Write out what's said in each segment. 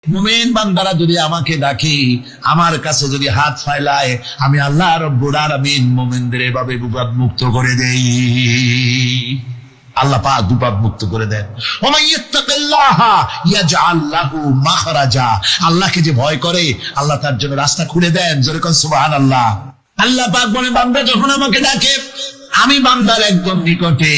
মুমিন বান্দারা যদি আমাকে ডাকে, আমার কাছে যদি হাত ফাইলায়, আমি আল্লাহ রব্বুল আলামিন মুমিনদের এভাবে বিপদ মুক্ত করে দেই। আল্লাহ পাক বিপদ মুক্ত করে দেন। ওয়া মান ইয়াত্তাকিল্লাহা ইয়াজআল লাহু মাখরাজা। আল্লাহকে যে ভয় করে, আল্লাহ তার জন্য রাস্তা খুলে দেন। জোরে কোন সুবহানাল্লাহ। আল্লাহ পাক বলে, বান্দা যখন আমাকে ডাকে, আমি বান্দার একদম নিকটে,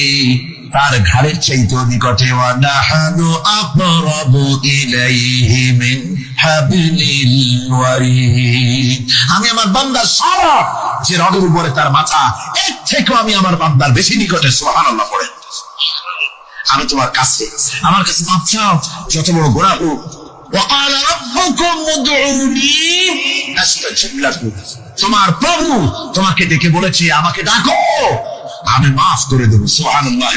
তার ঘাড়ের চাইতেও নিকটে। ওয়া নাহানু আকরাবু ইলাইহি মিন হাবলিল ওয়ারিদ। আমি আমার বান্দার সারা যে রগের উপরে তার মাথা, এর থেকেও আমি আমার বান্দার বেশি নিকটে। সুবহানাল্লাহ পড়ে। আমি তোমার কাছে, আমার কাছে মাপ চাও, যত বড় গুনাহ হোক। ওয়া ক্বালা রাব্বুকুম উদউনি আস্তাজিব লাকুম। তোমার প্রভু তোমাকে ডেকে বলেছে, আমাকে ডাকো, আমি মাফ করে দেবো। সুবহানাল্লাহ।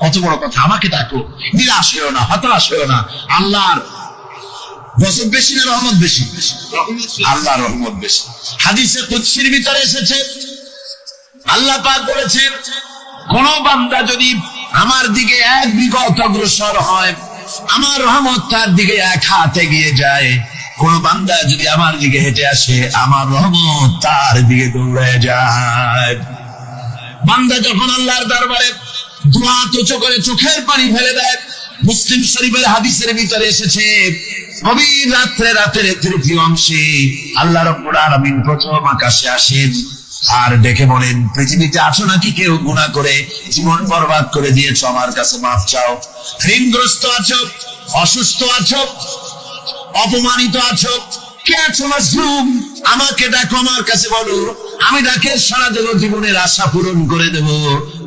কত বড় কথা। আমাকে ডাকো, নিরাশ হয়েও না, হতাশ হয়েও না। আল্লাহর গজব বেশি না রহমত বেশি? আল্লাহর রহমত বেশি। হাদিসে কুদসির ভিতরে এসেছে, আল্লাহ পাক বলেছেন, কোন বান্দা যদি আমার দিকে এক বিগত অগ্রসর হয়, আমার রহমত তার দিকে এক হাত এগিয়ে যায়। কোন বান্দা যদি আমার দিকে হেঁটে আসে, আমার রহমত তার দিকে দৌড়ে যায়। বান্দা যখন আল্লাহর দরবারে দুয়া তুচ্ছ করে চোখের পানি ফেলে দেয়, মুসলিম শরীফের হাদিসের ভিতরে এসেছে, গভীর রাত্রে, রাতের তৃতীয় অংশে আল্লাহ রাব্বুল আলামিন প্রথম আকাশে আসেন আর ডেকে বলেন, পৃথিবীতে আছো নাকি কেউ গুনাহ করে জীবন বরবাদ করে দিয়েছো, আমার কাছে মাফ চাও। ঋণগ্রস্ত আছো, অসুস্থ আছো, অপমানিত আছো, কে আছো মাসরুম, আমাকে ডাকো, আমার কাছে বলো, আমি ডাকে সারা দেবো, জীবনের আশা পূরণ করে দেব।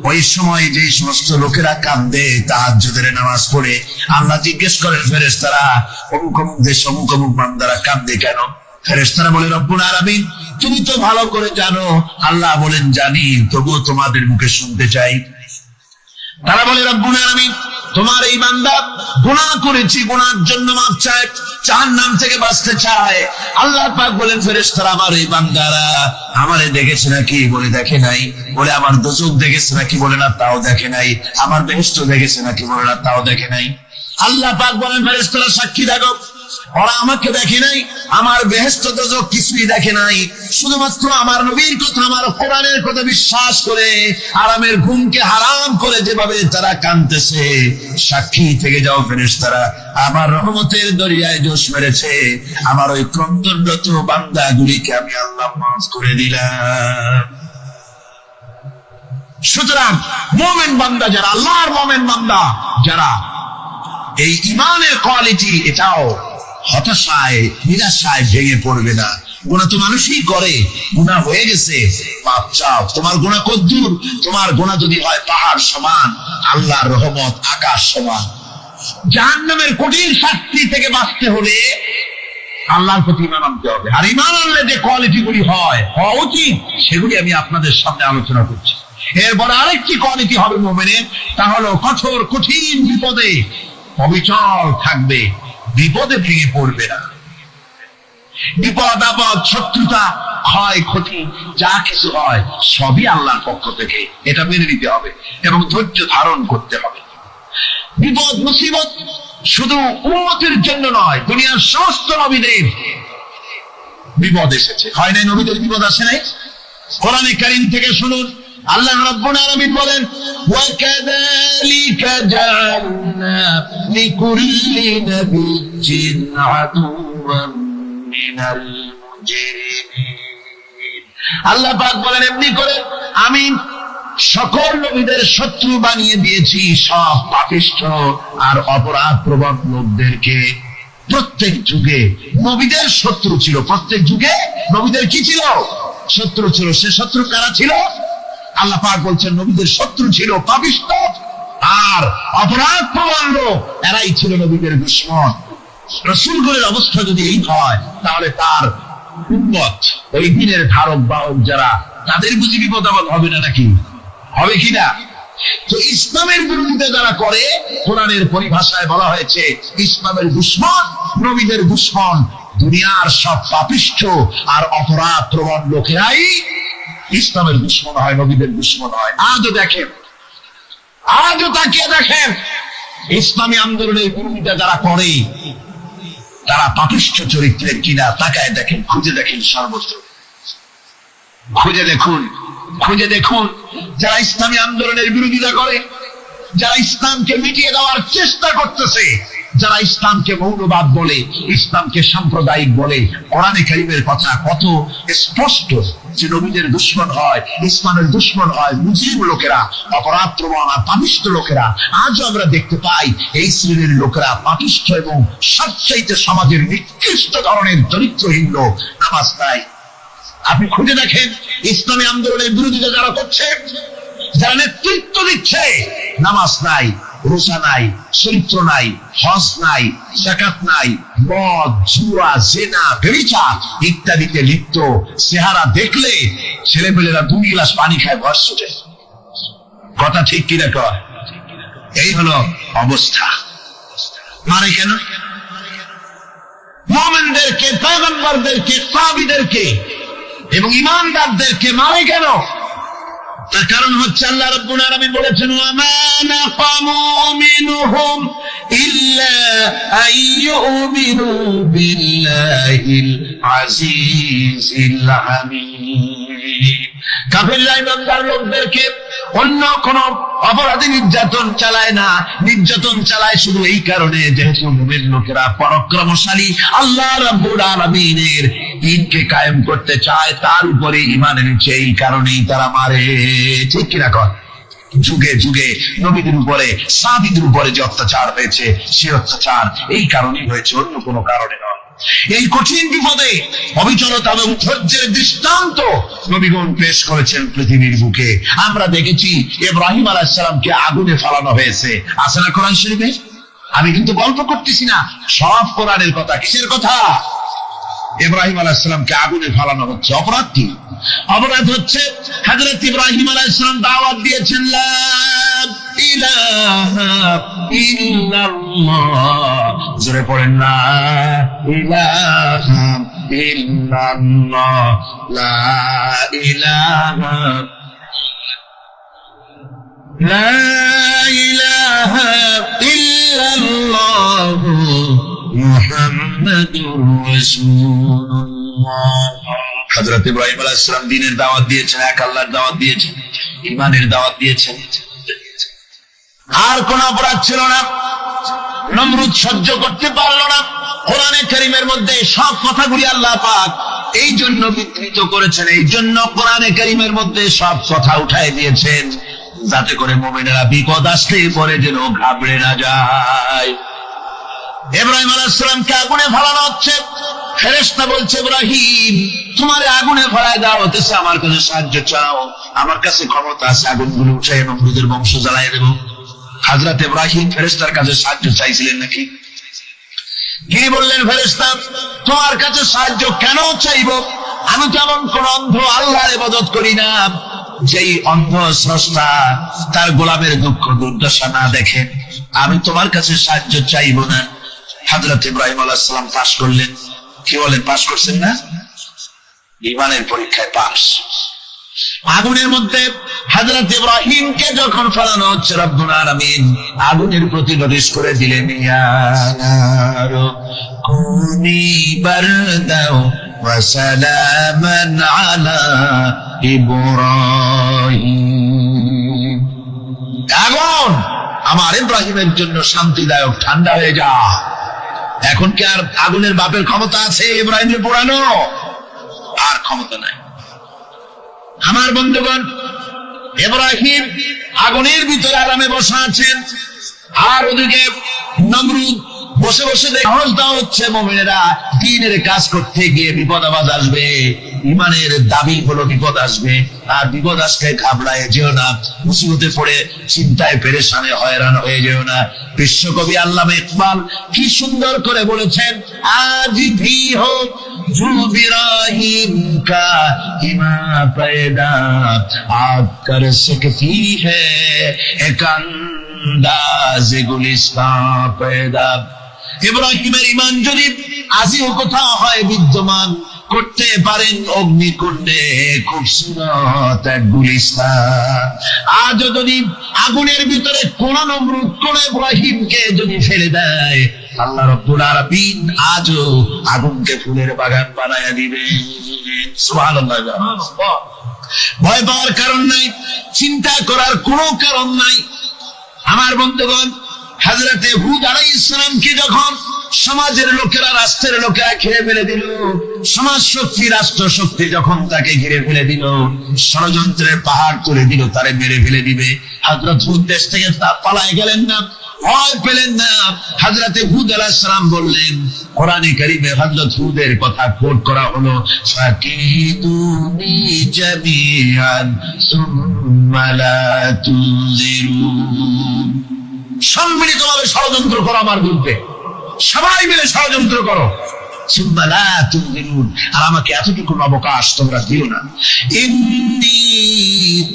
ওই সময় যে সমস্ত লোকেরা কাঁদে তাহাজ্জুদের নামাজ পড়ে, আল্লাহ জিজ্ঞেস করেন ফেরেশতারা, অমুক অমুক দেশ অমুক অমুক বান্দারা কাঁদে কেন? ফেরেশতারা বলে, রব্বুল আলামিন তুমি তো ভালো করে জানো। আল্লাহ বলেন, জানি, তবুও তোমাদের মুখে শুনতে চাই। তারা বলে, রব্বুল আলামিন তোমার এই বান্দা গুনাহ করেছি, গুনাহর জন্য মাফ চায়, জাহান্নাম থেকে বাঁচতে চায়। আল্লাহ পাক বলেন, ফেরেশতারা আমার এই বান্দারা আমারে দেখেছে নাকি? বলে, দেখে নাই। বলে, আমার দোজখ দেখেছে নাকি? বলে, না, তাও দেখে নাই। আমার বেহেশত দেখেছে নাকি? বলে, না, তাও দেখে নাই। আল্লাহ পাক বলেন, ফেরেশতারা সাক্ষী থাকো, ওরা আমাকে দেখে নাই, আমার বেহেশত দোজখ কিছুই দেখে নাই, শুধুমাত্র আমার নবীর কথা, আমার কোরআনের কথা বিশ্বাস করে আরামের ঘুমকে হারাম করে যেভাবে তারা কাঁদতেছে, সাক্ষী থেকে যাও ফেরেশতারা, আমার রহমতের দরিয়ায় জোশ মেরেছে, আমার ওই ক্রন্দনরত বান্দাগুলিকে আমি আল্লাহ মাফ করে দিলাম। সুতরাং মুমিন বান্দা যারা, আল্লাহর মুমিন বান্দা যারা, এই ঈমানের কোয়ালিটি, এটাও হতাশায় নিরাশায় ভেঙে পড়বে না। গুনাহ তো মানুষই করে, গুনাহ হয়ে গেছে, মাফ চাও। তোমার গুনাহ কদ্দুর? তোমার গুনাহ যদি হয় পাহাড় সমান, আল্লাহর রহমত আকাশ সমান। জাহান্নামের কঠিন শাস্তি থেকে বাঁচতে হলে আল্লাহর প্রতি ঈমান আনতে হবে। আর ঈমান আনলে যে কোয়ালিটি গুলি হওয়া উচিত, সেগুলি আমি আপনাদের সামনে আলোচনা করছি। এরপর আরেকটি কোয়ালিটি হবে মুমিনের, তা হলো কঠোর কঠিন বিপদে অবিচল থাকবে, বিপদে ভেঙে পড়বে না। বিপদ আপদ, শত্রুতা, ক্ষয় ক্ষতি যা কিছু হয় সবই আল্লাহর পক্ষ থেকে, এটা মেনে নিতে হবে এবং ধৈর্য ধারণ করতে হবে। বিপদ মুসিবত শুধু উম্মতের জন্য নয়, দুনিয়ার সমস্ত নবীদের বিপদ এসেছে। হয় নাই নবীদের বিপদ আসে নাই? কোরআনে কারীম থেকে শুনুন, আল্লাহ রাব্বুল আলামিন বলেন, ওয়া কাযালিকা জাআলনা লিকুল্লি নাবিয়্যিন আদুওয়াম মিনাল মুজরিমিন। আল্লাহ পাক বলেন, এমনি করে আমি সকল নবীদের শত্রু বানিয়ে দিয়েছি, সব পাপিষ্ঠ আর অপরাধ প্রবণ লোকদেরকে। প্রত্যেক যুগে নবীদের শত্রু ছিল, প্রত্যেক যুগে নবীদের কি ছিল? শত্রু ছিল। সে শত্রু কারা ছিল? আল্লাহ পাক বলছেন, নবীদের শত্রু ছিল পাপিষ্ঠ আর অপরাধ প্রবণ লোক, এরাই ছিল নবীদের দুশমন। রাসূলগণের অবস্থা যদি এই হয়, তাহলে তার উম্মত, ওই দিনের ধারক বাহক যারা, তাদের বুঝি বিপদ আপদ হবে না নাকি? হবে কিনা? তো ইসলামের বিরোধিতা যারা করে, কোরআনের পরিভাষায় বলা হয়েছে ইসলামের দুশমন, নবীদের দুশমন। দুনিয়ার সব পাপিষ্ঠ আর অপরাধ প্রবণ লোকেরাই ইসলামের দুশমন হয়, নবীদের দুশমন হয়। আজও দেখেন, আজও তাকিয়ে দেখেন, ইসলামী আন্দোলনের বিরোধিতা যারা করে, তারা পাপিষ্ঠ চরিত্রের কিনা তাকায় দেখেন, খুঁজে দেখেন, সর্বত্র খুঁজে দেখুন যারা ইসলামী আন্দোলনের বিরোধিতা করে, যারা ইসলামকে মিটিয়ে দেওয়ার চেষ্টা করতেছে, যারা ইসলামকে মৌলবাদ বলে, ইসলামকে সাম্প্রদায়িক বলে, কোরআনে কারীমের কথা কত স্পষ্ট যে নবীদের দুশমন হয়, ইসলামের দুশমন হয় মুসলিম লোকেরা, অপরাধ প্রবণ আর পাপিষ্ঠ লোকেরা। আজও আমরা দেখতে পাই এই শ্রেণীর লোকেরা পাপিষ্ঠ এবং সবচাইতে সমাজের নিকৃষ্ট ধরনের চরিত্রহীন লোক। নামাজ নাই। আপনি খুঁজে দেখেন ইসলামী আন্দোলনের বিরোধিতা যারা করছে, যারা নেতৃত্ব দিচ্ছে, নামাজ নাই, রোজা নাই, চরিত্র নাই, হজ নাই, যাকাত নাই, মদ, জুয়া, জেনা, ব্যভিচার ইত্যাদিতে লিপ্ত। চেহারা দেখলে ছেলেপেলেরা 2 গ্লাস পানি খায়, বয়স ছুটে। কথা ঠিক কিনা কয়? এই হলো অবস্থা। মানে কেন? মুমিনদেরকে, পয়গম্বরদেরকে, সাহাবীদেরকে এবং ইমানদারদেরকে মানে কেন? তার কারণ হচ্ছে আল্লাহ রাব্বুল আলামিন বলেছেন, ওয়া মা নাকামু মিনহুম ইল্লা আইয়ুমিনু বিল্লাহিল আজিজিল হামিদ। কাফিররা ইমানদার লোকদেরকে অন্য কোন অপরাধী নির্যাতন চালায় না, নির্যাতন চালায় শুধু এই কারণে যেহেতু মুমিন লোকেরা পরাক্রমশালী, আল্লাহ রাব্বুল আলামিনের দ্বীনকে কায়েম করতে চায়, তার উপরে ঈমান এনেছে, এই কারণেই তারা মারে। ঠিক কিনা কর? যুগে যুগে নবীদের উপরে, সাহাবীদের উপরে যে অত্যাচার হয়েছে, সে অত্যাচার এই কারণেই হয়েছে, অন্য কোনো কারণে নয়। এই কঠিন বিপদে অবিচলতা এবং ধৈর্যের দৃষ্টান্ত নবীগণ পেশ করেছেন পৃথিবীর বুকে। আমরা দেখেছি ইব্রাহিম আলাইহিস সালামকে আগুনে ফালানো হয়েছে, আছে না কোরআন শরীফে? আমি কিন্তু গল্প করতেছি না, সব কোরআনের কথা। কিসের কথা? ইব্রাহিম আলাইহিস সালামকে আগুনে ফালানো হচ্ছে। অপরাধ কি? অপরাধ হচ্ছে হযরত ইব্রাহিম আলাইহিস সালাম দাওয়াত দিয়েছেন, লা ইলাহা ইল্লাল্লাহ। জোরে পড়েন, লা ইলাহা ইল্লাল্লাহ, লা ইলাহা, লা ইলাহা ইল্লাল্লাহ মুহাম্মাদুর রাসূলুল্লাহ। হযরত ইব্রাহিম আলাইহিস সালাম দ্বীনের দাওয়াত দিয়েছেন, এক আল্লাহর দাওয়াত দিয়েছেন, ঈমানের দাওয়াত দিয়েছেন। আর কোন অপরাধ ছিল না। নমরুদ সহ্য করতে পারলো না। কোরআনে কারীমের মধ্যে সব কথাগুলি আল্লাহ পাক এই জন্য বিকৃত করেছেন, এই জন্য কোরআনে কারীমের মধ্যে সব কথা উঠায় দিয়েছেন, যাতে করে মুমিনেরা বিপদ আসলে পরে যেন ঘাবড়ে না যায়। ইব্রাহিম আলাইহিস সালামকে আগুনে ফালানো হচ্ছে। ফেরেশতা বলছে, ইব্রাহিম তোমারে আগুনে ফেলায় দেওয়া হতেছে, আমার কাছে সাহায্য চাও, আমার কাছে ক্ষমতা আছে, আগুনগুলো উঠাই নমরুদের বংশ জ্বালায় দেব। হযরত ইব্রাহিম ফেরেশতার কাছে সাহায্য চাইছিলেন নাকি? কি বললেন ফেরেশতা, তোমার কাছে সাহায্য কেন চাইব? আমি তেমন কোন অন্ধ আল্লাহর ইবাদত করি না, যেই অন্ধ স্রষ্টা তার গোলামের দুঃখ দুর্দশা না দেখে। আমি তোমার কাছে সাহায্য চাইব না। হযরত ইব্রাহিম আলাইহিস সালাম পাস করলেন। কি বলেন, পাস করছেন না? ঈমানের পরীক্ষায় পাস। আগুনের মধ্যে হযরত ইব্রাহিমকে যখন ফেলানো হচ্ছে, রব্বুল আলামিন আগুনের প্রতি নোটিশ করে দিলেন, ইয়া নারু কুনি বারদাও ওয়া সালামান আলা ইব্রাহিম। আগুন আমার ইব্রাহিমের জন্য শান্তিদায়ক, ঠান্ডা হয়ে যা। এখন কি আর আগুনের বাপের ক্ষমতা আছে ইব্রাহিমের পোড়ানো? আর ক্ষমতা নাই। আমার বন্ধুগণ, ইব্রাহিম আগুনের ভিতরে আরামে বসা আছেন, আর ওদিকে নমরুদ বসে বসে সাহস দেওয়া হচ্ছে মুমিনেরা দ্বীনের কাজ করতে গিয়ে বিপদ আবাদ আসবে, ঈমানের দাবি হলো বিপদ আসবে, আর বিপদ আসলে ঘাবড়ায় যেও না, মুসিবতে পড়ে চিন্তায় পেরেশানে হয়রান হয়ে যেও না। বিশ্বকবি আল্লামা ইকবাল কি সুন্দর করে বলেছেন, আজ ভি হো জু ইব্রাহিম কা ইমা पैदा आप कर सकती है एक अंदाज गुलिस्तां पैदा। ইব্রাহিমের ঈমান যদি আজিও কোথাও হয় বিদ্যমান, করতে পারেন অগ্নিকুণ্ডে খুবসুরত এক গুলিস্তান। আজ যদি আগুনের ভিতরে কোন নমরুদ কোন ইব্রাহিমকে যদি ফেলে দেয়, আল্লাহ রাব্বুল আলামিন আজও আগুনকে ফুলের বাগান বানায়া দিবে। সুবহানাল্লাহ। ভয় পাওয়ার কারণ নাই, চিন্তা করার কোনো কারণ নাই। আমার বন্ধুগণ, হযরতে হুদ আলাইহিস সালামকে যখন সমাজের লোকেরা, রাষ্ট্রের লোকেরা ঘিরে ফেলে দিল, সমাজ শক্তি, রাষ্ট্র শক্তি যখন তাকে ঘিরে ফেলে দিল, ষড়যন্ত্রের পাহাড় তুলে দিল, তারে মেরে ফেলে দিবে, হযরত হুদ দেশ থেকে তা পালায় গেলেন না, ভয় পেলেন না। হযরতে হুদ আলাইহিস সালাম বললেন, কোরআনে কারীমে হযরত হুদের কথা কোট করা হলো, ফাকিতুনি জামিআন সুম্মা লা তুনজিরুন। সম্মিলিতভাবে ষড়যন্ত্র করো আমার বিরুদ্ধে, সবাই মিলে ষড়যন্ত্র করো, সুম্মা লা তুনজিরুন, আর আমাকে এতটুকু অবকাশ তোমরা দিও না। ইন্নী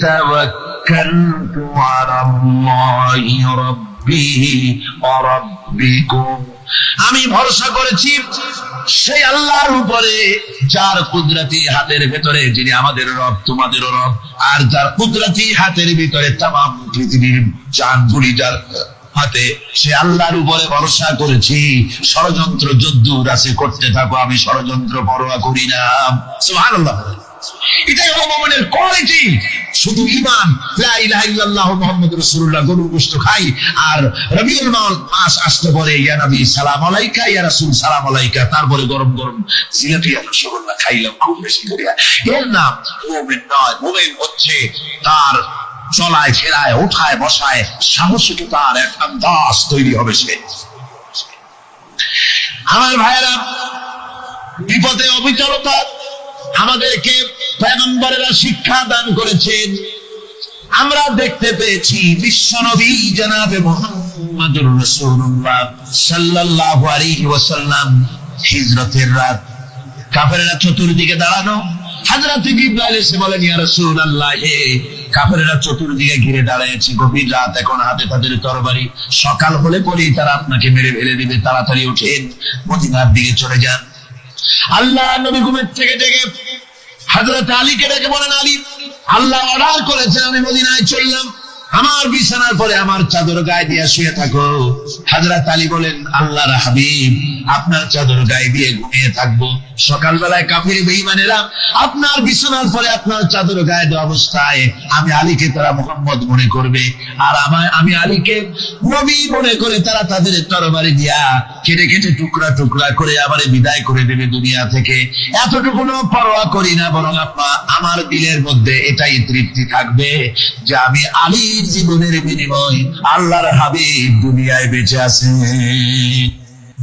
তাওয়াক্কালতু আলাল্লাহি রাব্বি ওয়া রাব্বিকুম, আমি ভরসা করেছি সেই আল্লাহর উপরে, যার কুদরতি হাতের ভেতরে, যিনি আমাদের রব, তোমাদেরও রব, আর যার কুদরতি হাতের ভিতরে তামাম পৃথিবীর জানগুলি যার হাতে, সে আল্লাহর উপরে ভরসা করেছি। ষড়যন্ত্র যদ্দূর আছে করতে থাকো, আমি ষড়যন্ত্র পরোয়া করি না। সুবহানাল্লাহ। এটাই হলো মুমিনের কোয়ালিটি। শুধু ঈমান, লা ইলাহা ইল্লাল্লাহ মুহাম্মাদুর রাসূলুল্লাহ, গরুর গোশত খাই, আর রবিউল মাস আসতে পরে ইয়া নবী সালাম আলাইকা, ইয়া রাসূল সালাম আলাইকা, তারপরে গরম গরম জিলাপি আর রসগোল্লা খাইলাম খুব বেশি করে, এর নাম মুমিন নয়। মুমিন হচ্ছে তার চলায় ফেরায়, ওঠায় বসায় সাহসিকতার এক আন্দাজ তৈরি হবে সে। আমার ভাইয়েরা, বিপদে অবিচলতা আমাদেরকে পয়গম্বরেরা শিক্ষা দান করেছেন। আমরা দেখতে পেয়েছি বিশ্বনবী জনাবে মুহাম্মদুর রাসূলুল্লাহ সাল্লাল্লাহু আলাইহি ওয়াসাল্লাম হিজরতের রাত, কাফেররা চতুর্দিকে দাঁড়ানো, হযরত জিবরাইল এসে বলেন, ইয়া রাসূলুল্লাহ, কাফেররা চতুর্দিকে ঘিরে দাঁড়িয়েছে, গভীর রাত, এখন হাতে তাদের তরবারি, সকাল হলে পরেই তারা আপনাকে মেরে ফেলে দিবে, তাড়াতাড়ি উঠেন, মদিনার দিকে চলে যান। আল্লাহ নবী ঘুমের থেকে ডেকে হযরত আলীকে ডেকে বলেন, আলী, আল্লাহ অর্ডার করেছেন আমি মদিনায় চললাম, আমার বিছানার পরে আমার চাদর গায়ে দিয়ে শুয়ে থাকো। হযরত আলী বলেন, আল্লাহর হাবিব, আপনার চাদর গায়ে দিয়ে ঘুমিয়ে থাকবো, সকালবেলায় কাফির বেঈমানেরা আপনার বিছানার পরে আপনার চাদর গায়ে দেওয়া অবস্থায় আমি আলীকে তারা মুহাম্মদ মনে করবে, আর আমি আলীকে নবী মনে করে তারা তাদের তরবারি দিয়া কেটে কেটে টুকরা টুকরা করে আবার বিদায় করে দেবে দুনিয়া থেকে। এতটুকু পরোয়া করি না, বরং আমার দিলের মধ্যে এটাই তৃপ্তি থাকবে যে আমি আলীর জীবনের বিনিময় আল্লাহর হাবিব দুনিয়ায় বেঁচে আছে।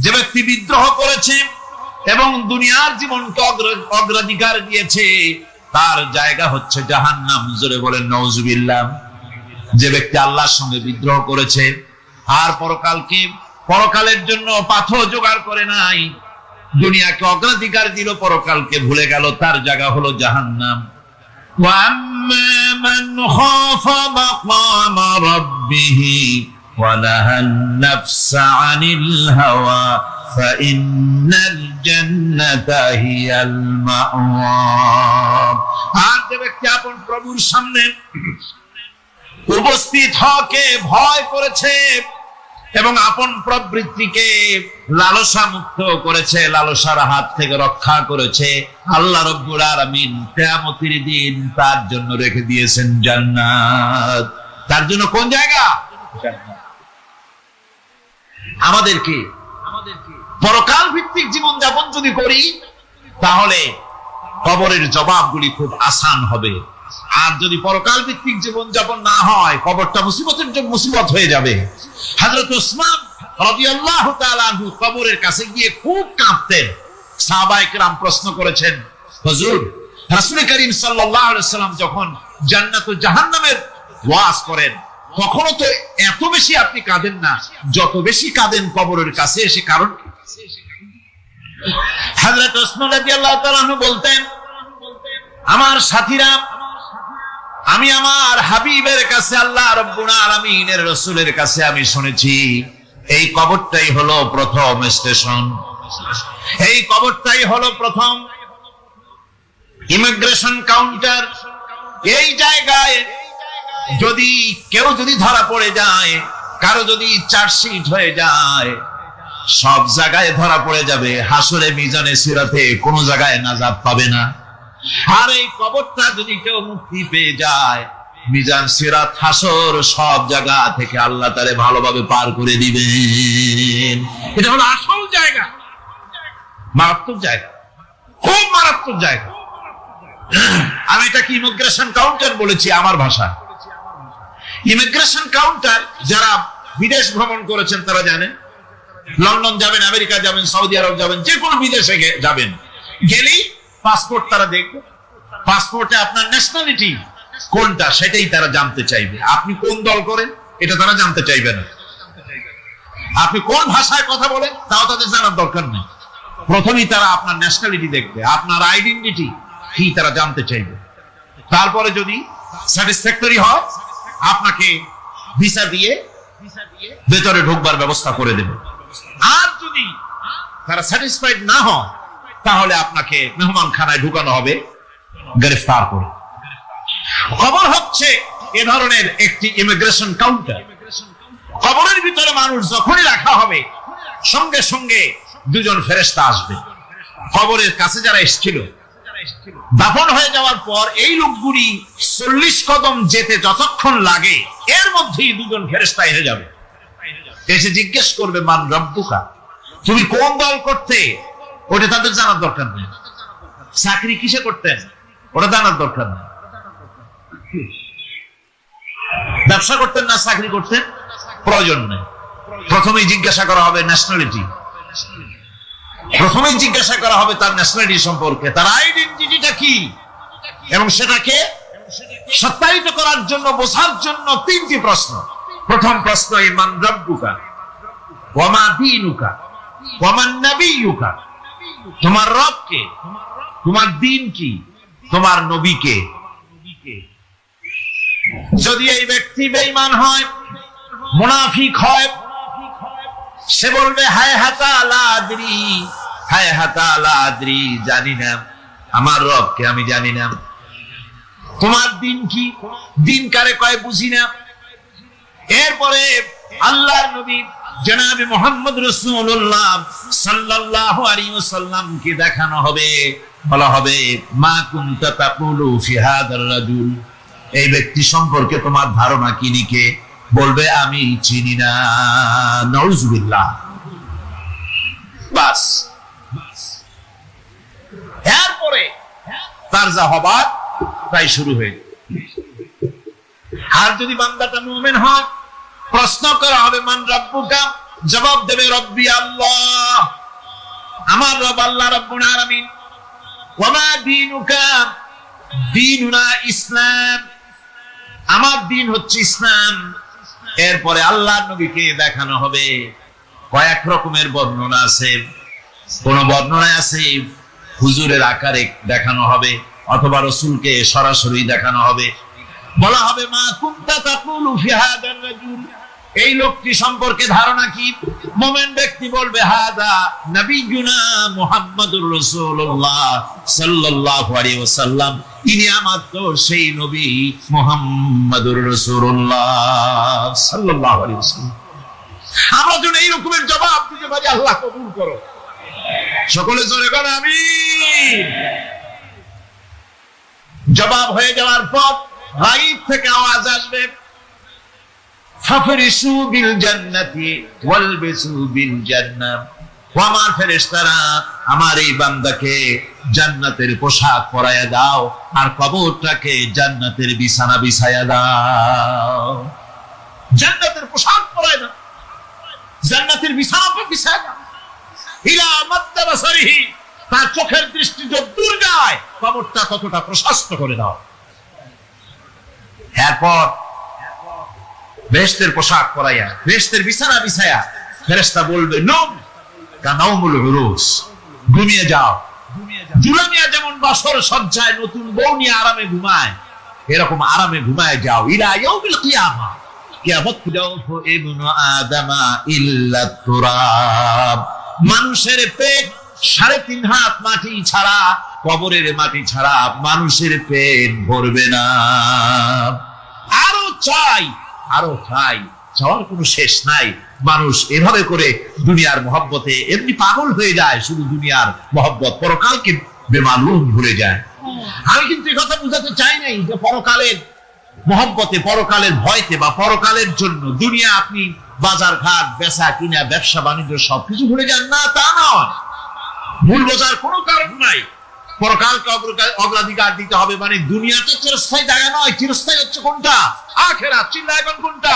যে ব্যক্তি বিদ্রোহ করেছে এবং দুনিয়ার জীবনকে অগ্রাধিকার দিয়েছে, তার জায়গা হচ্ছে জাহান্নাম। জোরে বলেন নাউজুবিল্লাহ। যে ব্যক্তি আল্লাহর সঙ্গে বিদ্রোহ করেছে আর পরকালের জন্য পাথর জোগাড় করে নাই, দুনিয়াকে অগ্রাধিকার দিল, পরকালকে ভুলে গেল, তার জায়গা হলো জাহান্নাম। وَأَمَّا مَنْ خَافَ مَقَامَ رَبِّهِ وَنَهَى النَّفْسَ عَنِ الْهَوَى فَإِنَّ الْجَنَّةَ هِيَ الْمَأْوَى। আর যে ব্যক্তি আপন প্রভুর সামনে উপস্থিত হওয়াকে ভয় করেছে এবং আপন প্রবৃত্তিকে লালসা মুক্ত করেছে, লালসার হাত থেকে রক্ষা করেছে, আল্লাহ রাব্বুল আলামিন কিয়ামতের দিন তার জন্য রেখে দিয়েছেন জান্নাত। তার জন্য কোন জায়গা? জান্নাত। আমাদেরকে পরকাল ভিত্তিক জীবন যাপন যদি করি, তাহলে কবরের জবাবগুলি খুব আসান হবে। আর যদি পরকাল ভিত্তিক জীবন যাপন না হয়, কবরটা মুসিবতের জন্য মুসিবত হয়ে যাবে। হযরত উসমান রাদিয়াল্লাহু তাআলা আনহু কবরের কাছে গিয়ে খুব কাঁদতেন। সাহাবায়ে কেরাম প্রশ্ন করেছেন, হুজুর, রাসূল করিম সাল্লাল্লাহু আলাইহি ওয়াসাল্লাম যখন জান্নাত ও জাহান্নামের ওয়াজ করেন, কখনো তো এত বেশি আপনি কাঁদেন না, যত বেশি কাঁদেন কবরের কাছে এসে, কারণ কি? হযরত উসমান রাদিয়াল্লাহু তাআলা আনহু বলতেন, আমার সাথীরা, আমি আমার হাবিবের কাছে, আল্লাহ রাব্বুল আলামিনের রাসূলের কাছে আমি শুনেছি এই কবরটাই হলো প্রথম স্টেশন, এই কবরটাই হলো প্রথম ইমিগ্রেশন কাউন্টার। এই জায়গায় কেউ যদি ধরা পড়ে যায়, কারো যদি চার্জশিট হয়ে যায়, সব জায়গায় ধরা পড়ে যাবে, হাসরে মিজানে সিরাতে কোনো জায়গায় নাজাত পাবে না। আর এই কবরটা যদি কেউ মুক্তি পেয়ে যায়, মিজান সিরাত হাসর সব জায়গা থেকে আল্লাহ তারে ভালোভাবে পার করে দিবেন। এটা হলো আসল জায়গা, মারাত্মক জায়গা, খুব মারাত্মক জায়গা। আমি এটাকে ইমিগ্রেশন কাউন্টার বলেছি আমার ভাষা। ইমিগ্রেশন কাউন্টার যারা বিদেশ ভ্রমণ করেছেন তারা জানেন। লন্ডন যাবেন, আমেরিকা যাবেন, সৌদি আরব যাবেন, যে কোনো বিদেশে যাবেন, গেলেই পাসপোর্ট তারা দেখবে। পাসপোর্টে আপনার ন্যাশনালিটি কোনটা সেটাই তারা জানতে চাইবে। আপনি কোন দল করেন এটা তারা জানতে চাইবে না। আপনি কোন ভাষায় কথা বলেন তাও তাদের জানার দরকার নেই। প্রথমেই তারা আপনার ন্যাশনালিটি দেখবে, আপনার আইডেন্টিটি কি তারা জানতে চাইবে। তারপরে যদি স্যাটিসফ্যাক্টরি হয়, আপনাকে ভিসা দিয়ে ভেতরে ঢোকবার ব্যবস্থা করে দেবে। আর যদি তারা স্যাটিসফাইড না হয়, তাহলে আপনাকে মেহমানখানায় ঢুকানো হবে গ্রেফতার করে। খবর হচ্ছে এ ধরনের একটি ইমিগ্রেশন কাউন্টার। কবরের ভিতরে মানুষ যখনই রাখা হবে, সঙ্গে সঙ্গে দুজন ফেরেশতা আসবে। কবরের কাছে যারা এসেছিল, দাফন হয়ে যাওয়ার পর এই লোকগুলি 40 কদম যেতে যতক্ষণ লাগে, এর মধ্যেই দুজন ফেরেশতা এসে যাবে। এসে জিজ্ঞেস করবে, মান রব্বুকা, তুমি কোন দল করতে, ওটা তাদের জানার দরকার নেই। চাকরি কিসে করতেন ওটা জানার দরকার নেই। ব্যবসা করতেন না চাকরি করতেন প্রয়োজন নেই। প্রথমেই জিজ্ঞাসা করা হবে ন্যাশনালিটি, প্রথমেই জিজ্ঞাসা করা হবে তার ন্যাশনালিটি সম্পর্কে, তার আইডেন্টিটিটা কি, এবং সেটাকে সত্যায়িত করার জন্য, বোঝার জন্য 3টি প্রশ্ন। প্রথম প্রশ্ন, মান রব্বুকা ওয়া মা দীনুকা ওয়া মান নাবিয়ুকা, তোমার রব কে, তোমার দ্বীন কি, তোমার নবী কে। যদি এই ব্যক্তি বেঈমান হয়, মুনাফিক হয়, সে বলবে হায় হাতা লা আদরি, হায় হাতা লা আদরি, জানি না আমার রবকে, আমি জানি না। তোমার দিন কি, দিন কারে কয় বুঝি না। এরপরে আল্লাহর নবী জনাবে মুহাম্মদ রাসূলুল্লাহ সাল্লাল্লাহু আলাইহি ওয়াসাল্লামকে দেখানো হবে, বলা হবে মা কুনতা তাকুলু ফি হাদার রাজুল, এই ব্যক্তি সম্পর্কে তোমার ধারণা কি নিকে, বলবে আমি চিনি না। নাউযুবিল্লাহ। বাস, এরপরে তার যা হবার তাই শুরু হয়ে যাবে। আর যদি বান্দাটা মুমিন হয়, প্রশ্ন করা হবে মান রব্বুকা, জবাব দেবে রব্বি আল্লাহ, আমার রব আল্লাহ রাব্বুল আলামিন। ওয়া মা দীনুকা, দীনুনা ইসলাম, আমার দিন হচ্ছে ইসলাম। এরপরে আল্লাহর নবীকে দেখানো হবে। কয়েক রকমের বর্ণনা আছে। কোন বর্ণনায় আছে হুজুরের আকারে দেখানো হবে, অথবা রাসূলকে সরাসরি দেখানো হবে। বলা হবে মা কুনতা তাকুলু ফি হাদার রাজুল, এই লোকটি সম্পর্কে ধারণা কি। মুমিন ব্যক্তি বলবে হাদা নবিয়ুনা মুহাম্মাদুর রাসূলুল্লাহ সাল্লাল্লাহু আলাইহি ওয়াসাল্লাম, ইনি আমাদের সেই নবী মুহাম্মাদুর রাসূলুল্লাহ সাল্লাল্লাহু আলাইহি ওয়াসাল্লাম। আমরা যেন এই রকমের জবাব দিতে পারি, আল্লাহ কবুল করো। সকলে জোরে বলেন আমিন। জবাব হয়ে যাওয়ার পর গায়ব থেকে আওয়াজ আসবে, ফাফরিসু বিল জান্নাতি ওয়ালবিসু বিল জান্নাহ, ও আমার ফেরেশতারা, আমার এই বান্দাকে জান্নাতের পোশাক পরায়া দাও, আর কবরটাকে জান্নাতের বিছানা বিছায়া দাও। জান্নাতের পোশাক পরায়া দাও, জান্নাতের বিছানা বিছায়া দাও। ইলা মাদ্দা বাসারিহি, তার চোখের দৃষ্টি যত দূর যায়, কবরটা ততটা প্রশস্ত করে দাও। এরপর বেহেশতের পোশাক পরাইয়া, বেহেশতের বিছানা বিছায়া ফেরেশতা বলবে নম কানাউমুল উরুস, ঘুমিয়ে যাও। দুলামিয়া যেমন বাসর সজ্জায় নতুন বউ নিয়ে আরামে ঘুমায়, এরকম আরামে ঘুমায় যাও। ইলা ইয়াউমিল কিয়ামা, কিয়ামত পর্যন্ত ইবনু আদামা ইল্লা তুরাব, মানুষের পেট 3.5 হাত মাটি ছাড়া, কবরের মাটি ছাড়া মানুষের পেট ভরবে না। আরো চাই, আরো চাই, চাওয়ার কোনো শেষ নাই। মানুষ এভাবে করে দুনিয়ার মহব্বতে এমনি পাগল হয়ে যায়, শুধু দুনিয়ার মহব্বত, পরকালকে বেমালুম ভুলে যায়। আমি কিন্তু এই কথা বুঝাতে চাই নাই যে পরকালের মহব্বতে, পরকালের ভয়তে বা পরকালের জন্য দুনিয়া আপনি বাজার ঘাট, বেচা কিনা, ব্যবসা বাণিজ্য সবকিছু ভুলে যান, না তা নয়। ভুল বোঝার কোনো কারণ নাই। পরকালকে অগ্রাধিকার দিতে হবে, মানে দুনিয়াতে চিরস্থায়ী জায়গা নয়, চিরস্থায়ী হচ্ছে কোনটা? আখিরাত। চিন্তা এখন কোনটা?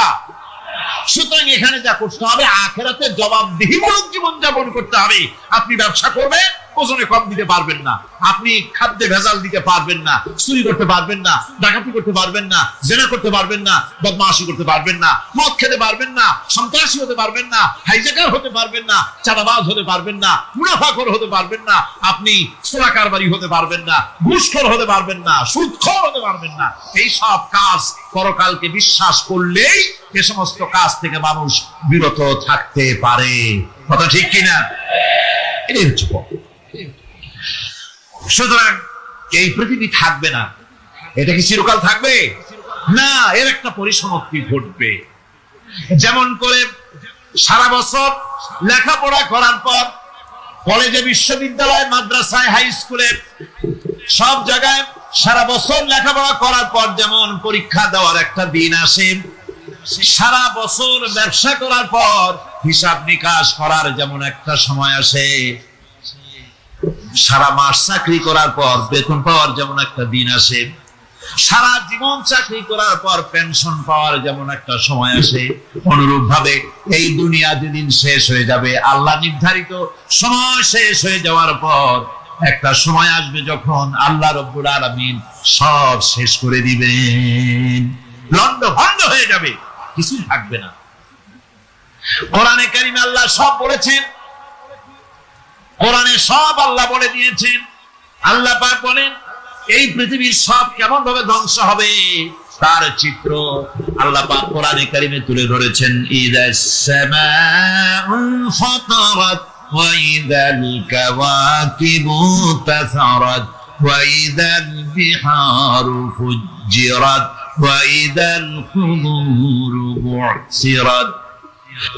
সুতরাং এখানে যা করতে হবে, আখিরাতে জবাবদিহিমূলক জীবন যাপন করতে হবে। আপনি ব্যবসা করবেন, ওজনে কম দিতে পারবেন না, আপনি খাদ্যে ভেজাল দিতে পারবেন না, চুরি করতে পারবেন না, ডাকাতি করতে পারবেন না, জেনা করতে পারবেন না, বদমাশি করতে পারবেন না, মদ খেতে পারবেন না, সন্ত্রাসী হতে পারবেন না, হাইজ্যাকার হতে পারবেন না, চাঁদাবাজ হতে পারবেন না, মুনাফাখোর হতে পারবেন না, আপনি সোনা কারবারি হতে পারবেন না, ঘুষখোর হতে পারবেন না, সুদখোর হতে পারবেন না। এই সব কাজ পরকালকে বিশ্বাস করলেই এ সমস্ত কাজ থেকে মানুষ বিরত থাকতে পারে। কথা ঠিক কিনা? এটাই হচ্ছে। সুতরাং এই পৃথিবী থাকবে না, এটা কি চিরকাল থাকবে? না, এর একটা পরিসমাপ্তি ঘটবে। যেমন করে সারা বছর লেখাপড়া করার পর কলেজে, বিশ্ববিদ্যালয়, মাদ্রাসায়, হাই স্কুলে, সব জায়গায় সারা বছর লেখাপড়া করার পর যেমন পরীক্ষা দেওয়ার একটা দিন আসে, সারা বছর ব্যবসা করার পর হিসাব নিকাশ করার যেমন একটা সময় আসে, সারা মাস চাকরি করার পর বেতন পাওয়ার যেমন একটা দিন আসে, সারা জীবন চাকরি করার পর পেনশন পাওয়ার যেমন একটা সময় আসে, অনুরূপ ভাবে এই দুনিয়া যেদিন শেষ হয়ে যাবে, আল্লাহ নির্ধারিত সময় শেষ হয়ে যাওয়ার পর একটা সময় আসবে যখন আল্লাহ রব্বুল আলামিন সব শেষ করে দিবেন, লন্ডভন্ড হয়ে যাবে, কিছু থাকবে না। কোরআনে কারিমে আল্লাহ সব বলেছেন, কোরআনে সব আল্লাহ বলে দিয়েছেন। আল্লাহ পাক বলেন এই পৃথিবীর সব কেমন ভাবে ধ্বংস হবে তার চিত্র আল্লাহ পাক কোরআনে কারিমে তুলে ধরেছেন। ইদাস সামাউ ফাতারাত ওয়া ইদাল কাওয়াকিবু তাসারাত ওয়া ইদাল বিহারু ফুজ্জিরাত ওয়া ইদাল কুবুরু বু'সিরাত।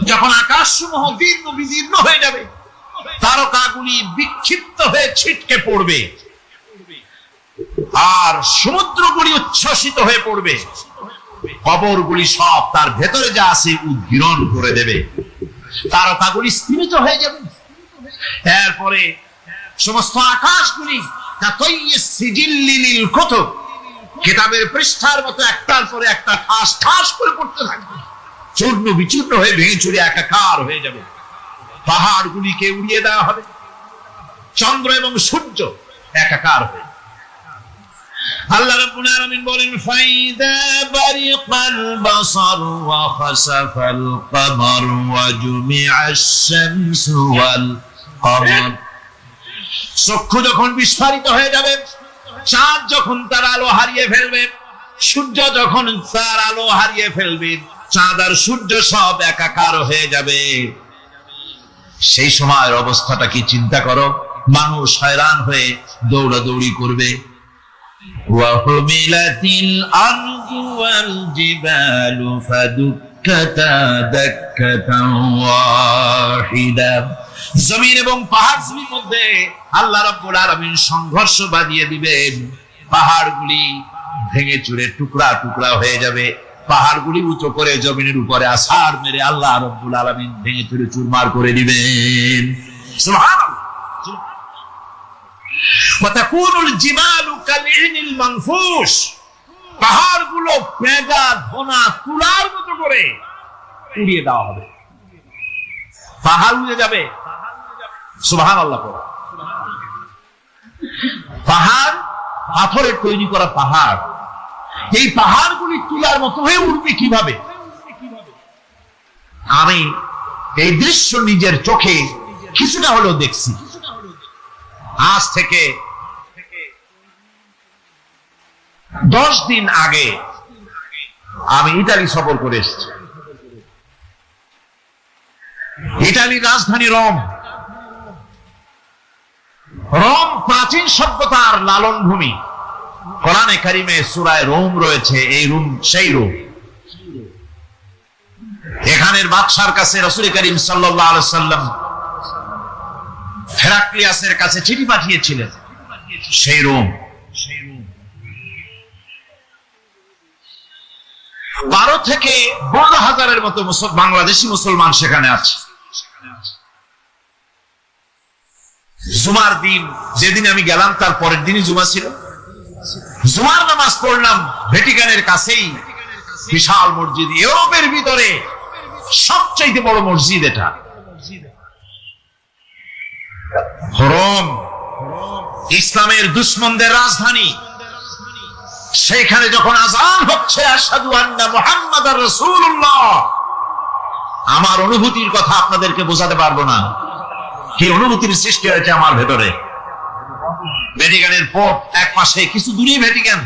যখন আকাশসমূহ জীর্ণ বিদীর্ণ হয়ে যাবে, তারকাগুলি বিক্ষিপ্ত হয়ে ছিটকে পড়বে, আর সমুদ্রগুলি উচ্ছ্বসিত হয়ে পড়বে, কবরগুলি সব তার ভেতরে যা আছে উদ্গীরণ করে দেবে, তারকাগুলি স্থিমিত হয়ে যাবে। এরপরে সমস্ত আকাশগুলি কিতাবের পৃষ্ঠার মতো একটার পরে একটা ঠাস ঠাস করে পড়তে থাকবে, চূর্ণ বিচূর্ণ হয়ে ভেঙে চুরে একাকার হয়ে যাবে। পাহাড়গুলিকে উড়িয়ে দেওয়া হবে, চন্দ্র এবং সূর্য একাকার হয়ে। আল্লাহ রাব্বুল আলামিন বলেন ফাইদা বারিকাল বাসার ওয়া খাসাফাল কমার ওয়া জুমিআশ শামসু ওয়াল কমার। চক্ষু যখন বিস্ফারিত হয়ে যাবে, চাঁদ যখন তার আলো হারিয়ে ফেলবে, সূর্য যখন তার আলো হারিয়ে ফেলবে, চাঁদ আর সূর্য সব একাকার হয়ে যাবে, সেই সময়ের অবস্থাটা কি চিন্তা করো। মানুষ হয়রান হয়ে দৌড়াদৌড়ি করবে। ওয়াহুমিলাতিল আরদু ওয়াল জিবালু ফাদুক্কাতা দাক্কাতান ওয়াহিদা। জমিন এবং পাহাড়গুলির মধ্যে আল্লাহ রাব্বুল আলামিন সংঘর্ষ বাঁধিয়ে দিবেন, পাহাড়গুলি ভেঙে চুরে টুকরা টুকরা হয়ে যাবে, পাহাড়গুলি উঁচু করে জমিনের উপরে আছাড় মেরে আল্লাহ রাব্বুল আলামিন ভেঙে চুরে চুরমার করে দিবেন। সুবহানাল্লাহ। ওয়া তাকুনুল জিবালু কালইনিল মানফুস। পাহাড়গুলো পেগা ধোনা তুলার মতো করে উড়িয়ে দেওয়া হবে, পাহাড় উড়ে যাবে। সুবহানাল্লাহ। পাহাড় পাথরের তৈরি করা পাহাড়, এই পাহাড়গুলি তুলার মতো হয়ে উঠবে কিভাবে? আমি এই দৃশ্য নিজের চোখে কিছুটা হলেও দেখছি। আজ থেকে 10 দিন আগে আমি ইতালি সফর করে এসেছি। ইতালির রাজধানী রোম। রোম প্রাচীন সভ্যতার লালন ভূমি। কোরআনে কারিমে সূরা রোম রয়েছে, এই রোম সেই রোম। এখানের বাদশার কাছে রাসূল করিম সাল্লাল্লাহু আলাইহি সাল্লাম হেরাক্লিয়াসের কাছে চিঠি পাঠিয়েছিলেন, সেই রোম। 12 থেকে 12,000-এর মতো বাংলাদেশি মুসলমান সেখানে আছে। জুমার দিন, যেদিন আমি গেলাম তার পরের দিনই জুমা ছিল। জুমার নামাজ পড়লাম ভ্যাটিকানের কাছেই বিশাল মসজিদ, ইউরোপের ভিতরে সবচেয়ে বড় মসজিদ এটা। রোম ইসলামের দুশমনদের রাজধানী। সেখানে যখন আযান হচ্ছে আশহাদু আন্না মুহাম্মাদার রাসূলুল্লাহ, আমার অনুভূতির কথা আপনাদেরকে বোঝাতে পারবো না, কি অনুভূতির সৃষ্টি হয়েছে আমার ভেতরে। ভ্যাটিকানের পোপ এক পাশে, কিছু দূরেই ভ্যাটিকান,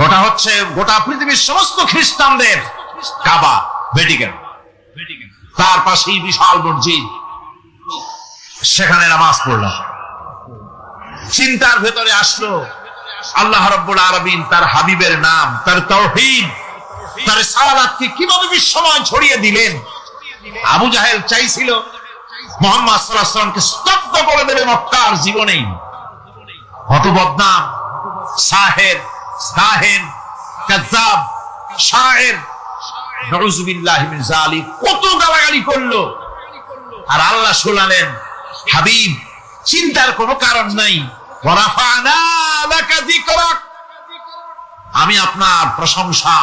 ওটা হচ্ছে গোটা পৃথিবীর সমস্ত খ্রিস্টানদের কাবা, ভ্যাটিকান। তার পাশেই বিশাল মসজিদ, সেখানে নামাজ পড়লাম। চিন্তার ভেতরে আসলো আল্লাহ রাব্বুল আলামিন তার হাবিবের নাম, তার তাওহীদ, তার সালাতকে কিভাবে বিশ্বময় ছড়িয়ে দিলেন। আবু জাহেল চাইছিল মুহাম্মদ সাল্লাল্লাহু আলাইহি ওয়াসাল্লামকে স্তব্ধ করে দেবে মক্কার জীবনেই। কত বদনাম, সাহের, কাহিন, কাযযাব, শায়ের, নাউযুবিল্লাহি মিন যালিক, কত গালাগালি করলো। আর আল্লাহ শোনালেন, হাবিব চিন্তার কোনো কারণ নাই, ওয়ারাফা'না লাকা যিকরাক, আমি আপনার প্রশংসা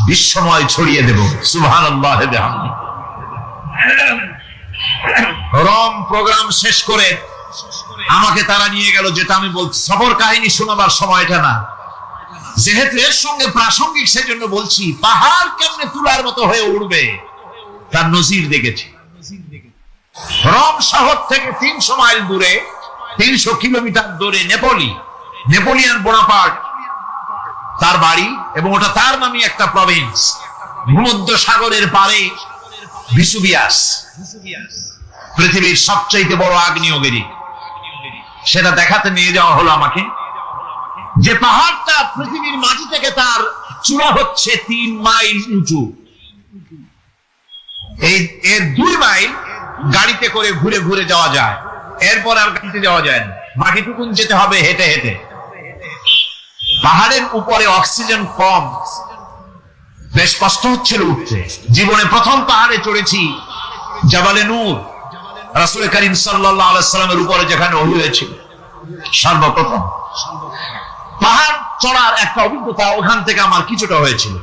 বিশ্বময় ছড়িয়ে দেব। সুবহানাল্লাহি ওয়া বিহামদিহি। রোম প্রোগ্রাম শেষ করে আমাকে তারা নিয়ে গেল, যেটা আমি বলছি সফর কাহিনী শোনাবার সময়টা না, যেহেতু এর সঙ্গে প্রাসঙ্গিক সেজন্য বলছি। পাহাড় কেমনে তুলার মতো হয়ে উঠবে তার নজির দেখেছি। রোম শহর থেকে 300 মাইল দূরে, 300 কিলোমিটার দূরে নেপোলিয়ান বোনাপার্ট তার বাড়ি, এবং ওটা তার নামে একটা প্রভিন্স। ভূমধ্য সাগরের পারে ভিসুভিয়াস, পৃথিবীর সবচেয়ে বড় আগ্নেয়গিরি, সেটা দেখাতে নিয়ে যাওয়া হলো আমাকে। যে পাহাড়টা পৃথিবীর মাটি থেকে তার চূড়া হচ্ছে 3 মাইল উঁচু, এর 2 মাইল গাড়িতে করে ঘুরে ঘুরে যাওয়া যায়, এরপর আর গাড়িতে যাওয়া যায় না, বাকিটুকুন যেতে হবে হেঁটে হেঁটে। পাহাড়ের উপরে অক্সিজেন কম, বেশ কষ্ট হচ্ছিল উঠতে। জীবনে প্রথম পাহাড়ে চড়েছি, জাবালে নূর, রাসূল করিম সাল্লাল্লাহু আলাইহি ওয়াসাল্লামের উপরে যেখানে ওহী হয়েছিল সর্বপ্রথম। পাহাড় চড়ার একটা অভিজ্ঞতা ওখান থেকে আমার কিছুটা হয়েছিল।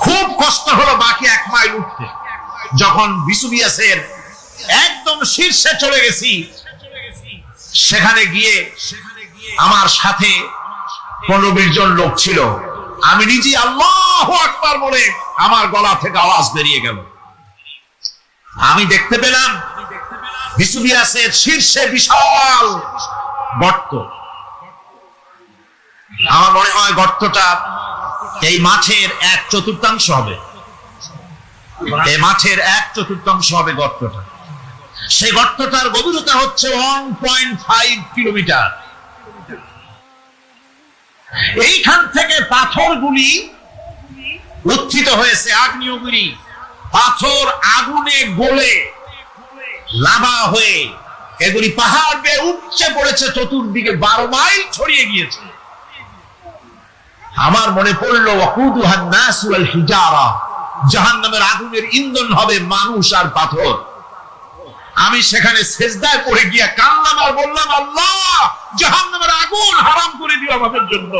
খুব কষ্ট হলো বাকি 1 মাইল উঠতে। যখন ভিসুভিয়াসের একদম শীর্ষে চলে গেছি, সেখানে গিয়ে আমার সাথে 15-20 জন লোক ছিল। আমি নিজে আল্লাহু আকবার বলে আমার গলা থেকে আওয়াজ বেরিয়ে গেল। আমি দেখতে পেলাম ভিসুভিয়াসের শীর্ষে বিশাল গর্ত। আমার মনে হয় গর্তটা এই মাঠের 1/4 হবে, এই মাঠের 1/4 হবে গর্তটা। সেই গর্তটার গভীরতা হচ্ছে 1.5 কিলোমিটার। এইখান থেকে পাথরগুলি উত্থিত হয়েছে, আগ্নেয়গিরি পাথর আগুনে গলে লাভা হয়ে এগুলি পাহাড় বেয়ে উপচে পড়েছে, চতুর্দিকে 12 মাইল ছড়িয়ে গিয়েছে। আমার মনে পড়লো ওয়াকুদুহান নাস ওয়াল হিজারা, জাহান্নামের আগুনের ইন্ধন হবে মানুষ আর পাথর। আমি সেখানে সেজদায় পড়ে গিয়ে কাঁদলাম আর বললাম, আল্লাহ জাহান্নামের আগুন হারাম করে দিও আমাদের জন্য।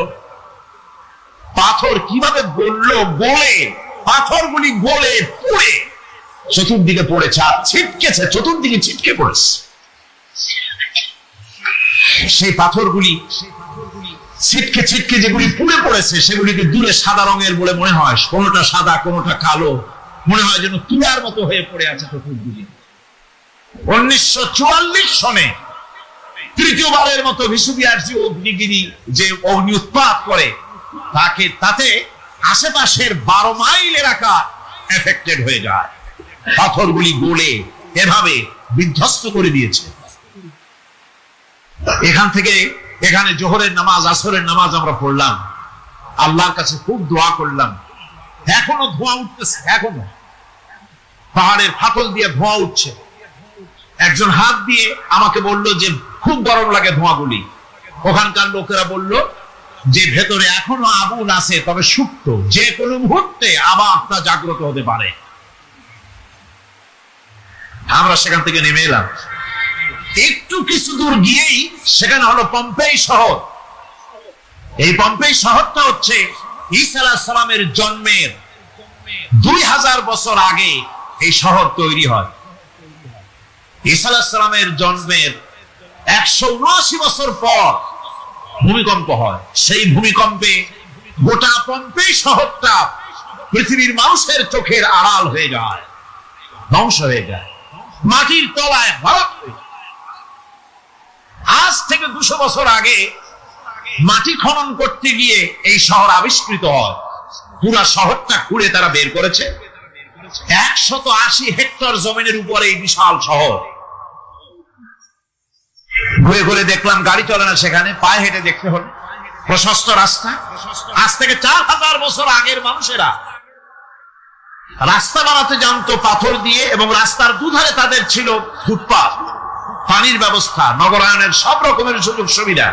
পাথর কিভাবে গললো, গলে পাথরগুলি গলে পুড়ে চতুর্দিকে পড়েছে, আর ছিটকেছে, চতুর্দিকে ছিটকে পড়েছে। সেই পাথরগুলি ছিটকে ছিটকে যেগুলি পুড়ে পড়েছে, সেগুলিকে দূরে সাদা রঙের বলে মনে হয়, কোনোটা সাদা কোনোটা কালো, মনে হয় যেন তুলার মতো হয়ে পড়ে আছে চতুর্দিকে। 1944 সনে তৃতীয়বারের মতো ভিসুভিয়াস যে অগ্নিগিরি, যে অগ্নি উৎপাত করে, তাতে আশেপাশের 12 মাইল এলাকা এফেক্টেড হয়ে যায়। পাথরগুলি গলে এভাবে বিধ্বস্ত করে দিয়েছে। এখান থেকে এখানে জোহরের নামাজ, আসরের নামাজ আমরা পড়লাম, আল্লাহর কাছে খুব দোয়া করলাম, এখনো ধোঁয়া উঠতেছে, এখনো পাহাড়ের ফাটল দিয়ে ধোঁয়া উঠছে। একজন হাত দিয়ে আমাকে বলল যে খুব গরম লাগে ধোঁয়াগুলি। ওখানকার লোকেরা বলল যে ভেতরে এখনো আগুন আছে, তবে সুপ্ত, যে কোনো মুহূর্তে আবার তা জাগ্রত হতে পারে। আমরা সেখান থেকে নেমে এলাম। একটু কিছু দূর গিয়েই সেখানে হলো পম্পেই শহর। এই পম্পেই শহরটা হচ্ছে ঈসা আলাইহিস সালামের জন্মের 2000 বছর আগে এই শহর তৈরি হয়। ঈসা আলাইহিস সালামের জন্মের 179 বছর পর ভূমিকম্প হয়। সেই ভূমিকম্পে গোটা পম্পেই শহরটা পৃথিবীর মানুষের চোখের আড়াল হয়ে যায়, ধ্বংস হয়ে যায়, মাটির তলায় ভরাট হয়ে যায়। আজ থেকে 200 বছর আগে মাটি খনন করতে গিয়ে এই শহর আবিষ্কৃত হয়। পুরা শহরটা খুঁড়ে তারা বের করেছে। 180 হেক্টর জমিনের উপরে এই বিশাল শহর। ঘুরে ঘুরে দেখলাম, গাড়ি চলে না সেখানে, পায়ে হেঁটে দেখতে হলো। প্রশস্ত রাস্তা। আজ থেকে 4000 বছর আগের মানুষেরা রাস্তা বানাতে জানতো পাথর দিয়ে, এবং রাস্তার দুধারে তাদের ছিল ফুটপাত, পানির ব্যবস্থা, নগরায়নের সব রকমের সুযোগ সুবিধা।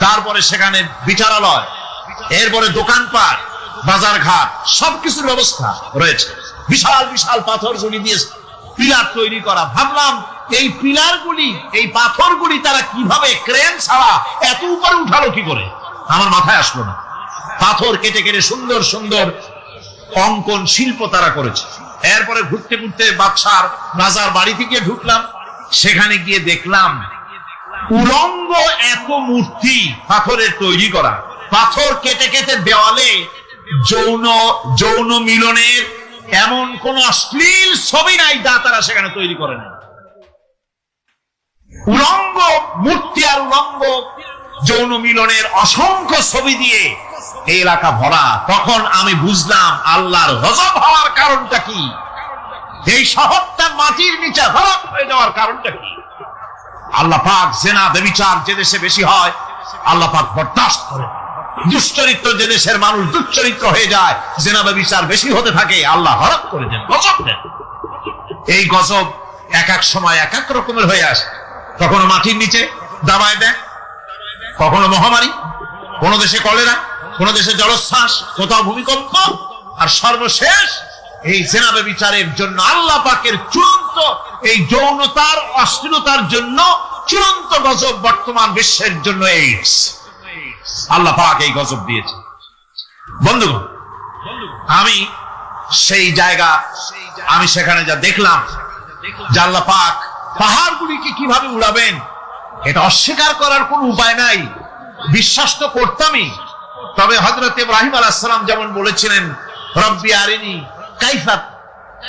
তারপরে সেখানে বিচারালয়, এরপরে দোকানপাট, বাজার ঘাট, সবকিছুর ব্যবস্থা রয়েছে। বিশাল বিশাল পাথর জড়ি দিয়ে পিলার তৈরি করা। ভাবলাম এই পিলারগুলি, এই পাথরগুলি তারা কিভাবে ক্রেন ছাড়া এত উপরে উঠালো কি করে, আমার মাথায় আসলো না। পাথর কেটে কেটে সুন্দর সুন্দর অঙ্কন শিল্প তারা করেছে। এরপরে ঘুরতে ঘুরতে বাদশার রাজার বাড়িতে গিয়ে ঢুকলাম। সেখানে গিয়ে দেখলাম উলঙ্গ এত মূর্তি পাথরের তৈরি করা। পাথর কেটে কেটে দেওয়ালে যৌন মিলনের এমন কোন অশ্লীল ছবি নাই যা তারা সেখানে তৈরি করে না। উলঙ্গ মূর্তি আর উলঙ্গ যৌন মিলনের অসংখ্য ছবি দিয়ে এই এলাকা ভরা। তখন আমি বুঝলাম আল্লাহর গজব হওয়ার কারণটা কি, এই শহরটা মাটির নিচে ভরাট হয়ে যাওয়ার কারণটা কি। আল্লাহ পাক জেনা ব্যভিচার যে দেশে বেশি হয় আল্লাহ পাক বরদাস্ত করে। দুশ্চরিত্র যে দেশের মানুষ দুশ্চরিত্র হয়ে যায়, জেনা ব্যভিচার বেশি হতে থাকে, আল্লাহ হরক করে দেন, গজব দেন। এই গজব এক এক সময় এক এক রকমের হয়ে আসে। কখনো মাটির নিচে দাবায় দেয়, কখনো মহামারী, কোন দেশে কলেরা, কোন দেশে জলোচ্ছ্বাস, কোথাও ভূমিকম্প, আর সর্বশেষ এই জেনা ব্যভিচারের জন্য আল্লাহ পাকের চূড়ান্ত এই যৌনতার অশ্লীলতার জন্য চূড়ান্ত গজব বর্তমান বিশ্বের জন্য এইডস। আল্লাহ পাক এই গজব দিয়েছে। বন্ধুগণ, আমি সেই জায়গা, আমি সেখানে যা দেখলাম যে আল্লাহ পাক পাহাড়গুলিকে কিভাবে উড়াবেন, এটা অস্বীকার করার কোন উপায় নাই। বিশ্বাস তো করতামই। তবে হযরত ইব্রাহিম আলাইহিস সালাম যেমন বলেছিলেন, রব্বি আরিনি কাইফা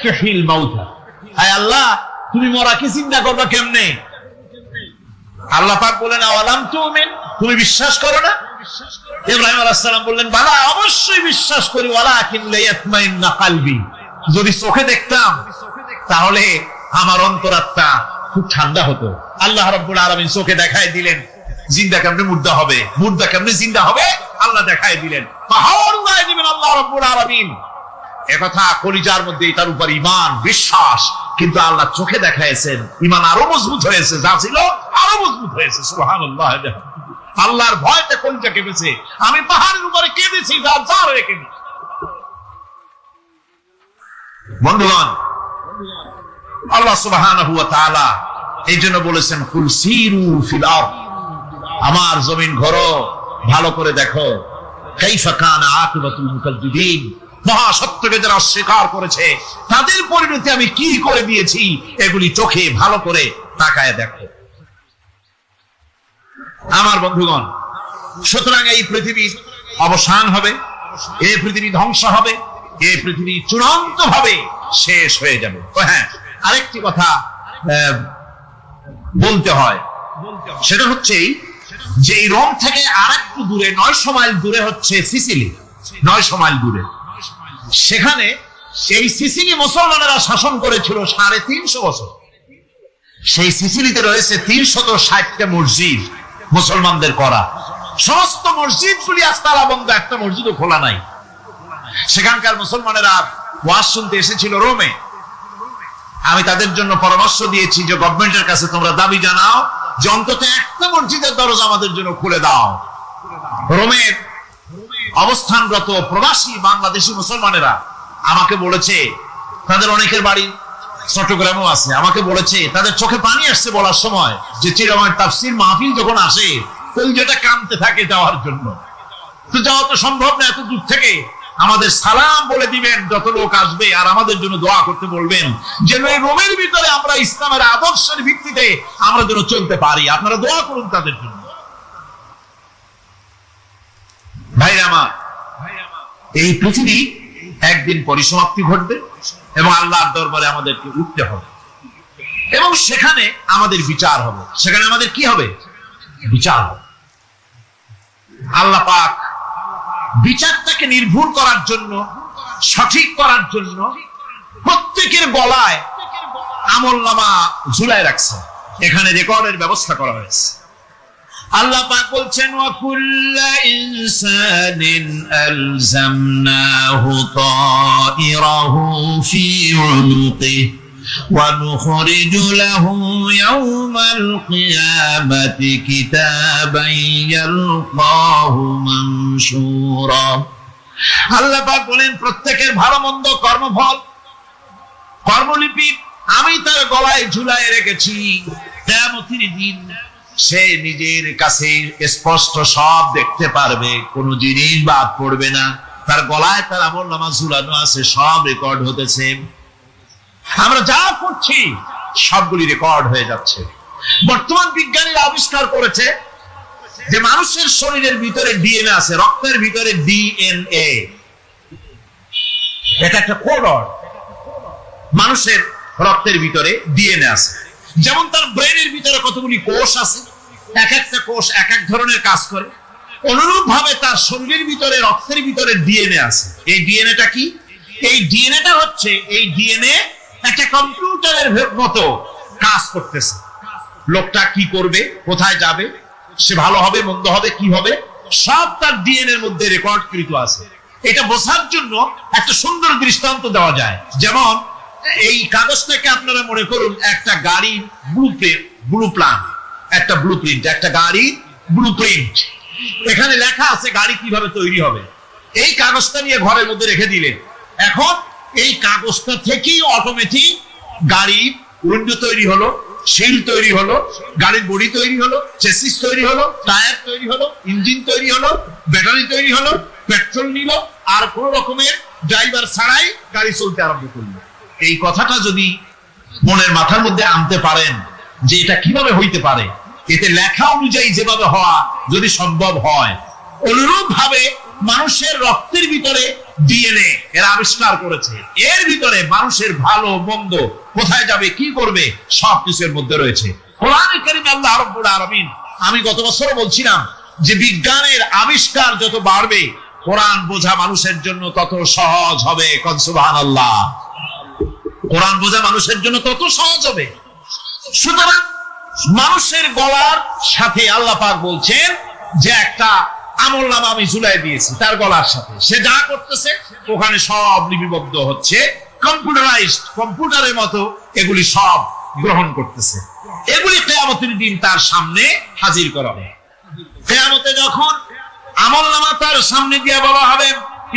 তুহিল মাউতা, আয় আল্লাহ তুমি মরাকে চিন্তা করবা কেমনে। আল্লাহ পাক বলেন আওয়ালাম তুমিন, তুমি বিশ্বাস করো না? ইব্রাহিম আলাইহিস সালাম বললেন বালা, অবশ্যই বিশ্বাস করি, ওয়ালাকিন লিয়াতমাইন্না কলবি, যদি চোখে দেখতাম তাহলে আমার অন্তরাত্মা খুব ঠান্ডা হতো। আল্লাহ রাব্বুল আলামিন চোখে দেখায় দিলেন জিন্দা কেমনে মুর্দা হবে, মুর্দা কেমনে জিন্দা হবে, আল্লাহ দেখায় দিলেন। পাহাড় উড়ায় দিবেন আল্লাহ রাব্বুল আলামিন। একথা কলিজার মধ্যে তার উপর ঈমান বিশ্বাস, কিন্তু আল্লাহ চোখে দেখাইছেন, ঈমান আরো মজবুত হয়েছে, যা ছিল আরো মজবুত হয়েছে। সুবহানাল্লাহ। আল্লাহর ভয়তে কলিজা কেঁপেছে। আমি পাহাড়ের উপরে কেঁদেছি, যা হয়ে কেঁদেছি। বন্ধুগণ, আল্লাহ সুবহানাহু ওয়া তাআলা এই জন্য বলেছেন কুল সিরু ফিল আরদ, আমার জমিন ঘোরো, ভালো করে দেখো, কাইফা কানা আকিবাতুল মুকাজ্জিবিন, মহাসত্যকে যারা অস্বীকার করেছে তাদের পরিণতি আমি কি করে দিয়েছি, এগুলি চোখে ভালো করে তাকায় দেখো। আমার বন্ধুগণ, সুতরাং এই পৃথিবীর অবসান হবে, এই পৃথিবী ধ্বংস হবে, এই পৃথিবী চূড়ান্ত ভাবে শেষ হয়ে যাবে। হ্যাঁ, আরেকটি কথা বলতে হয়, সেটা হচ্ছে যে এই রোম থেকে আর একটু দূরে 900 মাইল দূরে হচ্ছে সিসিলি। 900 মাইল দূরে, সেখানে সেই সিসিলি মুসলমানেরা শাসন করেছিল 350 বছর। সেই সিসিলিতে রয়েছে 360টা মসজিদ মুসলমানদের করা। সমস্ত মসজিদগুলি আজ তালা বন্ধ, একটা মসজিদও খোলা নাই। সেখানকার মুসলমানেরা ওয়াজ শুনতে এসেছিল রোমে। আমি তাদের জন্য পরামর্শ দিয়েছি যে গভর্নমেন্টের কাছে তোমরা দাবি জানাও যে অন্তত একটা মসজিদের দরজা আমাদের জন্য খুলে দাও। রোমের অবস্থানরত প্রবাসী বাংলাদেশি মুসলমানেরা আমাকে বলেছে, তাদের অনেকের বাড়ি চট্টগ্রামেও আছে, আমাকে বলেছে তাদের চোখে পানি আসছে বলার সময় যে চিরামার তাফসীর মাহফিল যখন আসে যেটা কামতে থাকে যাওয়ার জন্য। তো যাওয়া তো সম্ভব না, এত দূর থেকে আমাদের সালাম বলে দিবেন যত লোক আসবে, আর আমাদের জন্য দোয়া করতে বলবেন যেন এই রোমের ভিতরে আমরা ইসলামের আদর্শের ভিত্তিতে আমরা যেন চলতে পারি। আপনারা দোয়া করুন তাদের জন্য। ভাইরা আমার, এই পৃথিবী একদিন পরিসমাপ্তি ঘটবে এবং আল্লাহর দরবারে আমাদেরকে উঠতে হবে এবং সেখানে আমাদের বিচার হবে। সেখানে আমাদের কি হবে? বিচার হবে। আল্লাহ পাক বিচারটাকে নির্ভুল করার জন্য, সঠিক করার জন্য প্রত্যেকের গলায় আমলনামা ঝুলায় রাখছে। এখানে রেকর্ডের ব্যবস্থা করা হয়েছে। আল্লাহ পাক বলছেন, ওয়া কুল্লা ইনসানিন আলজামনাহু তাইরাহু ফি উনুকিহি ওয়া নুখরিজু লাহু ইয়াওমাল কিয়ামাতি কিতাবান ইয়ালকাহু মানশুরা। আল্লাহ পাক বলেন, প্রত্যেকের ভালো মন্দ কর্মফল, কর্মলিপি আমি তার গলায় ঝুলায় রেখেছি। কিয়ামতের দিন সে নিজের কাছে স্পষ্ট সব দেখতে পারবে, কোন জিনিস বাদ পড়বে না। তার গলায় তার আমলনামা ঝুলানো আছে, সব রেকর্ড হতেছে। আমরা যা করছি সবগুলি রেকর্ড হয়ে যাচ্ছে। বর্তমান বিজ্ঞানীরা আবিষ্কার করেছে যে মানুষের শরীরের ভিতরে ডিএনএ আছে, রক্তের ভিতরে ডিএনএ, এটা একটা কোড। মানুষের রক্তের ভিতরে ডিএনএ আছে। যেমন তার ব্রেনের ভিতরে কতগুলি কোষ আছে, এক একটা কোষ এক এক ধরনের কাজ করে, অনুরূপ ভাবে তার শরীরের ভিতরে রক্তের ভিতরে ডিএনএ আছে। এই ডিএনএটা কি? এই ডিএনএটা হচ্ছে, এই ডিএনএ একটা কম্পিউটারের মতো কাজ করতেছে। লোকটা কি করবে, কোথায় যাবে, সে ভালো হবে মন্দ হবে কি হবে, সব তার ডিএনএ এর মধ্যে রেকর্ডকৃত আছে। এটা বোঝার জন্য একটা সুন্দর দৃষ্টান্ত দেওয়া যায়। যেমন এই কাগজটাকে আপনারা মনে করুন একটা গাড়ির ব্লুপ্রিন্ট, একটা ব্লুপ্রিন্ট, একটা গাড়ির ব্লুপ্রিন্ট। এখানে লেখা আছে গাড়ি কিভাবে তৈরি হবে। এই কাগজটা নিয়ে ঘরের মধ্যে রেখে দিলেন। এখন এই কাগজটা থেকেই অটোমেটিক গাড়ির উইন্ডো তৈরি হলো, শিল তৈরি হলো, গাড়ির বডি তৈরি হলো, চেসিস তৈরি হলো, টায়ার তৈরি হলো, ইঞ্জিন তৈরি হলো, ব্যাটারি তৈরি হলো, পেট্রোল নিল, আর কোন রকমের ড্রাইভার ছাড়াই গাড়ি চলতে আরম্ভ করলো। এই কথাটা যদি মনের মাথার মধ্যে আনতে পারেন যে এটা কিভাবে হইতে পারে, এতে লেখা অনুযায়ী যেভাবে হওয়া যদি সম্ভব হয়, অনুরূপ ভাবে মানুষের রক্তের ভিতরে ডিএনএ এরা আবিষ্কার করেছে। এর ভিতরে মানুষের ভালো মন্দ, কোথায় যাবে কি করবে, সবকিছুর মধ্যে রয়েছে। কোরআনে কারীমে আল্লাহ রাব্বুল আলামিন, আমি গত বছর বলছিলাম যে বিজ্ঞানের আবিষ্কার যত বাড়বে কোরআন বোঝা মানুষের জন্য তত সহজ হবে। কোন সুবহানাল্লাহ। কোরআন বোঝা মানুষের জন্য তত সহজ হবে। সুতরাং মানুষের গলার সাথে আল্লাহ পাক বলছেন যে একটা আমলনামা আমি ঝুলাই দিয়েছি তার গলার সাথে। সে যা করতেছে ওখানে সব লিপিবদ্ধ হচ্ছে, কম্পিউটারাইজড, কম্পিউটারের মতো এগুলি সব গ্রহণ করতেছে। এগুলি কিয়ামতের দিন তার সামনে হাজির করা হবে। কিয়ামতে যখন আমলনামা তার সামনে দিয়ে বলা হবে,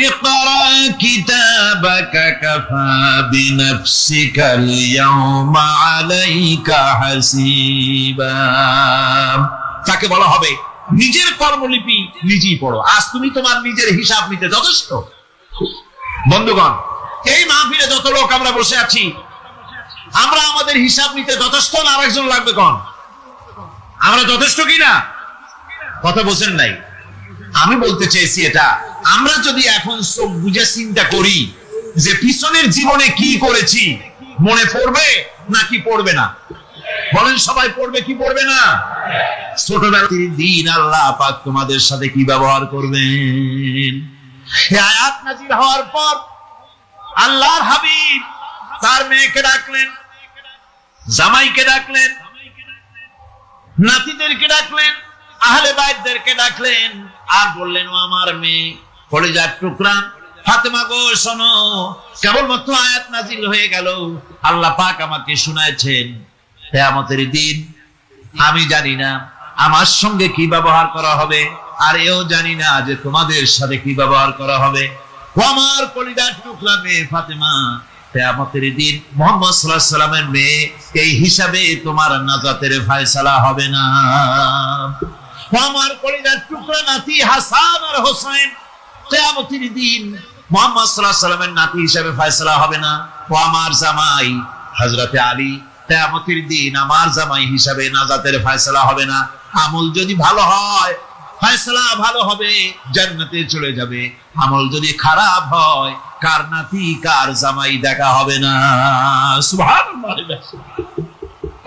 ইকরা কিতাবাকা কাফা বিনাফসিকাল ইয়াওমা আলাইকা হাসিবা, তাকে বলা হবে নিজের কর্মলিপি নিজেই পড়ো, আজ তুমি তোমার নিজের হিসাব নিতে যথেষ্ট। বন্ধুগণ, এই মাহফিলে যত লোক আমরা বসে আছি, আমরা আমাদের হিসাব নিতে যথেষ্ট না আরেকজন লাগবে? কোন আমরা যথেষ্ট কিনা? কথা বোঝেন নাই। আমি বলতে চেয়েছি এটা, আমরা যদি এখন চোখ বুঝে চিন্তা করি যে পিছনের জীবনে কি করেছি, মনে পড়বে নাকি পড়বে না? বলেন সবাই পড়বে কি পড়বে না? ছোটবেলার দিন আল্লাহ পাক তোমাদের সাথে কি ব্যবহার করবেন। এই আয়াত নাযিল হওয়ার পর আল্লাহর হাবিব তার মেয়েকে ডাকলেন, জামাইকে ডাকলেন, নাতিদেরকে ডাকলেন, আহলে বাইতদেরকে ডাকলেন, আর বললেন, ও আমার মেয়ে, কলিজার টুকরা, ফাতেমা গো শোনো, কেবলমাত্র আয়াত নাজিল হয়ে গেল, আল্লাহ পাক আমাকে শুনাইছেন কিয়ামতের দিন আমি জানি না আমার সঙ্গে কি ব্যবহার করা হবে, আর এও জানি না যে তোমাদের সাথে কি ব্যবহার করা হবে। ও আমার কলিজার টুকরা মেয়ে ফাতেমা, কিয়ামতের দিন মুহাম্মদ সাল্লাল্লাহু আলাইহি সাল্লামের মেয়ে, এই হিসাবে তোমার নাজাতের ফয়সালা হবে না। ও আমার কলিজার টুকরা নাতি হাসান আর হোসেন, কিয়ামতের দিন মুহাম্মদ সাল্লাল্লাহু আলাইহি সাল্লামের নাতি হিসাবে ফয়সালা হবে না। ও আমার জামাই হযরতে আলী, কিয়ামতের দিন আমার জামাই হিসাবে নাজাতের ফয়সালা হবে না। আমল যদি ভালো হয় ফয়সালা ভালো হবে, জান্নাতে চলে যাবে। আমল যদি খারাপ হয় কার নাতি কার জামাই দেখা হবে না। সুবহানাল্লাহ।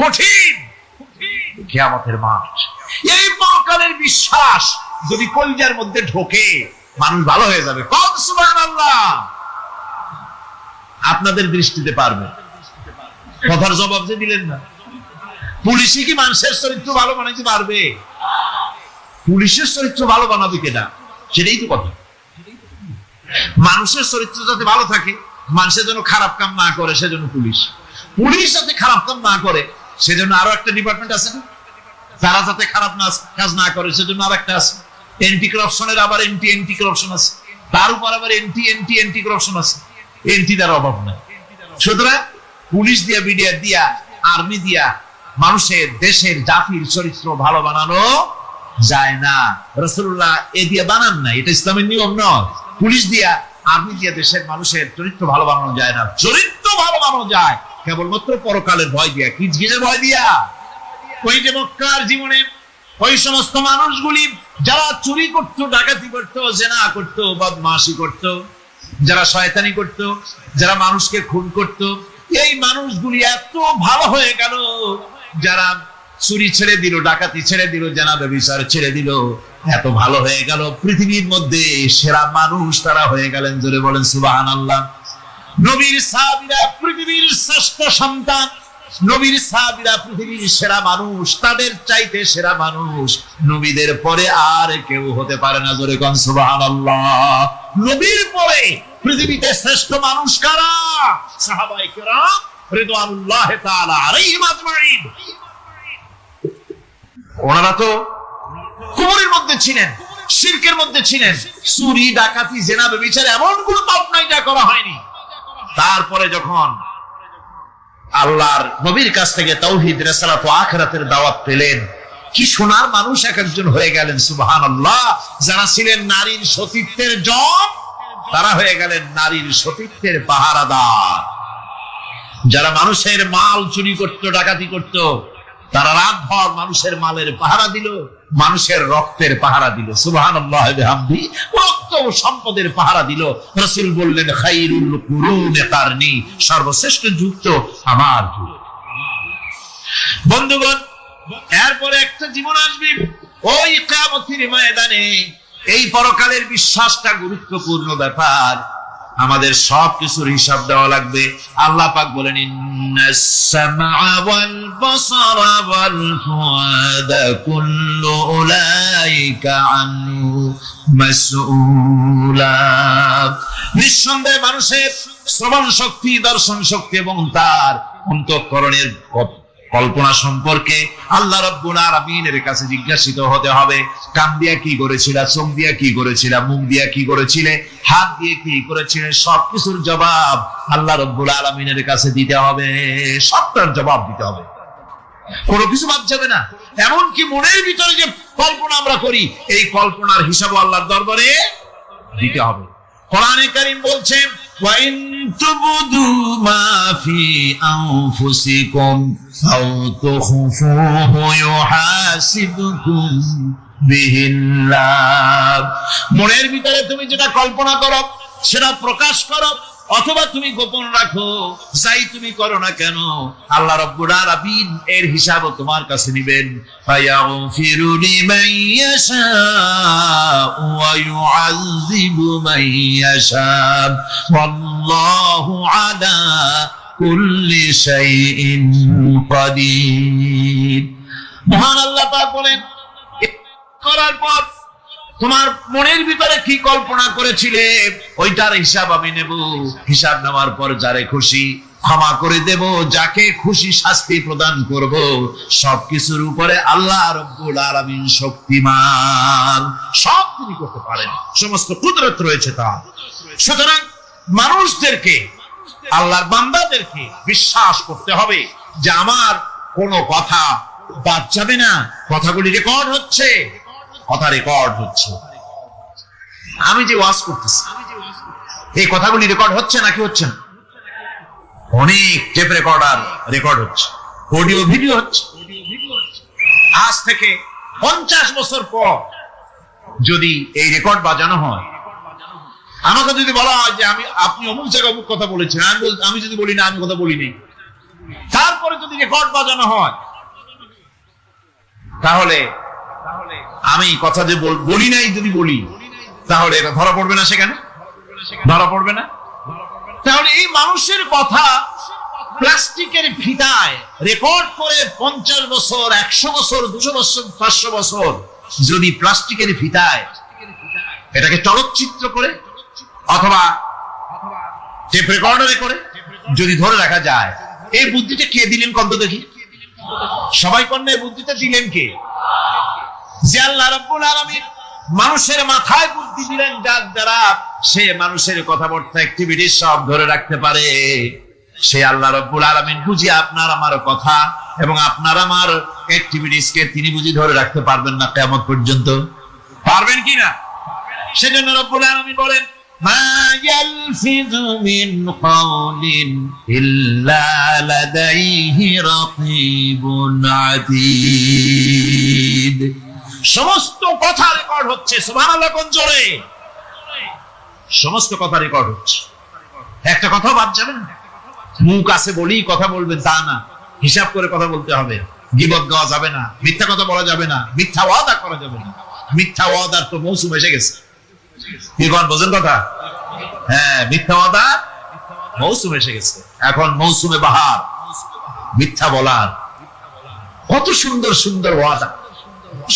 কঠিন কিয়ামতের মাঠ। এই পরকালের বিশ্বাস যদি কলিজার মধ্যে ঢোকে মানুষ ভালো হয়ে যাবে। কোন সুবহানাল্লাহ। আপনাদের দৃষ্টিতে পারবে, কথার জবাব যে দিলেন না। পুলিশে কি মানুষের চরিত্র ভালো বানাইতে পারবে? পুলিশের চরিত্র ভালো বানাবে কেনা, সেটাই তো কথা। মানুষের চরিত্র যাতে ভালো থাকে, মানুষের জন্য খারাপ কাম না করে সেজন্য পুলিশ। পুলিশ যাতে খারাপ কাম না করে সেজন্য আরো একটা ডিপার্টমেন্ট আছে না, তারা যাতে খারাপ কাজ না করে সেজন্য আর একটা আছে। এন্টি করাপশনের আবার এন্টি করাপশন আছে, তার উপর আবার এন্টি করাপশন আছে। এন্টি তার অভাব নাই। সুতরাং পুলিশ দিয়া, বিডিআর দিয়া, আর্মি দিয়া মানুষের, দেশের, জাতির চরিত্র ভালো বানানো যায় না। রাসূলুল্লাহ এ দিয়ে বানান না, এটা ইসলামের নিয়ম নয়। পুলিশ দিয়া, আর্মি দিয়া দেশের মানুষের চরিত্র ভালো বানানো যায় না। চরিত্র ভালো বানানো যায় কেবলমাত্র পরকালের ভয় দিয়া। কি কিসের ভয় দিয়া? ওই যে মক্কার জীবনে ওই সমস্ত মানুষগুলি যারা চুরি করত, ডাকাতি করত, জেনা করত, বদমাশি করত, যারা শয়তানি করত, যারা মানুষকে খুন করত, এই মানুষগুলি এত ভালো হয়ে গেল, যারা চুরি ছেড়ে দিল, ডাকাতি ছেড়ে দিল, জেনা ব্যভিচার ছেড়ে দিল, এত ভালো হয়ে গেল, পৃথিবীর মধ্যে সেরা মানুষ তারা হয়ে গেলেন। জোরে বলেন সুবহানাল্লাহ। নবীর সাহাবীরা পৃথিবীর শ্রেষ্ঠ সন্তান, নবীর সাহাবীরা পৃথিবীর সেরা মানুষ, তাদের চাইতে সেরা মানুষ নবীদের পরে আর কেউ হতে পারে না। জোরে কোন সুবহানাল্লাহ। নবীর পরে পৃথিবীতে শ্রেষ্ঠ মানুষ কারা? সাহাবায়ে কেরাম রিদওয়ানুল্লাহি তাআলা আলাইহিম আজমাইন। ওনারা তো কুফরের মধ্যে ছিলেন, শিরকের মধ্যে ছিলেন, চুরি, ডাকাতি, জেনা, ব্যভিচার এমন কোন পাপ নাই যা করা হয়নি। তারপরে যখন আল্লাহর নবীর কাছ থেকে তাওহীদ, রিসালাত ও আখিরাতের দাওয়াত পেলেন, কি সোনার মানুষ এক একজন হয়ে গেলেন। সুবহানাল্লাহ। যারা ছিলেন নারীর সতীত্বের জম, তারা হয়ে গেলেন নারীর সতীত্বের পাহারাদার। যারা মানুষের মাল চুরি করত, ডাকাতি করত, তারা রাতভর মানুষের মালের পাহারা দিল, মানুষের রক্তের পাহারা দিল। সুবহানাল্লাহ বিহামদি। রক্ত ও সম্পদের পাহারা দিল। রাসূল বললেন খায়রুল কুরুনি কারনি, সর্বশ্রেষ্ঠ যুগ তো আমার যুগ। বন্ধুগণ, এরপরে একটা জীবন আসবে ওই কিয়ামতের ময়দানে। এই পরকালের বিশ্বাসটা গুরুত্বপূর্ণ ব্যাপার। আমাদের সবকিছুর হিসাব দেওয়া লাগবে। আল্লাহ পাক বলেন ইন্নাস সামআ ওয়াল বাসারা ওয়াল ফুআদা কুল্লু উলাইকা আনহু মাসউলা। নিঃসন্দেহে মানুষের শ্রবণ শক্তি, দর্শন শক্তি এবং তার অন্তঃকরণের কল্পনা সম্পর্কে আল্লাহ রাব্বুল আলামিনের কাছে জিজ্ঞাসিত হতে হবে। কান দিয়া কি করেছিলা, চোখ দিয়া কি করেছিলা, মুখ দিয়া কি করেছিলে, হাত দিয়ে কি করেছিলে, সবকিছুর জবাব আল্লাহ রাব্বুল আলামিনের কাছে দিতে হবে। সবটার জবাব দিতে হবে, কোনো কিছু বাদ যাবে না। এমনকি মনের ভিতরে যে কল্পনা আমরা করি, এই কল্পনার হিসাব আল্লাহর দরবারে দিতে হবে। কোরআনে কারীম বলছে ওয়া ইন তুবদু মা ফি আনফুসিকুম আও তুখফুহু ইউহাসিবকুম বিহিল্লাহ। মনের ভিতরে তুমি যেটা কল্পনা করো সেটা প্রকাশ করো, অথবা তুমি গোপন রাখো, যাই তুমি করো না কেন আল্লাহ রাব্বুল আলামিন এর হিসাবও তোমার কাছে নেবেন। ফায়াগফিরু লিমান ইয়াশাউ ওয়া ইউআযযিবু মান ইয়াশাউ ওয়াল্লাহু আলা কুল্লি শাইইন কাদির। মহান আল্লাহ পাক বলেন, করার পর তোমার মনের ভিতরে কি কল্পনা করেছিলে ওইটার হিসাব আমি নেব। হিসাব নেওয়ার পর যারে খুশি ক্ষমা করে দেব, যাকে খুশি শাস্তি প্রদান করব। সবকিছুর উপরে আল্লাহ রব্বুল আলামিন শক্তিমান, সব তিনি করতে পারেন, সমস্ত কুদরত রয়েছে তার। সুতরাং মানুষদেরকে, আল্লাহর বান্দাদেরকে বিশ্বাস করতে হবে যে আমার কোনো কথা বাদ যাবে না, কথাগুলি রেকর্ড হচ্ছে, কথা রেকর্ড হচ্ছে। আমি যে ওয়াজ করতেছি এই কথাগুলি রেকর্ড হচ্ছে নাকি হচ্ছে না? অনেক টেপ রেকর্ডার রেকর্ড হচ্ছে, অডিও ভিডিও হচ্ছে। আজ থেকে 50 বছর পর যদি এই রেকর্ড বাজানো হয়, আমাকে যদি বলা হয় যে আপনি অমুক জায়গায় অমুক কথা বলেছেন, আমি যদি বলি না আমি কথা বলিনি, তারপরে যদি রেকর্ড বাজানো হয়, তাহলে আমি কথা যে বলি নাই যদি বলি, তাহলে এটা ধরা পড়বে না? সেখানে ধরা পড়বে না? তাহলে এই মানুষের কথা প্লাস্টিকের ফিতায় রেকর্ড করে 50 বছর, 100 বছর, 200 বছর, 500 বছর যদি প্লাস্টিকের ফিতায় এটাকে চলচ্চিত্র করে অথবা টেপ রেকর্ডারে করে যদি ধরে রাখা যায়, এই বুদ্ধিটা কে দিলেন কত দেখি? সবাই কন্যা এই বুদ্ধিটা দিলেন কে? যে আল্লাহ রাব্বুল আলামিন মানুষের মাথায় বুদ্ধি দিলেন, যার দ্বারা সে মানুষের কথাবার্তা অ্যাক্টিভিটি সব ধরে রাখতে পারে। সে আল্লাহ রাব্বুল আলামিন বুঝি আপনার আমার কথা এবং আপনার আমার অ্যাক্টিভিটিস কে তিনি বুঝি ধরে রাখতে পারবেন না কিয়ামত পর্যন্ত? পারবেন কি না? সেজন্য রাব্বুল আলামিন বলেন, মা ইয়ালফিযু মিন কাওলিন ইল্লা লাদাইহি রাকিবুন আতীদ। সমস্ত কথা রেকর্ড হচ্ছে। সুবহানাল্লাহ কোন জোরে! সমস্ত কথা রেকর্ড হচ্ছে, একটা কথা বাদ যাবে না। মুখ আছে বলেই কথা বলবেন তা না, হিসাব করে কথা বলতে হবে। গীবত গাওয়া যাবে না, মিথ্যা কথা বলা যাবে না, মিথ্যা ওয়াদা করা যাবে না। মিথ্যা ওয়াদার তো মৌসুম এসে গেছে। কি কোন বোঝেন কথা? হ্যাঁ, মিথ্যা ওয়াদা মৌসুম এসে গেছে। এখন মৌসুমে বাহার, মিথ্যা বলার। কত সুন্দর সুন্দর ওয়াদা,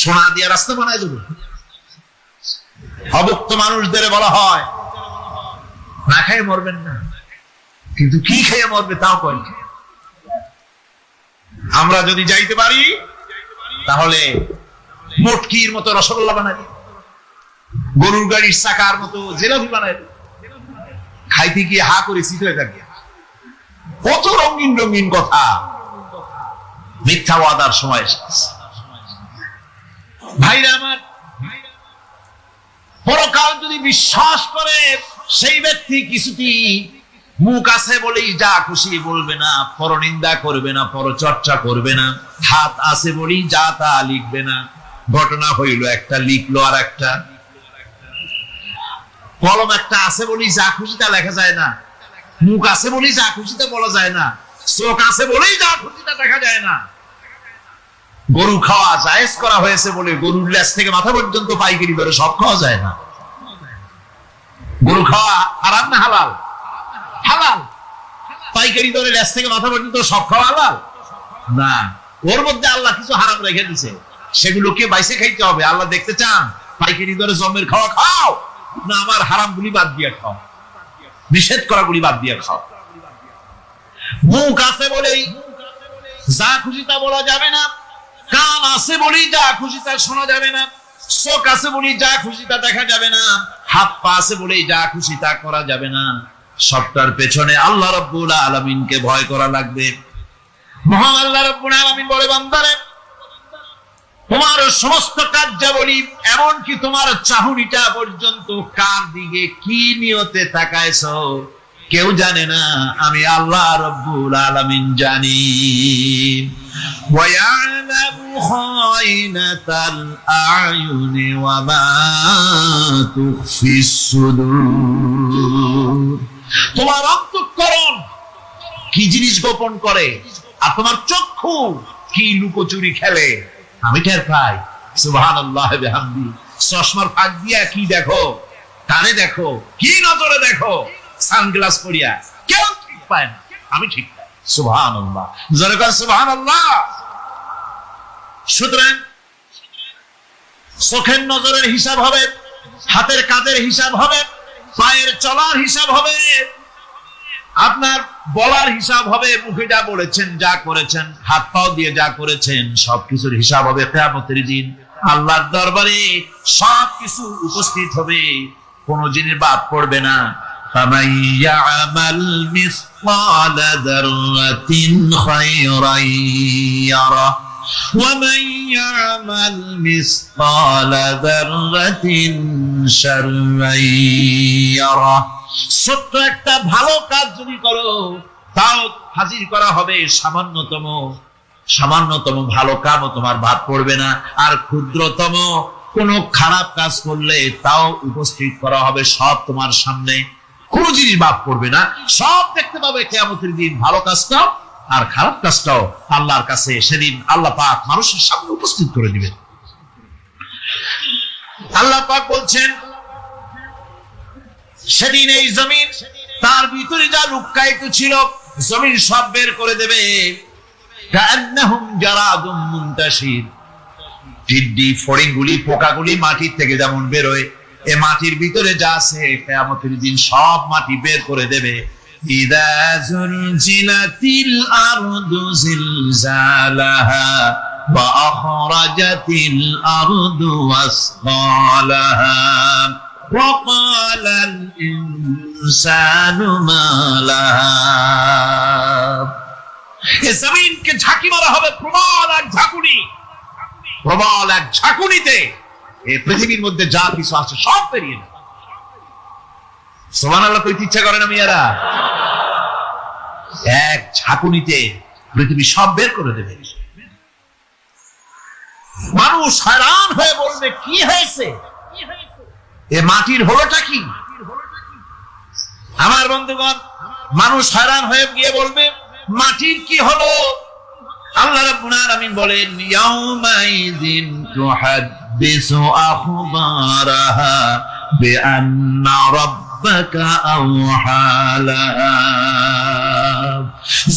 সোনা দিয়ে রাস্তা বানায় দেবে। অভুক্ত মানুষদের বলা হয় না খেয়ে মরবেন না, কিন্তু কি খেয়ে মরবে তাও কয়। আমরা যদি যাইতে পারি তাহলে মটকির মতো রসগোল্লা বানাই, গরুর গাড়ির চাকার মতো জিলাপি বানাই, খাইতে গিয়ে হা করে শীতলে থাকে। কত রঙিন রঙিন কথা। মিথ্যা ওয়াদার সময় এসেছে। ভাইরা আমার, পরকাল যদি বিশ্বাস করে সেই ব্যক্তি কিছুটি মুখ আছে বলেই যা খুশি বলবে না, পরনিন্দা করবে না, পরচর্চা করবে না, হাত আছে বলেই যা তা লিখবে না। ঘটনা হইল একটা, লিখলো আর একটা। কলম একটা আছে বলেই যা খুশি তা লেখা যায় না, মুখ আছে বলেই যা খুশি তা বলা যায় না, চোখ আছে বলেই যা খুশি তা দেখা যায় না। গরু খাওয়া জায়েজ করা হয়েছে বলে গরুর লেজ থেকে মাথা পর্যন্ত পাইকারি দরে সব খাওয়া যায় না। গরু খাওয়া হারাম না হালাল? হালাল। পাইকারি দরে লেজ থেকে মাথা পর্যন্ত সব খাওয়া হালাল না। ওর মধ্যে আল্লাহ কিছু হারাম রেখে দিছে, সেগুলোকে বাইসে খাইতে হবে। আল্লাহ দেখতে চান পাইকারি দরে জমের খাওয়া খাও না আমার হারাম গুলি বাদ দিয়ে খাও, নিষেধ করা গুলি বাদ দিয়ে খাও। মুখ আছে বলেই যা খুশি তা বলা যাবে না, কান আছে বলেই যা খুশি তা শোনা যাবে না, চোখ আছে বলেই যা খুশি তা দেখা যাবে না, হাত পা আছে বলেই যা খুশি তা করা যাবে না। সবটার পেছনে আল্লাহ রাব্বুল আলামিনকে ভয় করা লাগবে। মহান আল্লাহ রাব্বুল আলামিন বলে, বান্দারে তোমার সমস্ত কার্যাবলী এমনকি তোমার চাহনিটা পর্যন্ত কার দিকে কি নিয়তে তাকায়ছো কেউ জানে না, আমি আল্লাহ রাব্বুল আলামিন জানি। وَيَعْلَمُ خَائِنَةَ الْأَعْيُنِ وَمَا تُخْفِي الصُّدُورُ। তোমার অন্তঃকরণ কি জিনিস গোপন করে আর তোমার চক্ষু কি লুকোচুরি খেলে আমি টের পাই। সুবহানাল্লাহ ওয়া বিহামদি। চশমার ফাঁক দিয়া কি দেখো, কানে দেখো, কি নজরে দেখো, সানগ্লাস পরিয়া কেউ ঠিক পায় না, আমি ঠিক পাই। সুবহানাল্লাহ, জোরে কর সুবহানাল্লাহ। সুতরাং চোখের নজরের হিসাব হবে, হাতের কাজের হিসাব হবে, পায়ের চলার হিসাব হবে, আপনার বলার হিসাব হবে, মুখে যা বলেছেন, যা করেছেন, হাত পাও দিয়ে যা করেছেন, সবকিছুর হিসাব হবে কিয়ামতের দিন। আল্লাহর দরবারে সবকিছু উপস্থিত হবে, কোন জিনিস বাদ পড়বে না। فَمَن يَعْمَلْ مِثْقَالَ ذَرَّةٍ خَيْرًا يَرَهُ وَمَن يَعْمَلْ مِثْقَالَ ذَرَّةٍ شَرًّا يَرَهُ। ছোট্ট একটা ভালো কাজ যদি করো, তাও হাজির করা হবে সামান্যতম ভালো কাজও তোমার বাদ পড়বে না। আর ক্ষুদ্রতম কোন খারাপ কাজ করলে তাও উপস্থিত করা হবে, সব তোমার সামনে, কোনো জিনিস বাদ পড়বে না, সব দেখতে পাবে কিয়ামতের দিন। ভালো কাজটাও আর খারাপ কাজটাও আল্লাহর কাছে সেদিন আল্লাহ পাক মানুষের সামনে উপস্থিত করে দিবেন। আল্লাহ পাক বলছেন, সেদিন এই জমিন, তার ভিতরে যা লুক্কায়িত ছিল, জমিন সব বের করে দেবে। কান্নাহুম জারাদুম মুনতাশির, টিড্ডি, ফড়িংগুলি, পোকাগুলি মাটির থেকে যেমন বেরোয়, এ মাটির ভিতরে যা আছে কিয়ামতের দিন সব মাটি বের করে দেবে। ইযা যুলজিলাতিল আরদু জিলজালাহা ওয়া আখরাজাতিল আরদু আসকালাহা ওয়া ক্বালাল ইনসানু মা লাহা। এ জমিনকে ঝাঁকি মারা হবে প্রবল এক ঝাঁকুনি, প্রবল এক ঝাঁকুনিতে এই পৃথিবীর মধ্যে যা কিছু আছে সব বেরিয়ে যাবে। সুবহানাল্লাহ কইতে ইচ্ছা করে না মিয়ারা? এক ঝাঁকুনিতে পৃথিবী সব বের করে দেবে। মানুষ হয়রান হয়ে বলবে, কি হয়েছে, এ মাটির হলোটা কি? আমার বন্ধুগণ, মানুষ হয়রান হয়ে গিয়ে বলবে, মাটির কি হলো? আল্লাহ রাব্বুল আলামিন বলেন, ইয়াউমাইযিন তুহাদ্দিসু আখবারাহা বিআন্না রাব্বাকা আওহালাহা।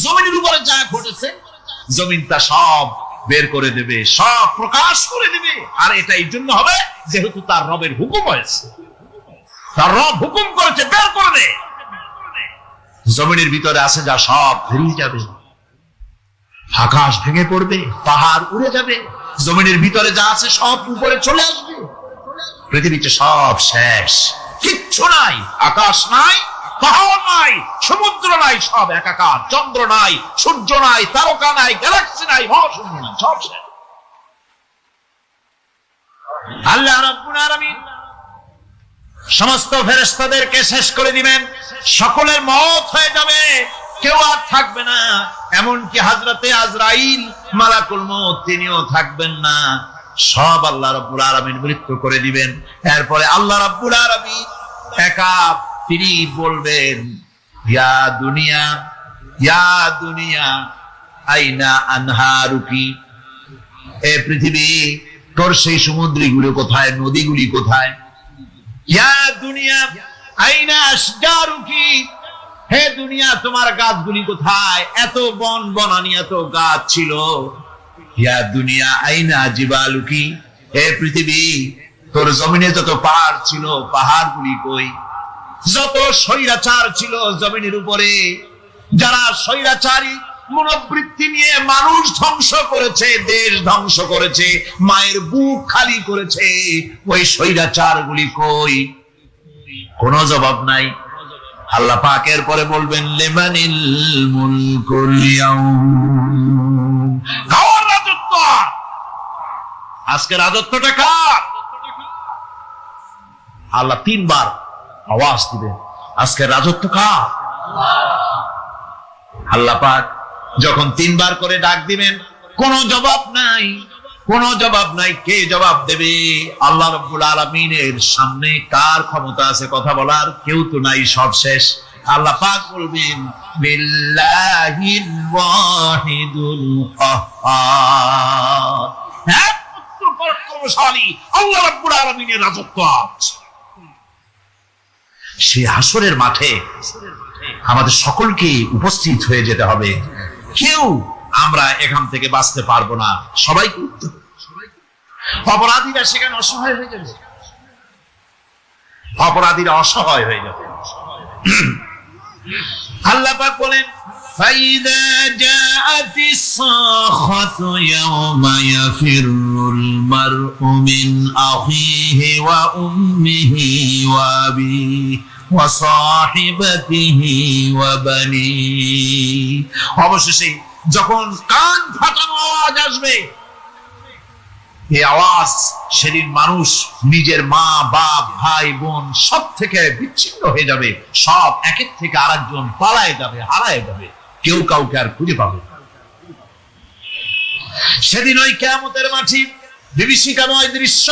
জমিনের উপরে যা ঘটেছে, জমিন তা সব বের করে দেবে, সব প্রকাশ করে দেবে। আর এটা এই জন্য হবে যেহেতু তার রবের হুকুম হয়েছে, তার রব হুকুম করেছে, বের করে দে। জমিনের ভিতরে আছে যা সব বেরিয়ে যাবে, আকাশ ভেঙে পড়বে, পাহাড় উড়ে যাবে, জমিনের ভিতরে যা আছে সব উপরে চলে আসবে, পৃথিবীতে সব শেষ, কিচ্ছু নাই, আকাশ নাই, পাহাড় নাই, সমুদ্র নাই, সব একাকার, চন্দ্র নাই, সূর্য নাই, তারকা নাই, গ্যালাক্সি নাই, মহাশূন্য নাই, সব শেষ। আল্লাহ রাব্বুল আলামিন সমস্ত ফেরেশতাদেরকে শেষ করে দিবেন, সকলের মওত হয়ে যাবে, কেউ আর থাকবে না, এমনকি হযরতে আজরাইল মালাকুল মউত তিনিও থাকবেন না, সব আল্লাহ রাব্বুল আলামিন মৃত্যু করে দিবেন। এরপরে আল্লাহ রাব্বুল আলামিন একা তিনি বলবেন, ইয়া দুনিয়া, ইয়া দুনিয়া আইনা আনহারুকি, এ পৃথিবী, তোর সেই সমুদ্রগুলো কোথায়, নদীগুলি কোথায়? ইয়া দুনিয়া আইনা আশজারুকি, হে দুনিয়া, তোমার গাছগুলি কোথায়? এত বন বনানি, এত গাছ ছিল। ইয়া দুনিয়া আইনা জিবালুকি, হে পৃথিবী, তোর জমিনে যত পাহাড় ছিল, পাহাড়গুলি কই? যত স্বৈরাচার ছিল জমিনের উপরে, যারা স্বৈরাচারী মনোবৃত্তি নিয়ে মানুষ ধ্বংস করেছে, দেশ ধ্বংস করেছে, মায়ের বুক খালি করেছে, ওই স্বৈরাচার গুলি কই? কোনো জবাব নাই। আল্লাহ পাক এর পরে বলবেন, লিমানিল মুলকুল ইয়াউম, কার রাজত্ব? আজকে রাজত্বটা কার? আল্লাহ তিনবার আওয়াজ দিবেন, আজকে রাজত্ব কার? আল্লাহ পাক যখন তিনবার করে ডাক দিবেন, কোন জবাব নাই, কোন জবাব নাই। কে জবাব দেবে? আল্লাহ রাব্বুল আলামিনের সামনে কার ক্ষমতা আছে কথা বলার? কেউ তো নাই, সব শেষ। আল্লাহ পাক বলবেন, বিল্লাহিল ওয়াহিদুল কাহ্হার, একমাত্র পরাক্রমশালী আল্লাহ রাব্বুল আলামিনের রাজত্ব আছে। সেই হাসরের মাঠে আমাদের সকলকে উপস্থিত হয়ে যেতে হবে, কেউ আমরা এখান থেকে বাঁচতে পারবো না, সবাইকে অপরাধীরা সেখানে অসহায় হয়ে যাবে, অপরাধীরা অসহায় হয়ে যাবে। আল্লাহ পাক বলেন فَإِذَا جَاءَتِ الصَّاخَّةُ يَوْمَ يَفِرُّ الْمَرْءُ مِنْ أَخِيهِ وَأُمِّهِ وَأَبِيهِ وَصَاحِبَتِهِ وَبَنِيهِ। অবশেষে যখন কান ফাটানো আওয়াজ আসবে, এই আওয়াজ সেদিন মানুষ নিজের মা বাপ ভাই বোন সব থেকে বিচ্ছিন্ন হয়ে যাবে, সব একের থেকে আরেকজন পালায় যাবে, হারায় যাবে, কেউ কাউকে আর খুঁজে পাবে না। সেদিন ওই কিয়ামতের মাঠে বিভীষিকাময় দৃশ্য,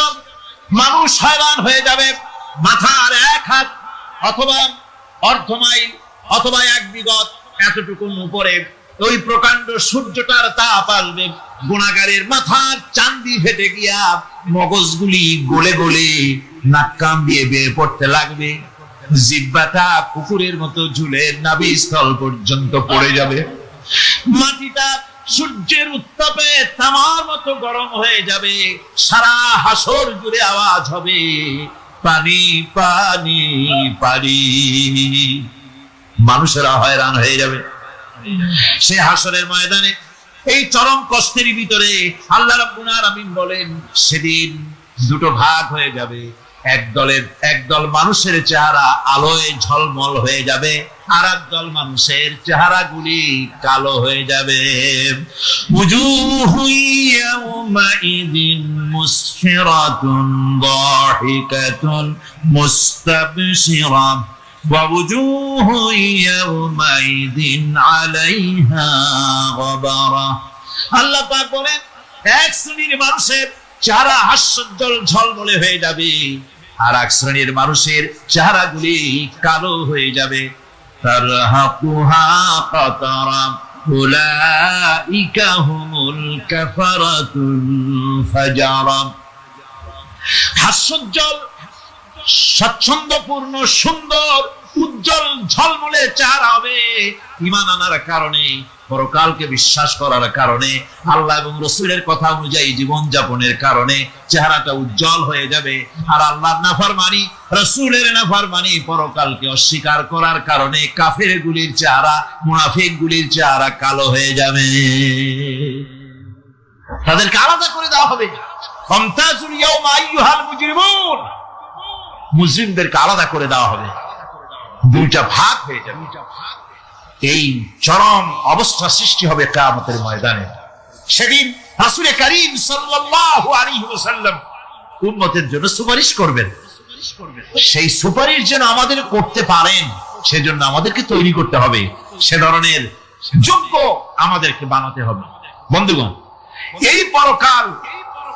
মানুষ হয়রান হয়ে যাবে। মাথার এক হাত অথবা অর্ধ মাইল অথবা এক বিগত এতটুকুন উপরে ওই প্রকাণ্ড সূর্যটার তাপ আসবে, গুনাহগারের মাথার চান্দি ফেটে গিয়া মগজগুলি গলে গলে নাক কান দিয়ে বেয়ে পড়তে লাগবে, জিহ্বাটা কুকুরের মতো ঝুলে নাভিস্থল পর্যন্ত পড়ে যাবে, মাটিটা সূর্যের উত্তাপে তামার মতো গরম হয়ে যাবে, সারা হাসর জুড়ে আওয়াজ হবে পানি পানি পানি। মানুষেরা হয়রান হয়ে যাবে সে হাসরের ময়দানে। এই চরম কষ্টের ভিতরে আল্লাহ রাব্বুল আলামিন বলেন সেদিন দুটো ভাগ হয়ে যাবে, একদল মানুষের চেহারা আলোয় ঝলমল হয়ে যাবে, আর একদল মানুষের চেহারাগুলি কালো হয়ে যাবে। উজুহু ইয়াওমাইদিন মুসফিরাতুন দাহিকাতুন মুস্তাবশিরা ওয়া উজুহু ইয়াওমাইদিন আলাইহা গাবারা। আল্লাহ পাক বলেন এক শ্রেণীর মানুষের চেহারা হাস্যোজ্জ্বল ঝলমলে হয়ে যাবে, আর এক শ্রেণীর মানুষের চেহারাগুলি কালো হয়ে যাবে। তারহাকুহা কাতারা উলাইকা হুমুল কাফারাতুল ফাজারা। হাস্যোজ্জ্বল, স্বচ্ছন্দপূর্ণ, সুন্দর, উজ্জ্বল ঝলমলে চেহারা হবে ঈমান আনার কারণে, পরকালকে বিশ্বাস করার কারণে, আল্লাহ এবং রাসূলের কথা অনুযায়ী জীবন যাপনের কারণে চেহারাটা উজ্জ্বল হয়ে যাবে। আর আল্লাহর নাফরমানি, রাসূলের নাফরমানি, পরকালকে অস্বীকার করার কারণে কাফেরগুলির চেহারা, মুনাফিকগুলির চেহারা কালো হয়ে যাবে। তাদেরকে আলাদা করে দেওয়া হবে। ফামতাজুল ইয়াওমা আইয়ুহাল মুজরিমুন, মুজরিমদেরকে আলাদা করে দেওয়া হবে, দুইটা ভাগ হয়ে যাবে। এই চরম অবস্থা সৃষ্টি হবে কিয়ামতের ময়দানে। সেদিন রাসূল করিম সাল্লাল্লাহু আলাইহি ওয়াসাল্লাম উম্মতের জন্য সুপারিশ করবেন। সেই সুপারিশ যেন আমাদের করতে পারেন সেজন্য আমাদেরকে তৈরি করতে হবে, সে ধরনের যোগ্য আমাদেরকে বানাতে হবে। বন্ধুগণ, এই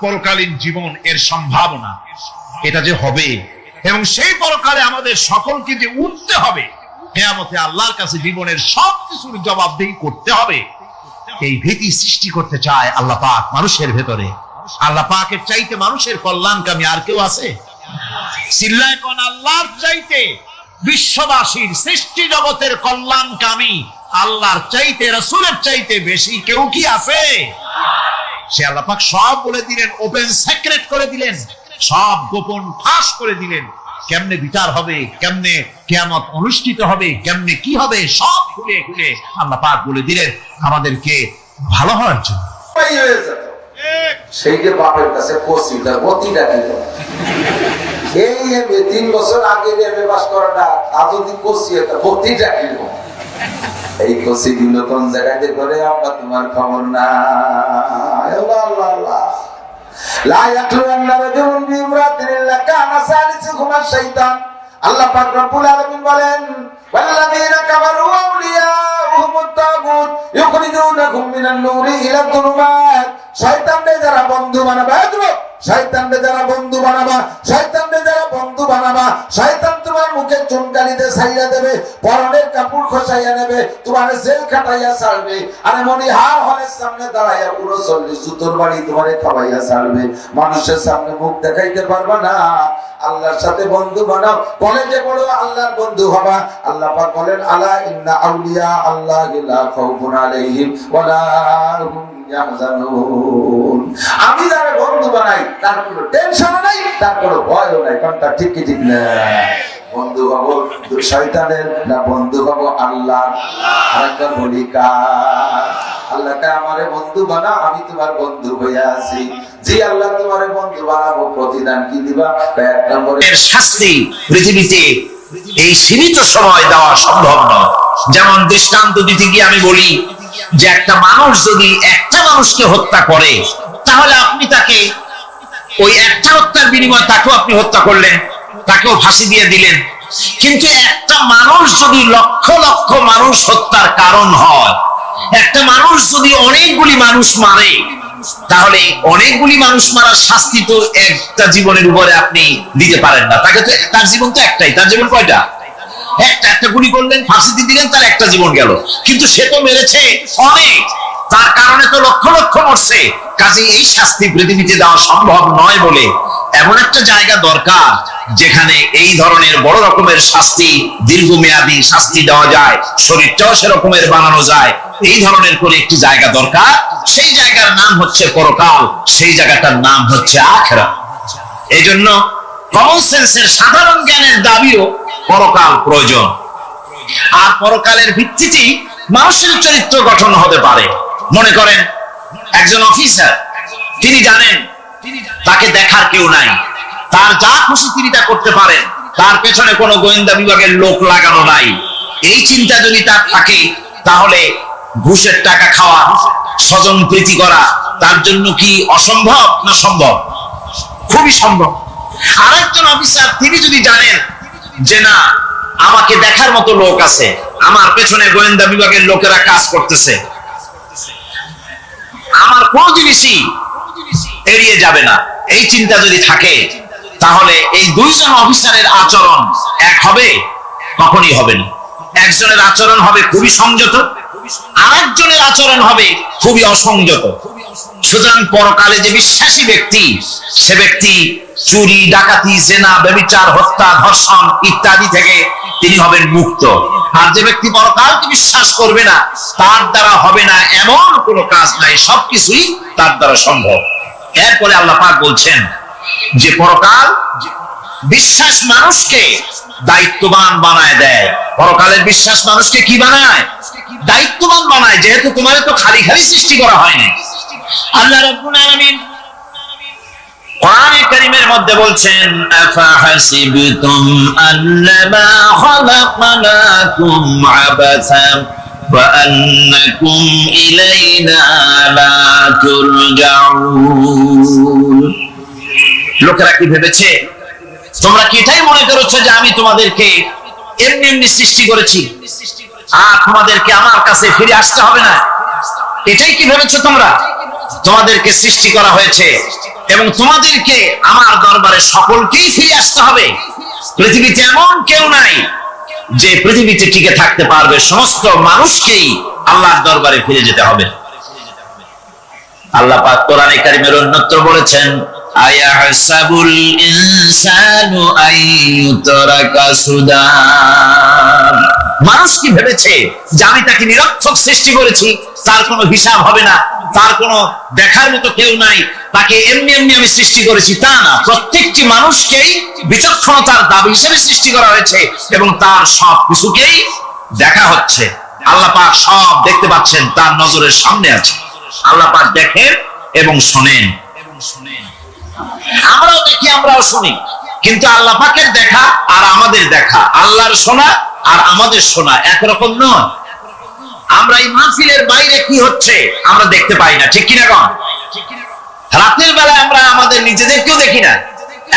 পরকালীন জীবন, এর সম্ভাবনা, এটা যে হবে এবং সেই পরকালে আমাদের সকলকে যে উঠতে হবে, কিয়ামতে আল্লাহর কাছে জীবনের সবকিছুর জবাবদিহি করতে হবে, এই ভীতি সৃষ্টি করতে চায় আল্লাহ পাক মানুষের ভেতরে। আল্লাহ পাকের চাইতে মানুষের কল্যাণকামী আর কেউ আছে? চিল্লায় কোন আল্লাহর চাইতে, বিশ্ববাসীর সৃষ্টি জগতের কল্যাণকামী আল্লাহর চাইতে, রাসূলের চাইতে বেশি কেউ কি আছে? সে আল্লাহ পাক সব বলে দিলেন, ওপেন সিক্রেট করে দিলেন, সব গোপন ফাঁস করে দিলেন। কেমনে বিচার হবে, কেমনে কিয়ামত অনুষ্ঠিত হবে, কেমনে কি হবে, সব খুলে খুলে আল্লাহ পাক বলে দিলেন আমাদেরকে ভালো হওয়ার জন্য। সেই যে বাপের কাছে কষি তার গতিটা কি, এই এমএ 3 বছর আগে এমএ পাস করাটা, আর যদি কষি একটা গতিটা কি, এই কষি গুলো কোন জায়গাতে করে আমরা তোমার খবর না। আল্লাহ আল্লাহ আল্লাহ, লা ইয়াকলুন্না রাজুলুন বিইমরাতিন ইল্লা কানা সালিসুহুমা শাইতান। আল্লাহ পাক রব্বুল আলামিন বলেন, ওয়াল্লাযীনা কাফারু আউলিয়াহুমুত তাগুত ইউখরিজুনাহুম মিনান নূরি ইলা যুলুমাত। শয়তানদের যারা বন্ধু বানাবা, শয়তানদের যারা বন্ধু বানাবা, শয়তানদের যারা বন্ধু বানাবা, শয়তান তোমার মুখে চুনকালিতে ছাইয়া দেবে, পরনের কাপড় খসাইয়া নেবে, তোমার জেল খাটাইয়া ছাড়বে, আর মনি হার হলের সামনে দাঁড়াইয়া পুরো 40 জুতোর বাড়ি তোমারে খাওয়াইয়া ছাড়বে। মানুষের সামনে মুখ দেখাইতে পারবা না। আল্লাহর সাথে বন্ধু বানাও, কলেজে পড়ো, আল্লাহর বন্ধু হবা। আল্লাহ পাক বলেন, আলা ইন্না আউলিয়া আল্লাহি লা খাউফুন আলাইহিম ওয়া লা হুম ইয়াহজানুন। আমি যারা বন্ধু বানাই তার কোনো টেনশন নাই, তার কোনো ভয়ও নাই। কোনটা ঠিক কি ঠিক না? বন্ধু হব শয়তানের না বন্ধু হব আল্লাহ? আরেকবার বলি কার? আল্লাহকে আমারে বন্ধু বানা, আমি তোমার বন্ধু হয়ে আছি। জি আল্লাহ তোমারে বন্ধু বানাবো, প্রতিদান কি দিবা? এক নম্বরে শাস্তি পৃথিবীতে এই সীমিত সময় দেওয়া সম্ভব নয়। যেমন দৃষ্টান্ত দিতে গিয়ে আমি বলি যে একটা মানুষ যদি একটা মানুষকে হত্যা করে, তাহলে আপনি তাকে ওই একটা হত্যার বিনিময়ে তাকেও আপনি হত্যা করলেন, তাকেও ফাঁসি দিয়ে দিলেন। কিন্তু একটা মানুষ যদি লক্ষ লক্ষ মানুষ হত্যার কারণ হয়, একটা মানুষ যদি অনেকগুলি মানুষ মারে, তাহলে অনেকগুলি মানুষ মারার শাস্তি তো একটা জীবনের উপরে আপনি দিতে পারেন না। তাকে তো, তার জীবন তো একটাই, তার জীবন কয়টা? একটা গুলি করলেন, ফাঁসিতে দিলেন, তার একটা জীবন গেল। কিন্তু সে তো মেরেছে অনেক, তার কারণে তো লক্ষ লক্ষ মরছে। কাজে এই শাস্তি পৃথিবীতে দেওয়া সম্ভব নয় বলে এমন একটা জায়গা দরকার যেখানে এই ধরনের বড় রকমের শাস্তি, দীর্ঘমেয়াদী শাস্তি দেওয়া যায়, শরীরটাও সেরকমের বানানো যায়। এই ধরনের করে একটি জায়গা দরকার। সেই জায়গার নাম হচ্ছে পরকাল, সেই জায়গাটার নাম হচ্ছে আখিরাত। এই জন্য কমন সেন্সের সাধারণ জ্ঞানের দাবিও পরকাল প্রয়োজন। আর পরকালের ভিত্তিতেই মানুষের চরিত্র গঠন হতে পারে। মনে করেন একজন অফিসার, তিনি জানেন তাকে দেখার কেউ নাই, তার যা খুশি তিনি তা করতে পারেন, তার পেছনে কোনো গোয়েন্দা বিভাগের লোক লাগানো নাই। এই চিন্তা যদি তার থাকে, তাহলে ঘুষের টাকা খাওয়া, স্বজন প্রীতি করা তার জন্য কি অসম্ভব না সম্ভব? খুবই সম্ভব। আরেকজন অফিসার, তিনি যদি জানেন যে না, আমাকে দেখার মতো লোক আছে, আমার পেছনে গোয়েন্দা বিভাগের লোকেরা কাজ করতেছে, আমার কোন জিনিসই এড়িয়ে যাবে না, এই চিন্তা যদি থাকে, তাহলে এই দুইজন অফিসারের আচরণ এক হবে? কখনই হবে না। একজনের আচরণ হবে খুবই সংযত, আরেকজনের আচরণ হবে খুবই অসংযত। সুতরাং পরকালে যে বিশ্বাসী ব্যক্তি, সে ব্যক্তি চুরি, ডাকাতি, জেনা, ব্যভিচার, হত্যা, ধর্ষণ ইত্যাদি থেকে তিনি হবেন মুক্ত। আর যে ব্যক্তি পরকালকে বিশ্বাস করবে না, তার দ্বারা হবে না এমন কোনো কাজ নাই, সবকিছুই তার দ্বারা সম্ভব। এরপরে আল্লাহ পাক বলছেন যে পরকাল বিশ্বাস মানুষকে দায়িত্ববান বানায় দেয়। পরকালের বিশ্বাস মানুষকে কি বানায়? দায়িত্ববান বানায়। যেহেতু তোমার তো খালি খালি সৃষ্টি করা হয়নি। আল্লাহ রাব্বুল আলামিন কোরআনে কারীমের মধ্যে বলছেন, আফাহাসিবতুম আন্নামা খালাকনাকুম আবাসা ওয়া আন্নাকুম ইলাইনা লা তুরজাউন। লোকেরা কি ভেবেছে? তোমরা কি এটাই মনে করেছো যে আমি তোমাদেরকে এমনি এমনি সৃষ্টি করেছি আর তোমাদেরকে আমার কাছে ফিরে আসতে হবে না? এটাই কি ভেবেছো তোমরা? তোমাদেরকে সৃষ্টি করা হয়েছে এবং তোমাদেরকে আমার দরবারে সকলকেই ফিরে আসতে হবে। পৃথিবীতে এমন কেউ নাই যে পৃথিবীতে টিকে থাকতে পারবে, সমস্ত মানুষকেই আল্লাহর দরবারে ফিরে যেতে হবে। আল্লাহ পাক কোরআনে কারীমের অন্যত্র বলেছেন, আয়াহসাবুল ইনসানু আইয়ুতরাকা সুদা। মানুষ কি ভেবেছে যে আমি তাকে নিরর্থক সৃষ্টি করেছি, তার কোনো হিসাব হবে না, তার কোনো দেখার মতো কেউ নাই, তাকে এমনি এমনি আমি সৃষ্টি করেছি? তা না, প্রত্যেকটি মানুষকেই বিচক্ষণতার দাবি হিসেবে সৃষ্টি করা হয়েছে এবং তার সব কিছুকেই দেখা হচ্ছে। আল্লাহ পাক সব দেখতে পাচ্ছেন, তার নজরের সামনে আছে। আল্লাহ পাক দেখেন এবং শোনেন। আমরাও দেখি, আমরাও শুনি, কিন্তু আল্লাহ পাকের দেখা আর আমাদের দেখা, আল্লাহর শোনা আর আমাদের শোনা একরকম নয়। আমরা এই মাহফিলের বাইরে কি হচ্ছে আমরা দেখতে পাই না, ঠিক কিনা কন? রাতের বেলায় আমরা আমাদের নিজেদেরকেও দেখি না,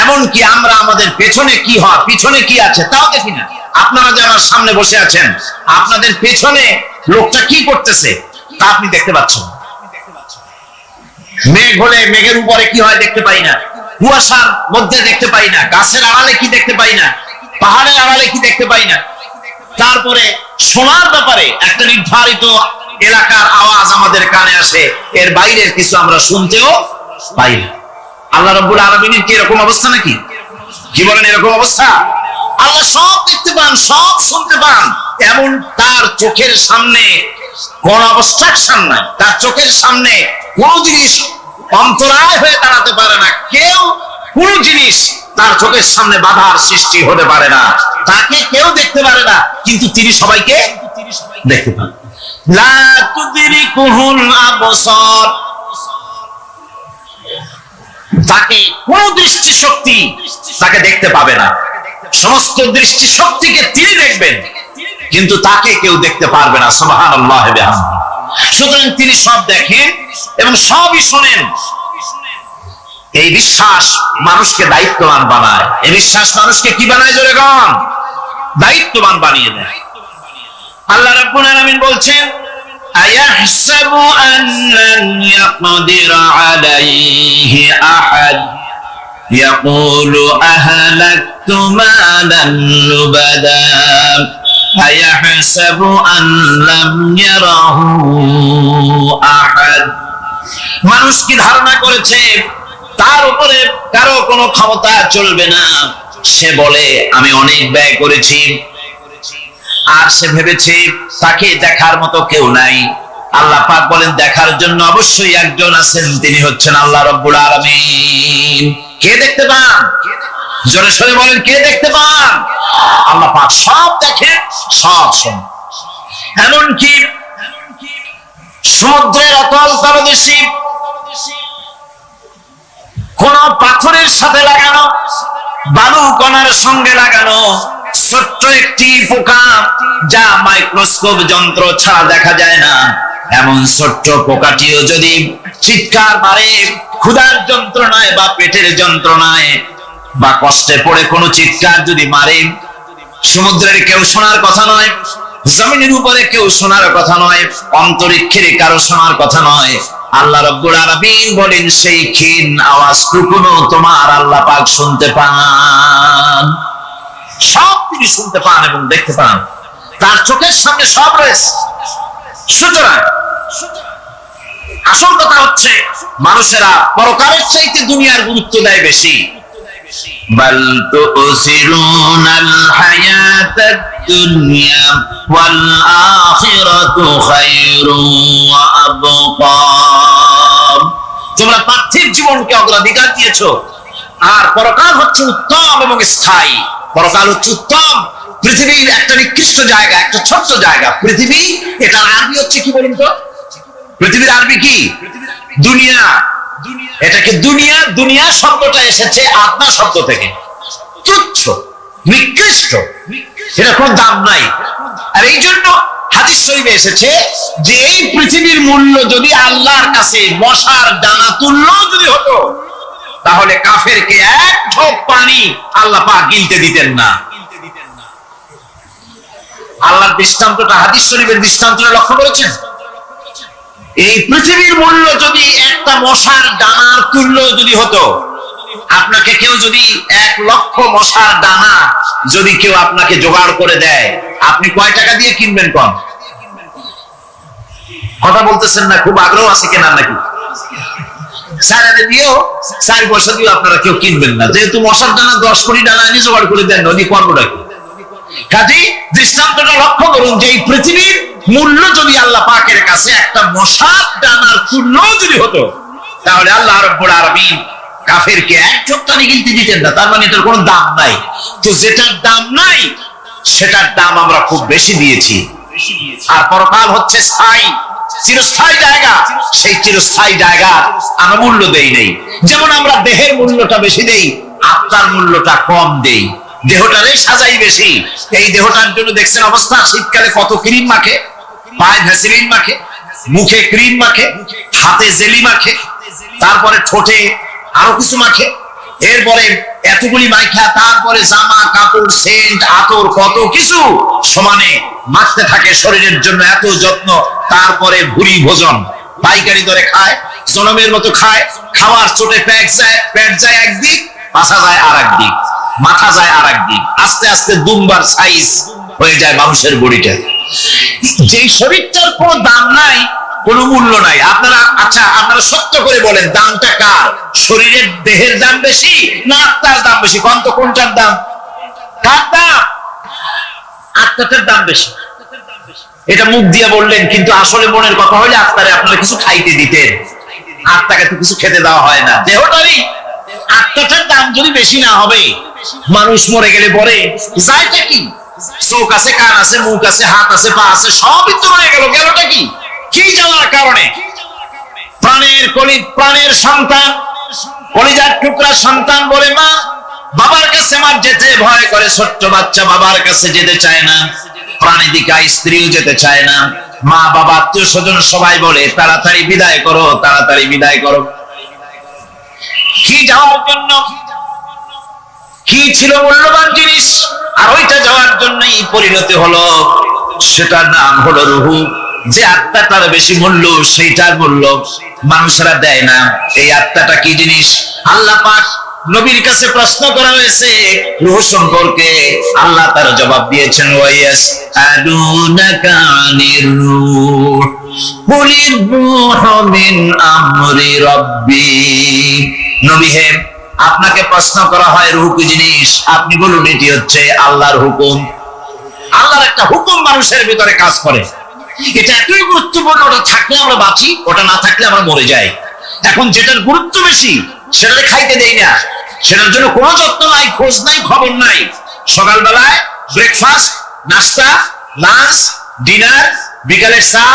এমনকি আমরা আমাদের পেছনে কি হয়, পিছনে কি আছে তাও দেখি না। আপনারা যারা সামনে বসে আছেন, আপনাদের পেছনে লোকটা কি করতেছে তা আপনি দেখতে পাচ্ছেন। মেঘ হলে মেঘের উপরে কি হয় দেখতে পাই না, কুয়াশার মধ্যে দেখতে পাই না, গাছের আড়ালে কি দেখতে পাই না, পাহাড়ের আড়ালে কি দেখতে পাই না। তারপরে শোনার ব্যাপারে একটা নির্ধারিত এলাকার আওয়াজ আমাদের কানে আসে, এর বাইরের কিছু আমরা শুনতেও পাই না। আল্লাহ রাব্বুল আলামিনের কি এরকম অবস্থা নাকি? কি বলেন, এরকম অবস্থা? আল্লাহ সব দেখতে পান, সব শুনতে পান, এমন তার চোখের সামনে কোন অবস্ট্রাকশন নাই, তার চোখের সামনে কোন জিনিস অন্তরায় হয়ে দাঁড়াতে পারে না, কেউ কোন জিনিস তার চোখের সামনে বাধার সৃষ্টি হতে পারে না, তাকে কেউ দেখতে পারে না, কিন্তু তিনি সবাইকে দেখতে পান। লা তুদরিকুহুল আবসার, তাকে কোন দৃষ্টি শক্তি তাকে দেখতে পাবে না, সমস্ত দৃষ্টি শক্তিকে তিনি দেখবেন, কিন্তু তাকে কেউ দেখতে পারবে না। সুবহানাল্লাহ ওয়া বিহামদিহি। সুতরাং তিনি সব দেখেন এবং সবই শোনেন। এই বিশ্বাস মানুষকে দায়িত্ববান বানায়। এই বিশ্বাস মানুষকে কি বানায়? জোরে গণ, দায়িত্ববান বানিয়ে দেয়। আল্লাহ রাব্বুল আলামিন বলছেন, আয়াহসাবু আন লান ইয়াকদিরা আলাইহি আহাদ ইয়াকুলু আহলাকতু মালান লুবাদা আয়াহসাবু আন লাম ইয়ারাহু আহাদ। মানুষ কি ধারণা করেছে তার উপরে কারো কোনো ক্ষমতা চলবে না? সে বলে আমি অনেক ব্যয় করেছি, আর সে ভেবেছে তাকে দেখার মতো কেউ নাই। আল্লাহ পাক বলেন দেখার জন্য অবশ্যই একজন আছেন, তিনি হচ্ছেন আল্লাহ রাব্বুল আলামিন। কে দেখতে পান? জোরে সরে বলেন, কে দেখতে পান? আল্লাহ পাক সব দেখেন, সব শোনেন। এমনকি সমুদ্রের অতল তলদেশে কোন পাথরের সাথে লাগানো, বালু কণার সঙ্গে লাগানো ছোট্ট একটি পোকা, যা মাইক্রোস্কোপ যন্ত্র ছাড়া দেখা যায় না, এমন ছোট্ট পোকাটিও যদি চিৎকার মারে ক্ষুধার যন্ত্রণায় বা পেটের যন্ত্রণায় বা কষ্টে পড়ে কোনো চিৎকার যদি মারে, সমুদ্রের কেউ শোনার কথা নয়, জমিনের উপরে কেউ শোনার কথা নয়, অন্তরিক্ষের কারো শোনার কথা নয়। আল্লাহ রাব্বুল আলামিন বলেন সেই ক্ষীণ আওয়াজটুকুনো তোমার আল্লাহ পাক শুনতে পান। সব তিনি শুনতে পান এবং দেখতে পান, তার চোখের সামনে সব রয়েছে। সুতরাং আসল কথা হচ্ছে মানুষেরা পরকালের চাইতে দুনিয়ার গুরুত্ব দেয় বেশি। বাল তুসিরুনাল হায়াতাদ দুনিয়া ওয়াল আখিরাতু খায়রুন ওয়া আবকা। তোমরা পার্থিব জীবনকে অগ্রাধিকার দিয়েছো, আর পরকাল হচ্ছে উত্তম এবং স্থায়ী। পরকাল হচ্ছে উত্তম, পৃথিবীর একটা নিকৃষ্ট জায়গা, একটা ছোট্ট জায়গা পৃথিবী। এটার আরবি হচ্ছে কি বলুন তো? পৃথিবীর আরবি কি? দুনিয়া। এটাকে দুনিয়া, দুনিয়া শব্দটা এসেছে আদনা শব্দ থেকে, তুচ্ছ, নিকৃষ্ট, এটা কোনো দাম নাই। আর এই জন্য হাদিস শরীফে এসেছে যে এই পৃথিবীর মূল্য যদি আল্লাহর কাছে মশার দানা তুল্য যদি হতো, তাহলে কাফেরকে এক ঢোক পানি আল্লাহ পাক গিলতে দিতেন না। আল্লাহর দৃষ্টান্তটা হাদিস শরীফের দৃষ্টান্তটা লক্ষ্য করেছেন? এই পৃথিবীর মূল্য যদি একটা মশার দানার তুল্য যদি হতো, আপনাকে কেউ যদি 1,00,000 মশার দানা যদি কেউ আপনাকে জোগাড় করে দেয়, আপনি কয় টাকা দিয়ে কিনবেন? কম কথা বলতেছেন না, খুব আগ্রহ আছে কেনার নাকি? 4 দিয়েও 4 পয়সা দিয়েও আপনারা কেউ কিনবেন না, যেহেতু মশার দানা 10 কোটি দানা এনে জোগাড় করে দেন, নদী করবোটা কি? কাজেই দৃষ্টান্তটা লক্ষ্য করুন যে এই পৃথিবীর মূল্য যদি আল্লাহ পাকের কাছে একটা মশার দানার তুল্য যদি হতো, তাহলে আল্লাহ রাব্বুল আলামিন কাফেরকে এক ঢোক পানি গিলতে দিতেন না। তার মানে এটার কোনো দাম নাই। তো যেটার দাম নাই সেটার দাম আমরা খুব বেশি দিয়েছি। আর পরকাল হচ্ছে স্থায়ী, চিরস্থায়ী জায়গা। সেই চিরস্থায়ী জায়গা আমরা মূল্য দেই নেই। যেমন আমরা দেহের মূল্যটা বেশি দেই, আত্মার মূল্যটা কম দেই। দেহটারে সাজাই বেশি। এই দেহটার জন্য দেখছেন অবস্থা, শীতকালে কত ক্রিম মাখে, পায়ে ভ্যাসলিন মাখে, মুখে ক্রিম মাখে, হাতে জেলি মাখে, তারপরে ঠোঁটে আরো কিছু মাখে, এরপরে এতগুলি মাইখা তারপরে জামা কাপড় সেন্ট আতর কত কিছু সমানে মাখতে থাকে শরীরের জন্য, এত যত্ন। তারপরে ভুরি ভোজন পাইকারি দরে খায়, জনমের মতো খায়, খাওয়ার চোটে পেট যায় একদিক, পাছা যায় আর একদিক, মাথা যায় আর একদিক, আস্তে আস্তে দুমবার সাইজ হয়ে যায় মানুষের বডিটা। যেই শরীরটার কোনো দাম নাই, কোনো মূল্য নাই। আপনারা আপনারা সত্য করে বলেন, দামটা কার? শরীরের দেহের দাম বেশি না আত্মার দাম বেশি? কোনটা কোনটার দাম? কার দাম? আত্মাটার দাম বেশি। এটা মুখ দিয়ে বললেন, কিন্তু আসলে মনের কথা হলে আত্মারে আপনারা কিছু খাইতে দিতেন। আত্মাকে তো কিছু খেতে দেওয়া হয় না, দেহটারই। আত্মাটার দাম যদি বেশি না হবে, মানুষ মরে গেলে পরে যায়টা কি? চোখ আছে, কান আছে, মুখ আছে, হাত আছে, পা আছে, সবই তো রয়ে গেল। গেলটা কি? কি যাওয়ার কারণে? প্রাণের সন্তান, কলিজার টুকরা সন্তান বলে মা বাবার কাছে মার যেতে ভয় করে। ছোট্ট বাচ্চা বাবার কাছে যেতে চায় না, প্রাণীদিকা স্ত্রীও যেতে চায় না। মা বাবা আত্মীয় স্বজন সবাই বলে তাড়াতাড়ি বিদায় করো, তাড়াতাড়ি বিদায় করো। কি যাওয়ার জন্য? কি ছিল মূল্যবান জিনিস, আর ওইটা যাওয়ার জন্যই পরিণতি হলো। সেটার নাম হলো রুহু। যে আত্মাটার বেশি মূল্য, সেইটার মূল্য মানুষেরা দেয় না। এই আত্মাটা কি জিনিস? আল্লাহ পাক নবীর কাছে প্রশ্ন করা হয়েছে রূহ সম্পর্কে, আল্লাহ তার জবাব দিয়েছেন ওয়ায়াসআলুনাকা আনির রূহ কুলির রূহু মিন আমরি রাব্বি। নবী হে, আপনাকে প্রশ্ন করা হয় রূহ কি জিনিস, আপনি বলুন এটি হচ্ছে আল্লাহর হুকুম। আল্লাহর একটা হুকুম মানুষের ভিতরে কাজ করে, এটা এতই গুরুত্বপূর্ণ। ওটা থাকলে আমরা বাঁচি, ওটা না থাকলে আমরা মরে যাই। এখন যেটার গুরুত্ব বেশি সেটা খাইতে দেই না, সেটার জন্য কোনো যত্ন নাই, খোঁজ নাই, খবর নাই। সকালবেলায় ব্রেকফাস্ট, নাস্তা, লাঞ্চ, ডিনার, বিকালের চা,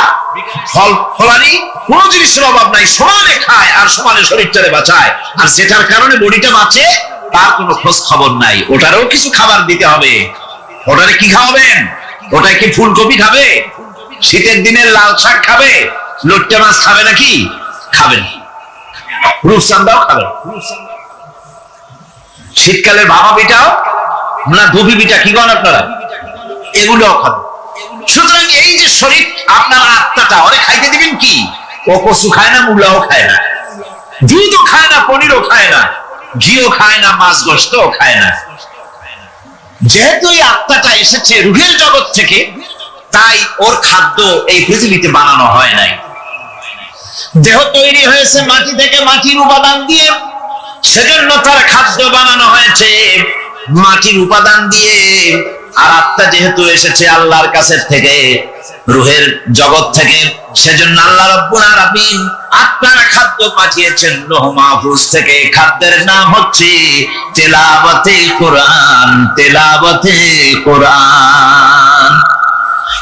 ফল ফলানি, কোনো জিনিসের অভাব নাই। সমানে খায় আর সমানে শরীরটারে বাঁচায়। আর যেটার কারণে বডিটা বাঁচে তার কোনো খোঁজ খবর নাই। ওটারও কিছু খাবার দিতে হবে। ওটারে কি খাওয়াবেন? ওটাই কি ফুলকপি খাবে? শীতের দিনে লাল শাক খাবে? লট্টা মাছ খাবে নাকি? খাবেন। রূপচাঁদাও খাবে। শীতকালের ভাপা পিঠাও না, দুধি পিঠা কি করেন আপনারা? এগুলোও খাবে। সুতরাং এই যে শরীর, আপনার আত্মাটা, ওরে খাইতে দিবেন কি? ও কচু খায় না, মূলাও খায় না, দুধও খায় না, পনিরও খায় না, ঘিও খায় না, মাছ গোশতও খায় না। যেহেতু এই আত্মাটা এসেছে রূহের জগৎ থেকে, তাই ওর খাদ্য এই পৃথিবীতে বানানো হয় নাই। দেহ তৈরি হয়েছে মাটি থেকে, মাটির উপাদান দিয়ে, সেজন্য তার খাদ্য বানানো হয়েছে মাটির উপাদান দিয়ে। আর আত্মা যেহেতু এসেছে আল্লাহর কাছে থেকে, রূহের জগৎ থেকে, সেজন্য আল্লাহ রাব্বুল আলামিন আত্মার খাদ্য পাঠিয়েছেন লৌহ মাহফুজ থেকে। খাদ্যের নাম হচ্ছে তেলাওয়াতে কোরআন। তেলাওয়াতে কোরআন।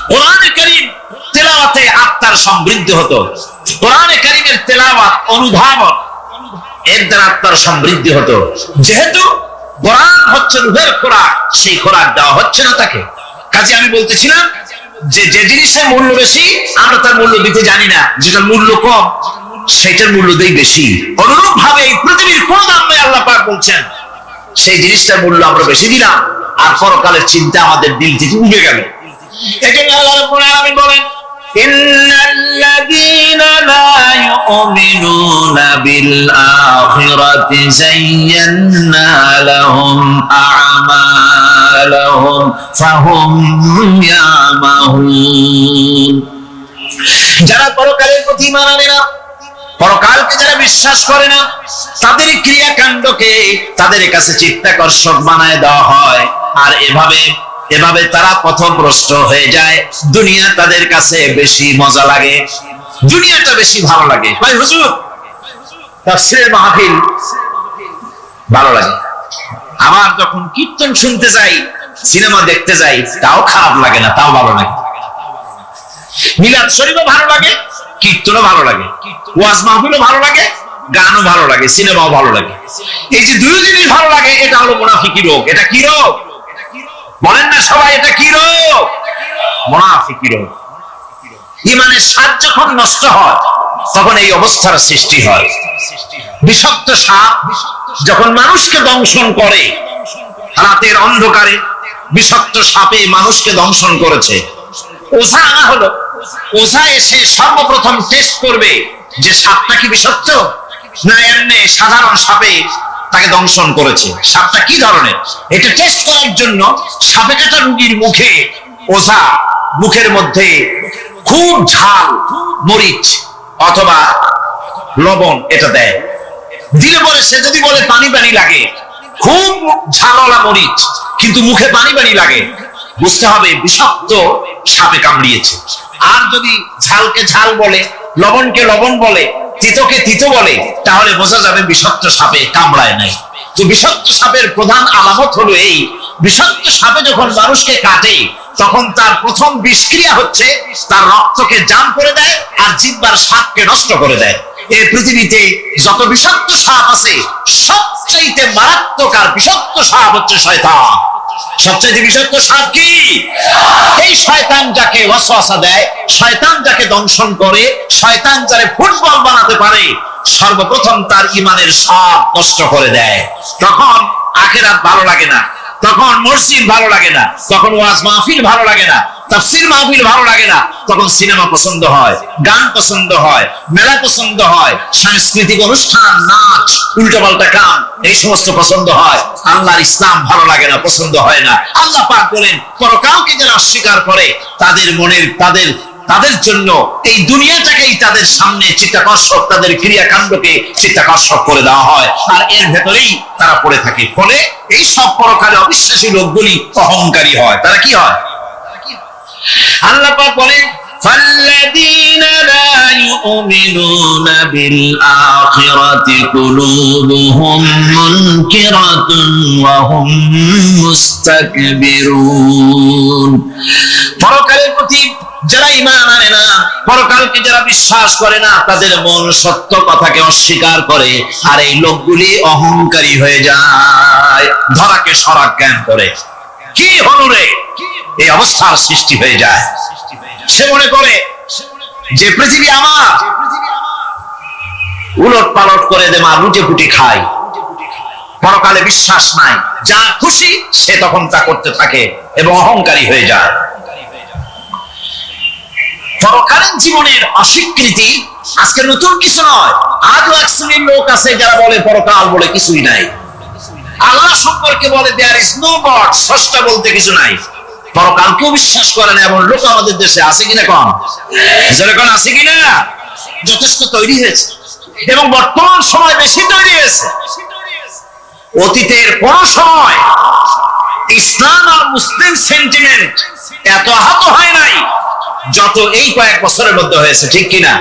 কোরআনে কারীম তেলাওয়াতে আত্মার সমৃদ্ধি হতো। কোরআনে কারীমের তেলাওয়াত, অনুধাবন, এর দ্বারা আত্মার সমৃদ্ধি হতো। যেহেতু কোরআন হচ্ছে রূহের খোরাক, সেই খোরাক দেওয়া হচ্ছে না তাকে। কাজে আমি বলতেছিলাম যে যে জিনিসের মূল্য বেশি আমরা তার মূল্য দিতে জানি না, যেটার মূল্য কম সেটার মূল্য দেই বেশি। অনুরূপ ভাবে এই পৃথিবীর কোন দাম নেই, আল্লাহ পাক বলছেন সেই জিনিসটার মূল্য আমরা বেশি দিলাম, আর পরকালের চিন্তা আমাদের দিল থেকে উঠে গেল। এজন্য আল্লাহ রাব্বুল আলামিন বলেন ইন্নাল্লাযীনা লা ইউমিনুনা বিল আখিরাতি যায়্যান্না লাহুম আ'মালাহুম ফাহুম ইয়ামাহুন। যারা পরকালের প্রতি ঈমান আনে না, পরকালকে যারা বিশ্বাস করে না, তাদের ক্রিয়াকাণ্ডকে তাদের কাছে চিত্তাকর্ষক বানায় দেওয়া হয়। আর এভাবে তারা পথভ্রষ্ট হয়ে যায়। দুনিয়া তাদের কাছে বেশি মজা লাগে, দুনিয়াটা বেশি ভালো লাগে। ভাই হুজুর, তাফসীরের মাহফিল ভালো লাগে। আমার যখন কীর্তন শুনতে যাই, সিনেমা দেখতে যাই, তাও খারাপ লাগে না, তাও ভালো লাগে। মিলাদ শরীফও ভালো লাগে, কীর্তনও ভালো লাগে, ওয়াজ মাহফিলও ভালো লাগে, গানও ভালো লাগে, সিনেমাও ভালো লাগে। এই যে দুই জিনিস ভালো লাগে, এটা হলো মুনাফিকি রোগ। এটা কি রোগ বলেন না সবাই? এটা কি রোগ? মুনাফিকি রোগ। ঈমানের স্বাদ যখন নষ্ট হয় তখন এই অবস্থার সৃষ্টি হয়। বিষাক্ত সাপ যখন মানুষকে দংশন করে, রাতের অন্ধকারে বিষাক্ত সাপে মানুষকে দংশন করেছে, ওঝা আনা হলো। ওঝা এসে সর্বপ্রথম টেস্ট করবে যে সাপটা কি বিষাক্ত না এমনি সাধারণ সাপে তাকে দংশন করেছে, সাপটা কি ধরনের। এটা টেস্ট করার জন্য সাপে কাটা রোগীর মুখে ওঝা মুখের মধ্যে খুব ঝাল মরিচ অথবা লবণ এটা দেয়। দিলে পরে সে যদি বলে পানি পানি লাগে, খুব ঝালওয়ালা মরিচ কিন্তু মুখে পানি পানি লাগে, বুঝতে হবে বিষাক্ত সাপে কামড়িয়েছে। আর যদি ঝালকে ঝাল বলে, লবণকে লবণ বলে, তিতকে তিত বলে, তাহলে বোঝা যাবে বিষাক্ত সাপে কামড়ায় নাই। তো বিষাক্ত সাপের প্রধান আলামত হলো এই, বিষাক্ত সাপে যখন মানুষকে কাটে তখন তার প্রথম বিষক্রিয়া হচ্ছে তার রক্তকে জাম করে দেয় আর জিহ্বার স্বাদকে নষ্ট করে দেয়। এই পৃথিবীতে যত বিষাক্ত সাপ আছে সবচাইতে মারাত্মক আর বিষাক্ত সাপ হচ্ছে শয়তান। সবচাইতে বিষাক্ত সাপ কি? এই শয়তান যাকে ওয়াসওয়াসা দেয়, শয়তান যাকে দংশন করে, শয়তান যারে ফুটবল বানাতে পারে, সর্বপ্রথম তার ঈমানের স্বাদ নষ্ট করে দেয়। তখন আখিরাত ভালো লাগে না, তখন মসজিদ ভালো লাগে না, তখন ওয়াজ মাহফিল ভালো লাগে না, তাফসীর মাহফিল ভালো লাগে না, তখন সিনেমা পছন্দ হয়, গান পছন্দ হয়, মেলা পছন্দ হয়, সাংস্কৃতিক অনুষ্ঠান, নাচ, উল্টোপাল্টা কাম, এই সমস্ত পছন্দ হয়। আল্লাহর ইসলাম ভালো লাগে না, পছন্দ হয় না। আল্লাহ পাক বলেন, পরকালকে যারা অস্বীকার করে তাদের মনের তাদের জন্য এই দুনিয়াটাকেই তাদের সামনে চিত্তাকর্ষক, তাদের ক্রিয়াকাণ্ডকে চিত্তাকর্ষক করে দেওয়া হয়, আর এর ভেতরেই তারা পড়ে থাকে। ফলে এই সব পরকালে অবিশ্বাসী লোকগুলি অহংকারী হয়। তারা কি হয়? আল্লাহ পাক বলেন, فالذين لا يؤمنون بالآخرة قلوبهم منكرة وهم مستكبرون। পরকালের প্রতি যারা ঈমান আনে না, পরকালকে যারা বিশ্বাস করে না, তাদের মন সত্য কথাকে অস্বীকার করে, আর এই লোকগুলি অহংকারী হয়ে যায়, ধরাকে সরাক জ্ঞান করে। কি হলো রে, এই অবস্থার সৃষ্টি হয়ে যায়। সে মনে করে যে পৃথিবী আমার, উলট পালট করে দে মা, লুটে পুটি খাই। পরকালে বিশ্বাস নাই, যা খুশি সে তখন তা করতে থাকে এবং অহংকারী হয়ে যায়। পরকালীন জীবনের অস্বীকৃতি আজকে নতুন কিছু নয়। আজও এক শ্রেণীর লোক আছে যারা বলে পরকাল বলে কিছুই নাই। আল্লাহ সম্পর্কে বলে দেয়ার ইজ নো গড, স্রষ্টা বলতে কিছু নাই। পরকালকেও বিশ্বাস করে না এমন লোক আমাদের দেশে আছে কিনা? কম যেরকম আছে কিনা? যথেষ্ট তৈরি হয়েছে এবং বর্তমান সময় বেশি তৈরি হয়েছে। অতীতের কোন সময় ইসলাম আর মুসলিম সেন্টিমেন্ট এত আহত হয় নাই যত এই কয়েক বছরের মধ্যে হয়েছে, ঠিক কিনা?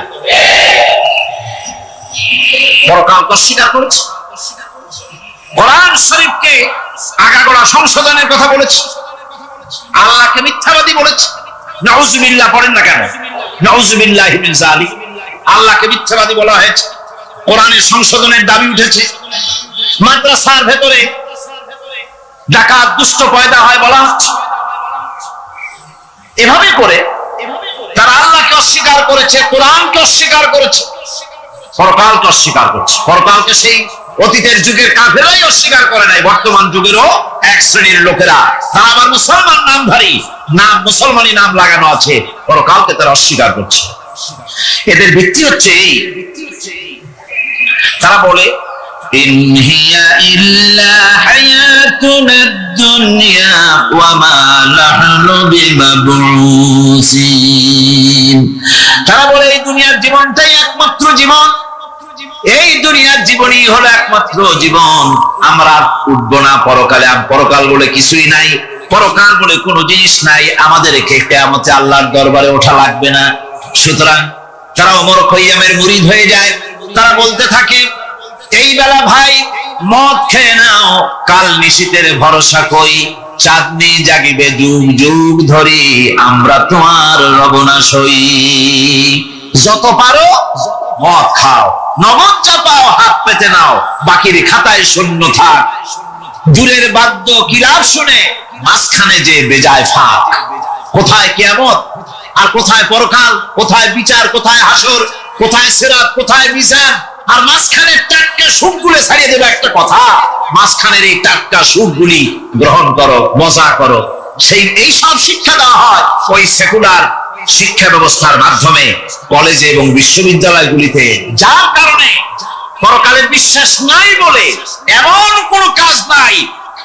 পরকালকে অস্বীকার করেছে, কোরআন শরীফকে আগাগোড়া সংশোধনের কথা বলেছে, আল্লাহকে মিথ্যাবাদী বলেছে। নাউজুবিল্লাহ পড়েন না কেন? নাউজুবিল্লাহি মিন যালিক। আল্লাহকে মিথ্যাবাদী বলা হয়েছে, কোরআনের সংশোধনের দাবি উঠেছে, মাদ্রাসার ভেতরে ডাকাত দুষ্ট পয়দা হয় বলা হচ্ছে। এভাবে করে তারা আল্লাহকে অস্বীকার করেছে, কোরআনকে অস্বীকার করেছে, পরকালকে অস্বীকার করছে। পরকালকে সেই অতীতের যুগের কাফেরাই অস্বীকার করে নাই, বর্তমান যুগেরও এক শ্রেণীর লোকেরা, তারা আবার মুসলমান নামধারী, নাম মুসলমানি নাম লাগানো আছে, পরকালকে তারা অস্বীকার করছে। এদের ভিত্তি হচ্ছে এই, তারা বলে ইন হিয়া ইল্লা হায়াতুনা দুনিয়া ওয়া মা নাহনু বিমাবউসিন। তারা বলে এই দুনিয়ার জীবনটাই একমাত্র জীবন, এই দুনিয়ার জীবনই হলো একমাত্র জীবন, আমরা উঠবো না পরকালে। পরকাল বলে কিছুই নাই, পরকাল বলে কোনো জিনিস নাই, আমাদেরকে কিয়ামতে আল্লাহর দরবারে ওঠা লাগবে না। সুতরাং তারা ওমর খৈয়ামের মুরিদ হয়ে যায়। তারা বলতে থাকে, এই বেলা ভাই মদ খেয়ে নাও, কাল নিশীতের ভরসা কই, চাঁদনি জাগিবে যুগ যুগ ধরি, আমরা তোমার রবনাশ হই। যত পারো মদ খাও, নগদ যা পাও হাত পেতে নাও, বাকির খাতায় শূন্য থাক। দূরের বাদ্য কিরাত শুনে মাঝখানে যে বেজায় ফাঁক। কোথায় কিয়ামত আর কোথায় পরকাল, কোথায় বিচার, কোথায় হাসর, কোথায় সিরাত, কোথায় মিজান, আর মাঝখানের টাটকা সুখগুলো ছাড়িয়ে দেবে একটা কথা, মাঝখানের এই টাটকা সুখগুলি গ্রহণ করো, মজা করো। এই সব শিক্ষা দেওয়া হয় ওই সেকুলার শিক্ষা ব্যবস্থার মাধ্যমে কলেজে এবং বিশ্ববিদ্যালয়গুলিতে, যার কারণে পরকালের বিশ্বাস নাই বলে এমন কোন কাজ নাই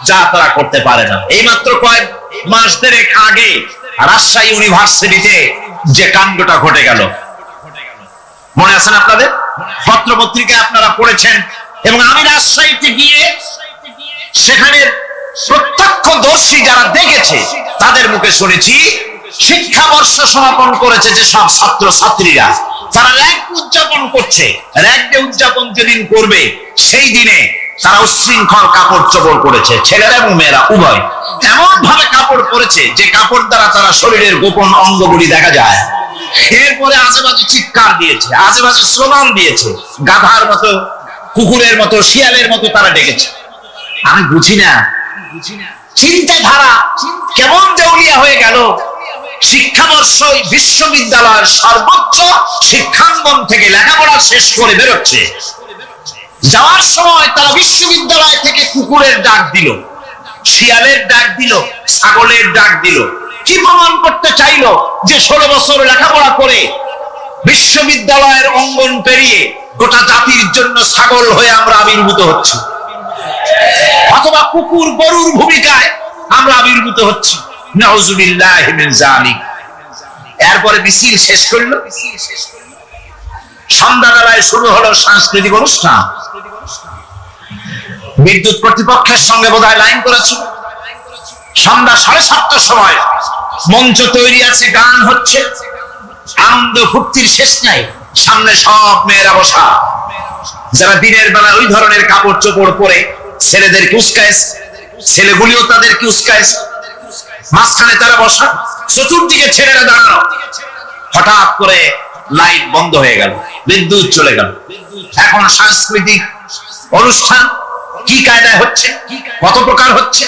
যা তারা করতে পারে না। এই মাত্র কয়েক মাস দেড়েক আগে রাজশাহী ইউনিভার্সিটিতে যে কাণ্ডটা ঘটে গেল, মনে আছেন আপনাদের? পত্র পত্রিকায় আপনারা পড়েছেন। এবং আমি রাজশাহীতে গিয়ে সেখানে প্রত্যক্ষদর্শী যারা দেখেছে তাদের মুখে শুনেছি, শিক্ষাবর্ষ সমাপন করেছে যে সব ছাত্র ছাত্রীরা, তারা র‍্যাগ উদযাপন করছে। র‍্যাগ ডে উদযাপন যেদিন করবে সেই দিনে তারা উচ্ছৃঙ্খল কাপড় চোপড় করেছে, ছেলেরা এবং মেয়েরা উভয় এমন ভাবে কাপড় পরেছে যে কাপড় দ্বারা তারা শরীরের গোপন অঙ্গগুলি দেখা যায়। এরপরে আজেবাজে চিৎকার দিয়েছে, আজেবাজে স্লোগান দিয়েছে, গাধার মতো, কুকুরের মতো, শিয়ালের মতো তারা ডেকেছে। আমি বুঝি না চিন্তাধারা কেমন দেউলিয়া হয়ে গেল। শিক্ষাবর্ষ বিশ্ববিদ্যালয়ের সর্বোচ্চ শিক্ষাঙ্গন থেকে লেখাপড়া শেষ করে বেরোচ্ছে, যাওয়ার সময় তারা বিশ্ববিদ্যালয় থেকে কুকুরের ডাক দিল, শিয়ালের ডাক দিল, ছাগলের ডাক দিল। কি প্রমাণ করতে চাইলো? যে 16 বছর লেখাপড়া করে বিশ্ববিদ্যালয়ের অঙ্গন পেরিয়ে গোটা জাতির জন্য ছাগল হয়ে আমরা আবির্ভূত হচ্ছি, অথবা কুকুর গরুর ভূমিকায় আমরা আবির্ভূত হচ্ছি। নাউযুবিল্লাহি মিন যালিক। এরপরে মিছিল শেষ করলো, সন্ধ্যাবেলায় শুরু হলো সাংস্কৃতিক অনুষ্ঠান। বিদ্যুৎ কর্তৃপক্ষের সঙ্গে বোধহয় লাইন করেছে। সন্ধ্যা 7:30টার সময় মঞ্চ তৈরি আছে, গান হচ্ছে, আনন্দ ফুর্তির শেষ নাই। সামনে সব মেয়েরা বসা, যারা দিনের বেলা ওই ধরনের কাপড় চোপড় পরে ছেলেদেরকে উস্কাইছে, ছেলেগুলিও তাদেরকে উস্কাইছে। মাঝখানে তারা বসা, চতুর্দিকে ছেলেরা দাঁড়ানো। হঠাৎ করে লাইট বন্ধ হয়ে গেল, বিদ্যুৎ চলে গেল। এখন সাংস্কৃতিক অনুষ্ঠান কি কায়দায় হচ্ছে, কত প্রকার হচ্ছে,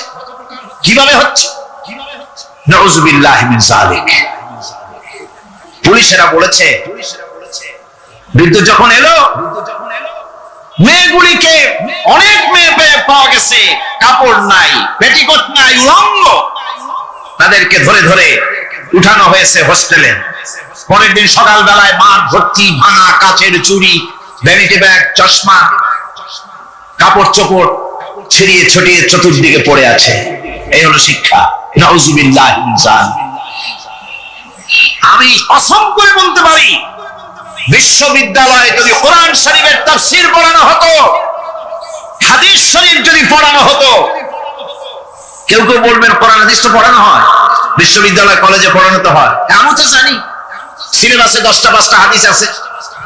কিভাবে হচ্ছে? নাউযুবিল্লাহি মিন যালিক। পুলিশেরা বলেছে বিদ্যুৎ যখন এলো, মেয়েগুলিকে অনেক মেয়ে পাওয়া গেছে, কাপড় নাই, পেটিকোট নাই, উলঙ্গ, তাদেরকে ধরে ধরে উঠানো হয়েছে হোস্টেলে। পরের দিন সকালবেলায় মাঠ ভর্তি ভাঙা কাচের চুড়ি, ভ্যানিটি ব্যাগ, চশমা, কাপড় চোপড় ছিড়িয়ে ছড়িয়ে চতুর্দিকে পড়ে আছে। এই হলো শিক্ষা। নাউযুবিল্লাহি মিন যালিক। আমি কসম করে বলতে পারি, বিশ্ববিদ্যালয়ে যদি কোরআন শরীফের তাফসীর পড়ানো হতো, হাদিস শরীফ যদি পড়ানো হতো, কেউ কেউ বলবেন কোরআন হাদিস তো পড়ানো হয়, বিশ্ববিদ্যালয় কলেজে পড়ানো তো হয়। আমি তো জানি সিলেবাসে 10টা 5টা হাদিস আছে,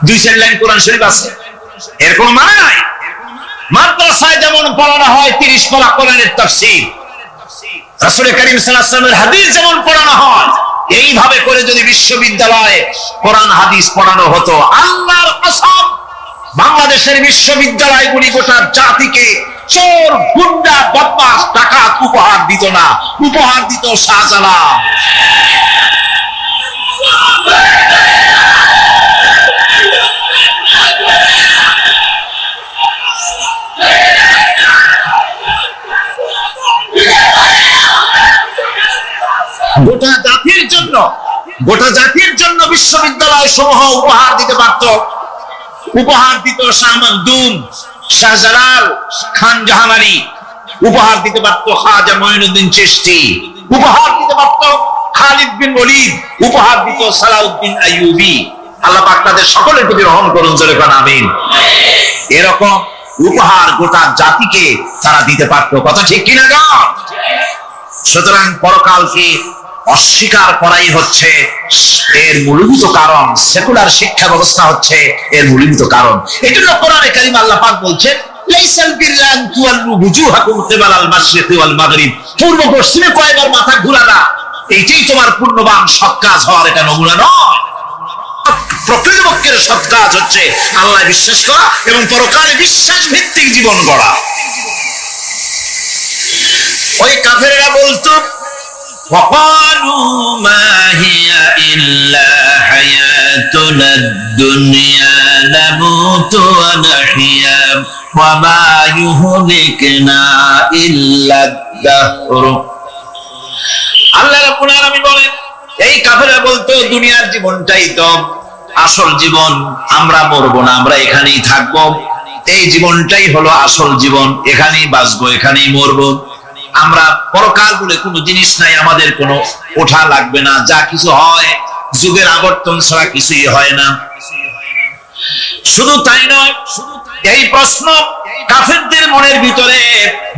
2-4 লাইন কোরআন শরীফ আছে, এর কোনো মানে নাই। মাদ্রাসায় যেমন পড়ানো হয় 30 পারা কোরআনের তাফসীর, রাসূল করিম সাল্লাল্লাহু আলাইহি ওয়াসাল্লামের হাদিস যেমন পড়ানো হয়, এইভাবে করে যদি বিশ্ববিদ্যালয়ে কোরআন হাদিস পড়ানো হতো, আল্লাহর কসম বাংলাদেশের বিশ্ববিদ্যালয়গুলি গোটা জাতিকে চোর, গুন্ডা, বদমাশ, ডাকাত উপহার দিত না, উপহার দিত শাহজালাল। গোটা জাতির জন্য বিশ্ববিদ্যালয় সমূহ উপহার দিতে পারত। উপহার দিত শাহ মাকদুম, শাহজালাল, খান জাহানারি, উপহার দিতে পারত খাজা মঈনুদ্দিন চিশতি, উপহার দিতে পারত খালিদ বিন ওলীদ, উপহার দিত সালাউদ্দিন আইয়ুবী। আল্লাহ পাক তাদের সকলের প্রতি রহম করুন, জোরে বলেন আমিন। এরকম উপহার গোটা জাতিকে তারা দিতে পারত, কথা ঠিক কিনা গো? সুতরাং পরকালকে অস্বীকার করাই হচ্ছে এর মূলভূত কারণ। সেকুলার শিক্ষা ব্যবস্থা হচ্ছে এর মূলভূত কারণ। এজন্য কোরআনে কারীম আল্লাহ পাক বলছেন, লাইসাল বিররা আন তুওয়াল্লু বুজুহাকুম কিবালাল মাশরিকি ওয়াল মাগরিব, পূর্ব পশ্চিমে কয়বার মাথা ঘুরানা, এইটাই তোমার পূর্ণবান সৎ কাজ হওয়ার এটা নমুনা নয়। প্রকৃতপক্ষের সৎ কাজ হচ্ছে আল্লাহ বিশ্বাস করা এবং পরকালে বিশ্বাস ভিত্তিক জীবন গড়া। ওই কাফেররা বলতো, وقالوا ما هي إلا حياتنا الدنيا نموت ونحيا وما يهلكنا إلا الدهر। আল্লাহ রাব্বুল আলামিন বলেন, এই কাফেররা বলতো দুনিয়ার জীবনটাই তো আসল জীবন, আমরা মরবো না, আমরা এখানেই থাকবো, এই জীবনটাই হলো আসল জীবন, এখানেই বাঁচবো, এখানেই মরবো, আমরা পরকাল বলে কোনো জিনিস নাই, আমাদের কোনো ওঠা লাগবে না, যা কিছু হয় যুগের আবর্তন ছাড়া কিছুই হয় না। শুধু তাই নয়, এই প্রশ্ন কাফেরদের মনের ভিতরে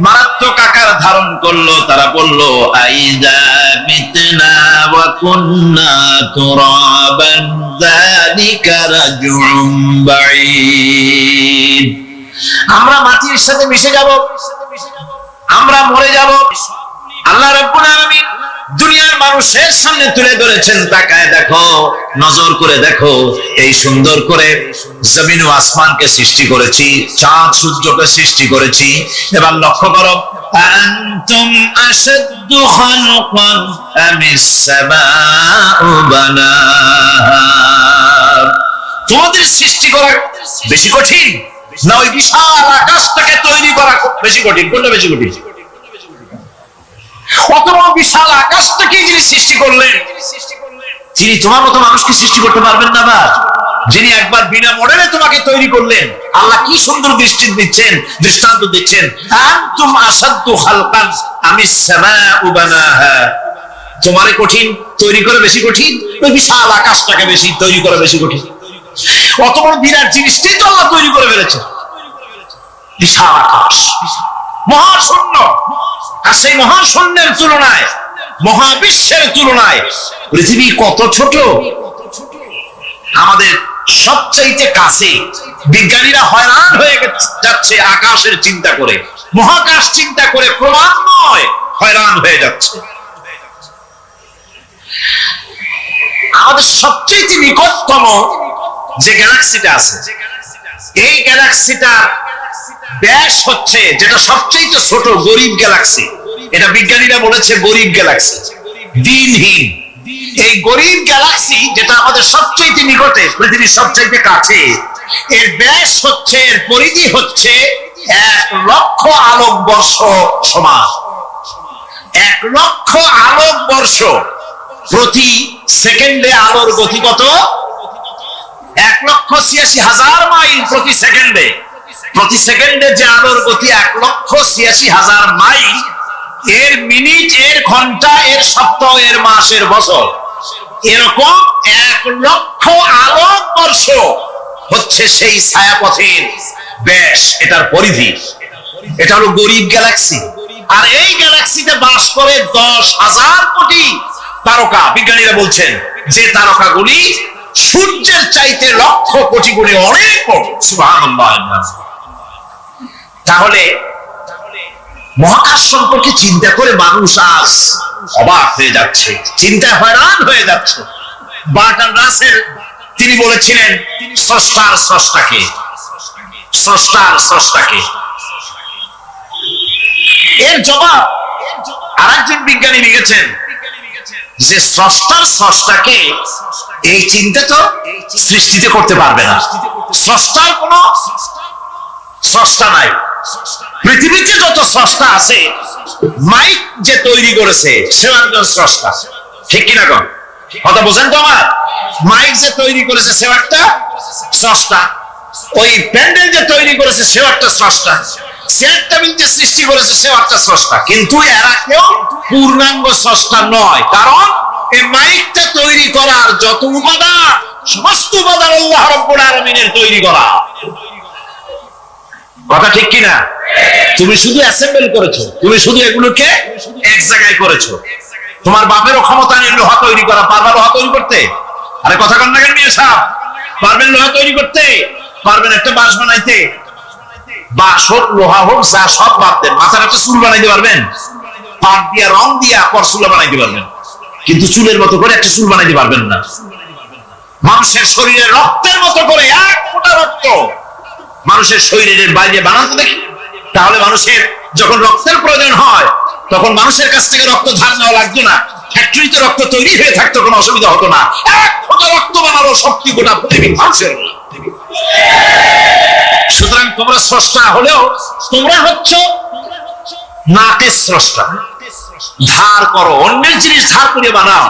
মারাত্মক আকার ধারণ করলো। তারা বলল, আইদা মিতনা ওয়া কুন্না তুরাবান যালিকা রাজউম বাঈদ। আমরা মাটির সাথে মিশে যাব, আমরা মরে যাব। আল্লাহ রাব্বুল আলামিন দুনিয়ার মানুষের সামনে তুলে ধরেছেন, তাকায় দেখো, নজর করে দেখো, এই সুন্দর করে জমিন ও আসমানকে সৃষ্টি করেছি, চাঁদ সূর্যকে সৃষ্টি করেছি। এবার লক্ষ্য করো, আনতুম আশাদ্দু খালকান আমিস সামাউ বানাহা। তোমাদের সৃষ্টি করা বেশি কঠিন না ওই বিশাল আকাশটাকে তৈরি করা বেশি কঠিন? কোনটা বেশি কঠিন? কত বড় বিশাল আকাশটাকে যিনি সৃষ্টি করলেন, তিনি তোমার মতো মানুষকে সৃষ্টি করতে পারবেন না? বা যিনি একবার বিনা মডেলে তোমাকে তৈরি করলেন, আল্লাহ কি সুন্দর দৃষ্টান্ত দিচ্ছেন, আনতুম আশাদ্দু খালকান আমিস সামাউ বানাহা। তোমারে কঠিন তৈরি করা বেশি কঠিন, ওই বিশাল আকাশটাকে বেশি তৈরি করা বেশি কঠিন। অত বড় বিরাট জিনিসটাই তো আল্লাহ তৈরি করে ফেলেছে, বিশাল আকাশ, মহাশূন্য। আর সেই মহাশূন্যের তুলনায়, মহাবিশ্বের তুলনায় পৃথিবী কত ছোট। আমাদের সবচাইতে কাছে। বিজ্ঞানীরা হয়রান হয়ে যাচ্ছে আকাশের চিন্তা করে, মহাকাশ চিন্তা করে ক্রমান্বয়ে হয়রান হয়ে যাচ্ছে। আমাদের সবচাইতে নিকটতম যে গ্যালাক্সিটা আছে, এই গ্যালাক্সিটা ব্যাস হচ্ছে, যেটা সবচেয়ে ছোট, গরিব গ্যালাক্সি। এটা বিজ্ঞানীরা বলেছে গরিব গ্যালাক্সি, দিনহীন। এই গরিব গ্যালাক্সি, যেটা আমাদের সবচেয়ে নিকটে, পৃথিবীর সবচেয়ে কাছে, এর ব্যাস হচ্ছে, এর পরিধি হচ্ছে 1,00,000 আলোকবর্ষ সমান। 1,00,000 আলোকবর্ষ। প্রতি সেকেন্ডে আলোর গতি কত? 1,86,000 মাইল প্রতি সেকেন্ডে। প্রতি সেকেন্ডে যে আলোর গতি 1,86,000 মাইল, এর মিনিট, এর ঘন্টা, এর সপ্তাহ, এর মাস, এর বছর, এরকম 1,00,000 আলোকবর্ষ হচ্ছে সেই ছায়াপথের ব্যাস, এটার পরিধি। এটা হলো গরিব গ্যালাক্সি। আর এই গ্যালাক্সিতে বাস করে 10,000 কোটি তারকা। বিজ্ঞানীরা বলছেন যে তারকাগুলি সূর্যের চাইতে লক্ষ কোটি গুণে অনেক বড়। সুবহানাল্লাহ। তাহলে মহাকাশ সম্পর্কে চিন্তা করে মানুষ আজ অবাক হয়ে যাচ্ছে, চিন্তায় হয়রান হয়ে যাচ্ছে। বার্টন রাসেল তিনি বলেছিলেন, স্রষ্টার স্রষ্টাকে, স্রষ্টার স্রষ্টাকে। এর জবাব আরেকজন বিজ্ঞানী লিখেছেন যে স্রষ্টার স্রষ্টাকে এই চিন্তা তো সৃষ্টিতে করতে পারবে না। স্রষ্টার কোন স্রষ্টা নাই। পৃথিবীতে যত স্রষ্টা আছে, মাইক যে তৈরি করেছে সেও একজন স্রষ্টা, ঠিক কিনা? কথা বোঝেন তো আমার? মাইক যে তৈরি করেছে সেও একটা স্রষ্টা, ওই প্যান্ডেল যে তৈরি করেছে সেও একটা স্রষ্টা, চেয়ার টেবিল যে সৃষ্টি করেছে সেও একটা স্রষ্টা। কিন্তু এরা কেউ পূর্ণাঙ্গ স্রষ্টা নয়, কারণ এই মাইকটা তৈরি করার যত উপাদান, সমস্ত উপাদান আল্লাহ রাব্বুল আলামিনের তৈরি করা। কথা ঠিক কিনা? তুমি শুধু অ্যাসেম্বল করেছো, তুমি শুধু এগুলোকে এক জায়গায় করেছো। তোমার বাপেরও ক্ষমতা নেই লোহা তৈরি করা। পারবা লোহা তৈরি করতে? আরে কথা কন না কেন মিয়া সাহেব? পারবেন লোহা তৈরি করতে? পারবেন একটা বাঁশ বানাইতে? বাঁশ হোক, লোহা হোক, যা সব বাদ দেন, মাথার একটা চুল বানাইতে পারবেন? পাট দিয়া, রং দিয়া পরচুলা বানাইতে পারবেন, কিন্তু চুলের মতো করে একটা চুল বানাইতে পারবেন না। মানুষের শরীরে রক্তের মতো করে এক ফোঁটা রক্ত মানুষের শরীরের বাইরে বানাতে দেখি, তাহলে মানুষের যখন রক্তের প্রয়োজন হয় তখন মানুষের কাছ থেকে রক্ত ধার নেওয়া লাগতো না। ফ্যাক্টরিতে রক্ত তৈরি হয়ে থাকতো, কোনো অসুবিধা হতো না। এক ফোঁটা রক্ত বানানো শক্তি গোটা পৃথিবীর মানুষের। সুতরাং তোমরা স্রষ্টা হলেও তোমরা হচ্ছ নাটের স্রষ্টা। ধার করো, অন্যের জিনিস ধার করে বানাও।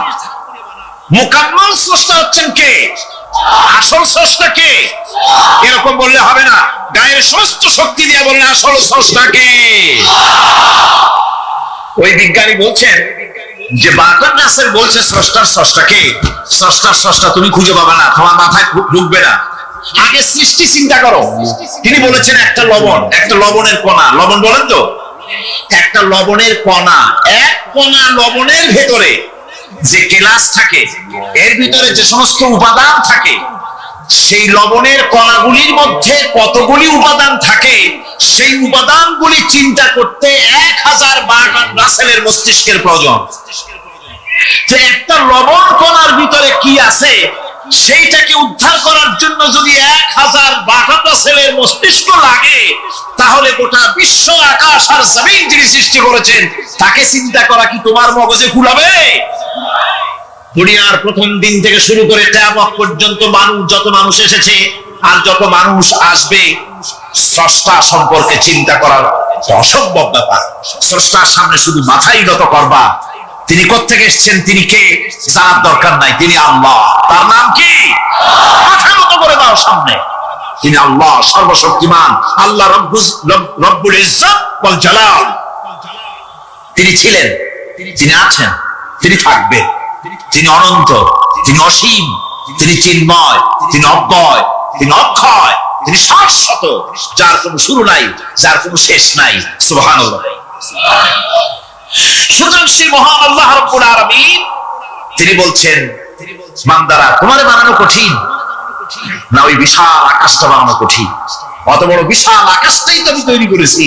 মুকাম্মাল স্রষ্টা হচ্ছেন কে? আসল স্রষ্টা কে? এরকম বললে হবে না, গায়ের সমস্ত শক্তি দিয়ে বললে আসল স্রষ্টা কে? ওই বিজ্ঞানী বলছেন যে বার্টন রাসেল বলছে স্রষ্টার স্রষ্টা কে? স্রষ্টার স্রষ্টা তুমি খুঁজে পাবে না, তোমার মাথায় ঢুকবে না। আগে সৃষ্টি চিন্তা করো। তিনি বলেছেন একটা লবণ, একটা লবণের কণা, লবণ বলেন তো, একটা লবণের কণা, এক কণা লবণের ভেতরে যে কেলাস থাকে, এর ভিতরে যে সমস্ত উপাদান থাকে, সেই লবণের কণাগুলির মধ্যে কতগুলি উপাদান থাকে, সেই উপাদানগুলি চিন্তা করতে 1000 বার্ট্রান্ড রাসেলের মস্তিষ্কের প্রয়োজন। যে একটা লবণ কণার ভিতরে কি আছে সেইটাকে উদ্ধার করার জন্য যদি 1000 বার্ট্রান্ড রাসেলের মস্তিষ্ক লাগে, তাহলে গোটা বিশ্ব, আকাশ আর জমিন যিনি সৃষ্টি করেছেন তাকে চিন্তা করা কি তোমার মগজে কুলাবে? দুনিয়ার প্রথম দিন থেকে শুরু করে কিয়ামত পর্যন্ত যত মানুষ এসেছে আর যত মানুষ আসবে, স্রষ্টা সম্পর্কে চিন্তা করার অসম্ভব ব্যাপার। স্রষ্টার সামনে শুধু মাথাই নত করবা। তিনি কোত্থেকে এসেছেন, তিনি কে, জানার দরকার নাই। তিনি আল্লাহ। তার নাম কি? মাথা নত করে দাও সামনে। তিনি আল্লাহ, সর্বশক্তিমান, আল্লাহ রব্বুল ইজ্জত ওয়াল জালাল। তিনি ছিলেন, তিনি আছেন, তিনি থাকবেন। তিনি অনন্ত, তিনি অসীম, তিনি চিন্ময়, তিনি অব্যয়, তিনি অক্ষয়, তিনি শাশ্বত, যার কোনো শুরু নাই, যার কোনো শেষ নাই। সুবহানাল্লাহ। সুতরাং সেই মহান আল্লাহ রাব্বুল আলামিন তিনি বলছেন, বান্দারা তোমারে বানানো কঠিন না ওই বিশাল আকাশটা বানানো কঠিন? অত বড় বিশাল আকাশটাই তো আমি তৈরি করেছি।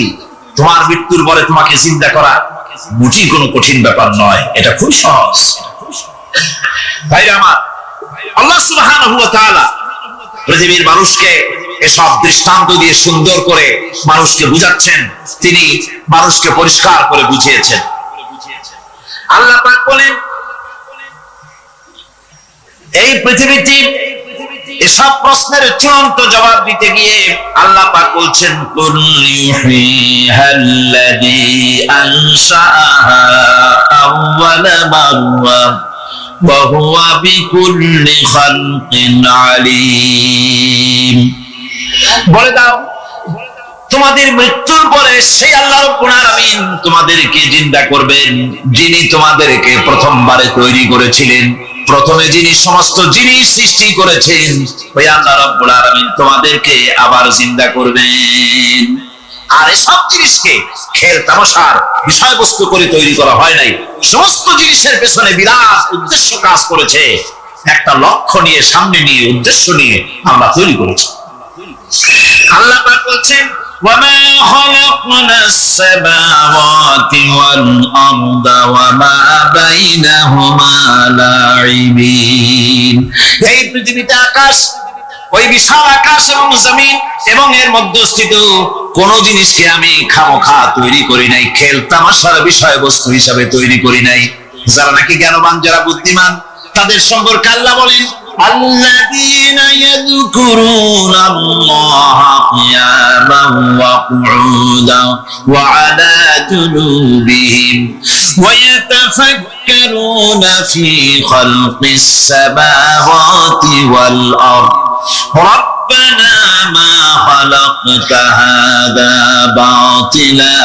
তোমার মৃত্যুর পরে তোমাকে চিন্তা করা মোটেই কোনো কঠিন ব্যাপার নয়, এটা খুব সহজ। ভাই আমার, আল্লাহ সুবহানাহু ওয়া তাআলা পৃথিবীর মানুষকে এসব দৃষ্টান্ত দিয়ে সুন্দর করে মানুষকে বুঝাচ্ছেন। তিনি মানুষকে পরিষ্কার করে বুঝিয়েছেন। আল্লাহ পাক বলেন, এই পৃথিবীটি এসব প্রশ্নের চূড়ান্ত জবাব দিতে গিয়ে আল্লাহ পাক বলছেন, কুল ইউহিহাল্লাযী আনশাআহা আউওয়ালা মাররা ওয়া হুয়া বিকুল্লি খালকিন আলীম। বলে দাও, তোমাদের মৃত্যুর পরে সেই আল্লাহ রাব্বুল আলামিন তোমাদেরকে জিন্দা করবেন, যিনি তোমাদেরকে প্রথমবারে তৈরি করেছিলেন। প্রথমে যিনি সমস্ত জিনিস সৃষ্টি করেছেন, ওই আল্লাহ রাব্বুল আলামিন তোমাদেরকে আবার জিন্দা করবেন। আর এসব জিনিসকে খেল তামাশার বিষয়বস্তু করে তৈরি করা হয় নাই। সমস্ত জিনিসের পেছনে বিরাট উদ্দেশ্য কাজ করেছে। একটা লক্ষ্য নিয়ে, সামনে নিয়ে, উদ্দেশ্য নিয়ে আমরা তৈরি করেছি। আল্লাহ পাক বলছেন, وَمَا خَلَقْنَا السَّمَاوَاتِ وَالْأَرْضَ وَمَا بَيْنَهُمَا لَاعِبِينَ। এই পৃথিবীতে আকাশ, ওই বিশাল আকাশ এবং জমিন এবং এর মধ্যস্থিত কোন জিনিসকে আমি খামোখা তৈরি করি নাই, খেল তামাশার বিষয়বস্তু হিসাবে তৈরি করি নাই। যারা নাকি জ্ঞানবান, যারা বুদ্ধিমান, তাদের সম্পর্কে আল্লাহ বলেন, আল্লাযীনা ইয়াযকুরুনাল্লাহা কিয়ামান ওয়া কুউদান ওয়া আলা জুনুবিহিম ওয়া ইয়াতাফাক্কারুনা ফী খালকিস সামাওয়াতি ওয়াল আরদ রব্বানা মা খালাকতা হাযা বাতিলা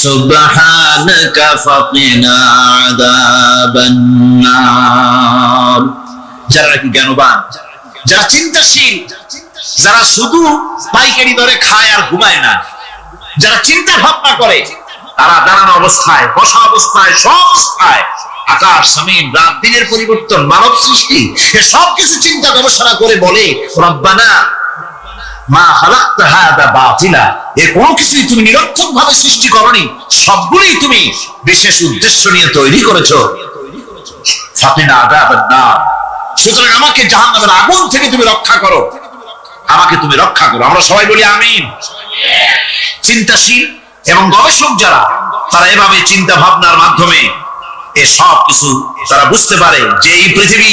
সুবহানাকা ফাকিনা আযাবান নার। যারা নাকি জ্ঞানবান, যারা চিন্তাশীল, যারা শুধু পাইকারি দরে খায় আর ঘুমায় না, যারা চিন্তা ভাবনা করে, তারা দাঁড়ানো অবস্থায়, বসা অবস্থায়, সব অবস্থায়, আকাশ জমিন, রাত দিনের পরিবর্তন, মানব সৃষ্টি, সব কিছু চিন্তা গবেষণা করে বলে, রব্বানা মা খালাকতা হাযা বাতিলা, এর কোনো কিছুই তুমি নিরর্থক ভাবে সৃষ্টি করনি, সবগুলোই তুমি বিশেষ উদ্দেশ্য নিয়ে তৈরি করেছো। ফাকিনা আযাবান নার, সুতরাং আমাকে জাহান্নামের আগুন থেকে তুমি রক্ষা করো, আমাকে তুমি রক্ষা করো। আমরা সবাই বলি আমিন। চিন্তাশীল এবং গবেষক যারা, তারা এভাবে চিন্তা ভাবনার মাধ্যমে এই সব কিছু তারা বুঝতে পারে যে এই পৃথিবী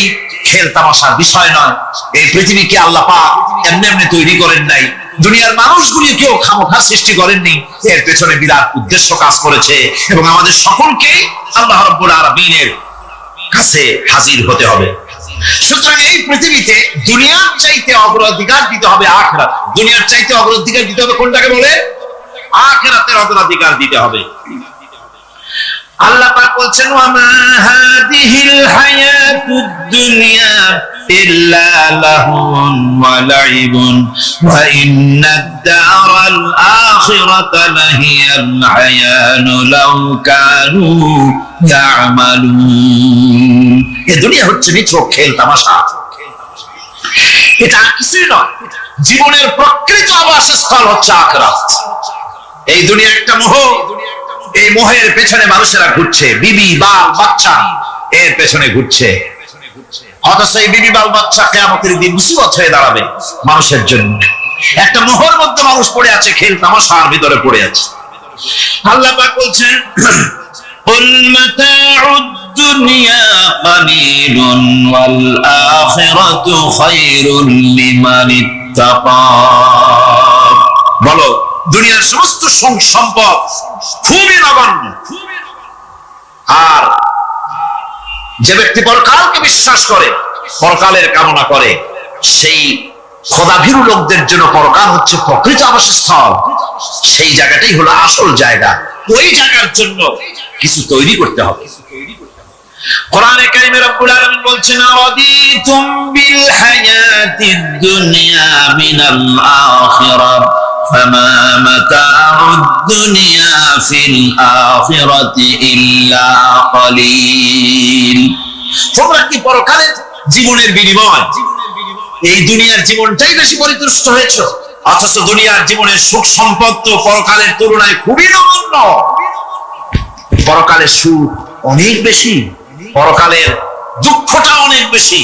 খেল তামাশার বিষয় নয়। এই পৃথিবীকে আল্লাহ পাক এমনি এমনি তৈরি করেন নাই। দুনিয়ার মানুষগুলি কেউ খামোখা সৃষ্টি করেননি, এর পেছনে বিরাট উদ্দেশ্য কাজ করেছে এবং আমাদের সকলকে আল্লাহ রাব্বুল আলামিনের কাছে হাজির হতে হবে। সুতরাং এই পৃথিবীতে দুনিয়ার চাইতে অগ্রাধিকার দিতে হবে আখিরাত। দুনিয়ার চাইতে অগ্রাধিকার দিতে হবে কোনটাকে বলে? আখিরাতের অগ্রাধিকার দিতে হবে। আল্লাহ পাক বলছেন ওয়ামা হাদিহিল হায়াতুদ দুনিয়া ইল্লা লাহুন ওয়া লাইবুন ওয়া ইন্নাদ দারাল আখিরাতা লাহিয়াল হায়ানু লাউ কানু ইয়ামালুন। এই দুনিয়া হচ্ছে নিছক খেল তামাশা, এটা কিছুই নয়। জীবনের প্রকৃত আবাসস্থল হচ্ছে আখিরাত। এই দুনিয়া একটা মোহ, এই মোহের পেছনে মানুষেরা ঘুরছে, বিবি বাল বাচ্চা এর পেছনে ঘুরছে। অথচ এই বিবি বাল বাচ্চা কিয়ামতের দিন মুসিবত হয়ে দাঁড়াবে মানুষের জন্য। একটা মোহর মধ্যে মানুষ পড়ে আছে, খেল তামাশার ভিতরে পড়ে আছে। আল্লাহ পাক বলছেন কুল মাতাউদ দুনিয়া কালিলুন ওয়াল আখিরাতু খায়রুল লিমান ইত্তাকা। বলো দুনিয়ার সমস্ত সম্পদ খুবই নগণ্য, আর যে ব্যক্তি পরকালকে বিশ্বাস করে, পরকালের কামনা করে, সেই খোদাভীরু লোকদের জন্য পরকাল হচ্ছে প্রকৃত আবাসস্থল। সেই জায়গাটাই হলো আসল জায়গা। ওই জায়গার জন্য কিছু তৈরি করতে হবে। কোরআনে কারিমে রব্বুল আলামিন বলছেন আরাদিতুম বিল হায়াতিদ দুনিয়া মিনাল আখিরাহ ফামা মাতাউদ দুনিয়া ফিল আখিরাতি ইল্লা কালিল। তোমরা কি পরকালের জীবনের বিনিময় এই দুনিয়ার জীবনটাই বেশি পরিতুষ্ট হয়েছে? অথচ দুনিয়ার জীবনের সুখ সম্পদ তো পরকালের তুলনায় খুবই নগণ্য। পরকালের সুখ অনেক বেশি, পরকালের দুঃখটা অনেক বেশি,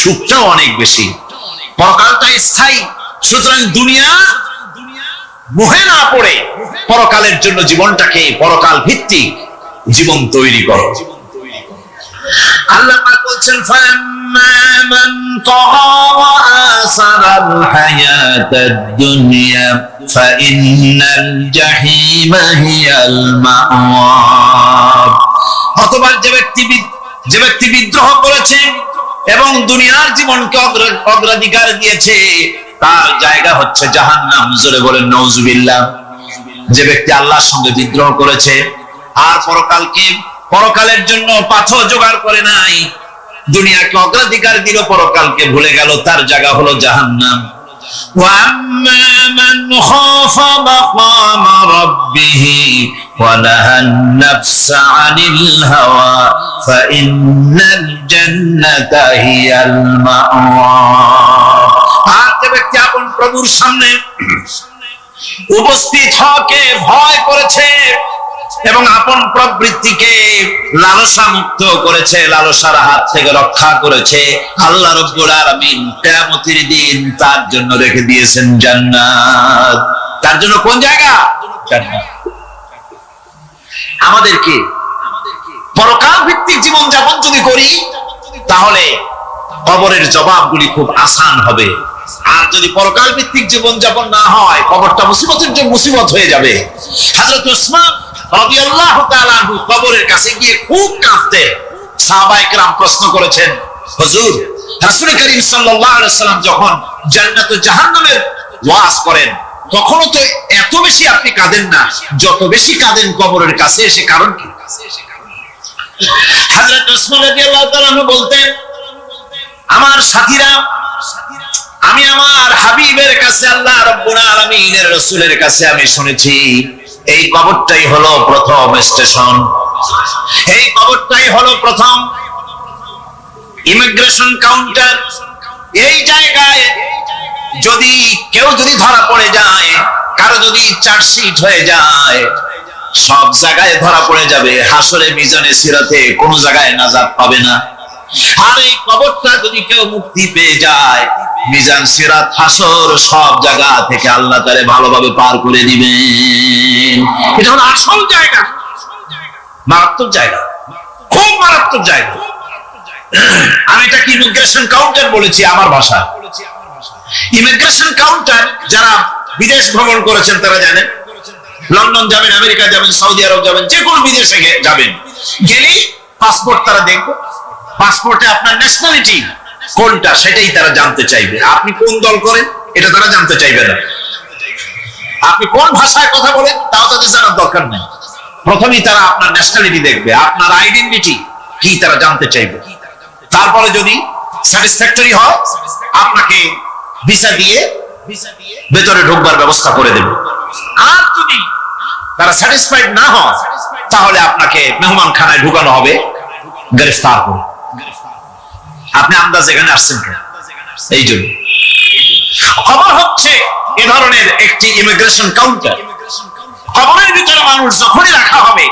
সুখটাও অনেক বেশি। পরকালটা স্থায়ী, সুতরাং দুনিয়া মোহে না পড়ে পরকালের জন্য জীবনটাকে পরকাল ভিত্তিক জীবন তৈরি করো। আল্লাহ পাক বলছেন ফাম্মা মান তাগা ওয়া আসারাল হায়াতাদ দুনিয়া ফাইন্নাল জাহিমা হিয়াল মাওয়া। অথবা যে ব্যক্তি বিদ্রোহ করেছে এবং দুনিয়ার জীবনকে অগ্রাধিকার দিয়েছে, তার জায়গা হচ্ছে জাহান্নাম। জোরে বলেন নাউজুবিল্লাহ। যে ব্যক্তি আল্লাহর সঙ্গে বিদ্রোহ করেছে আর পরকালের জন্য পাথর জোগাড় করে নাই, দুনিয়াকে অগ্রাধিকার দিল, পরকালকে ভুলে গেল, তার জায়গা হলো জাহান্নাম। ওয়াম্মা মান খাফা মাকামা রাব্বিহি ওয়া নাহান নাফসা আনিল হাওয়া ফাইন্নাল জান্নাতা হিয়াল মাওয়া। আর যে ব্যক্তি আপন প্রভুর সামনে উপস্থিত হওয়াকে ভয় করেছে এবং আপন প্রবৃত্তিকে লালসা মুক্ত করেছে, লালসার হাত থেকে রক্ষা করেছে, আল্লাহ রাব্বুল আলামিন কিয়ামতের দিন তার জন্য রেখে দিয়েছেন জান্নাত। তার জন্য কোন জায়গা? জান্নাত। আমাদেরকে পরকাল ভিত্তিক জীবন যাপন যদি করি তাহলে কবরের জবাবগুলি খুব আসান হবে। আর যদি পরকাল ভিত্তিক জীবন যাপন না হয়, কবরটা মুসিবতের জন্য মুসিবত হয়ে যাবে। হযরত উসমান রাদিয়াল্লাহু তাআলা আনহু কবরের কাছে গিয়ে খুব কাঁদতেন। সাহাবায়ে কেরাম প্রশ্ন করেছেন, হুজুর রাসূল করিম সাল্লাল্লাহু আলাইহি ওয়াসাল্লাম যখন জান্নাত ও জাহান্নামের ওয়াজ করেন তখনও তো এত বেশি আপনি কাঁদেন না, যত বেশি কাঁদেন কবরের কাছে এসে, কারণ কি? হযরত উসমান রাদিয়াল্লাহু তাআলা আনহু বলতেন, আমার সাথীরা, আমি আমার হাবিবের কাছে, আল্লাহ রাব্বুল আলামিনের রাসূলের কাছে আমি শুনেছি এই কবরটাই হলো প্রথম স্টেশন, এই কবরটাই হলো প্রথম ইমিগ্রেশন কাউন্টার। এই জায়গায় কেউ যদি ধরা পড়ে যায়, কারো যদি চার্জশিট হয়ে যায়, সব জায়গায় ধরা পড়ে যাবে। হাসরে মিজানে সিরাতে কোন জায়গায় নাজাত পাবে না। আর এই কবরটা যদি কেউ মুক্তি পেয়ে যায়, মিজান সিরাত হাসর সব জায়গা থেকে আল্লাহ তাআলা ভালোভাবে পার করে দিবেন। এটা হলো আসল জায়গা, মারাত্মক জায়গা, খুব মারাত্মক জায়গা। আমি এটাকে ইমিগ্রেশন কাউন্টার বলেছি আমার ভাষায়। ইমিগ্রেশন কাউন্টার যারা বিদেশ ভ্রমণ করেছেন তারা জানেন। লন্ডন যাবেন, আমেরিকা যাবেন, সৌদি আরব যাবেন, যে কোনো বিদেশে যাবেন, গেলেই পাসপোর্ট তারা দেখবে। পাসপোর্টে আপনার ন্যাশনালিটি কোনটা সেটাই তারা জানতে চাইবে। আপনি কোন দল করেন এটা তারা জানতে চাইবে না। আপনি কোন ভাষায় কথা বলেন তাও তাদের জানার দরকার নেই। প্রথমেই তারা আপনার ন্যাশনালিটি দেখবে, আপনার আইডেন্টিটি কি তারা জানতে চাইবে। তারপরে যদি স্যাটিসফ্যাক্টরি হয়, আপনাকে ভিসা দিয়ে ভেতরে ঢোকবার ব্যবস্থা করে দেবে। আর যদি তারা স্যাটিসফাইড না হয়, তাহলে আপনাকে মেহমান খানায় ঢুকানো হবে গ্রেফতার করে। আপনি আন্দাজ এখানে আসছেন কেন? এই জন্য খবর হচ্ছে এ ধরনের একটি ইমিগ্রেশন কাউন্টার, খবরের ভিতরে মানুষ যখনই রাখা হবে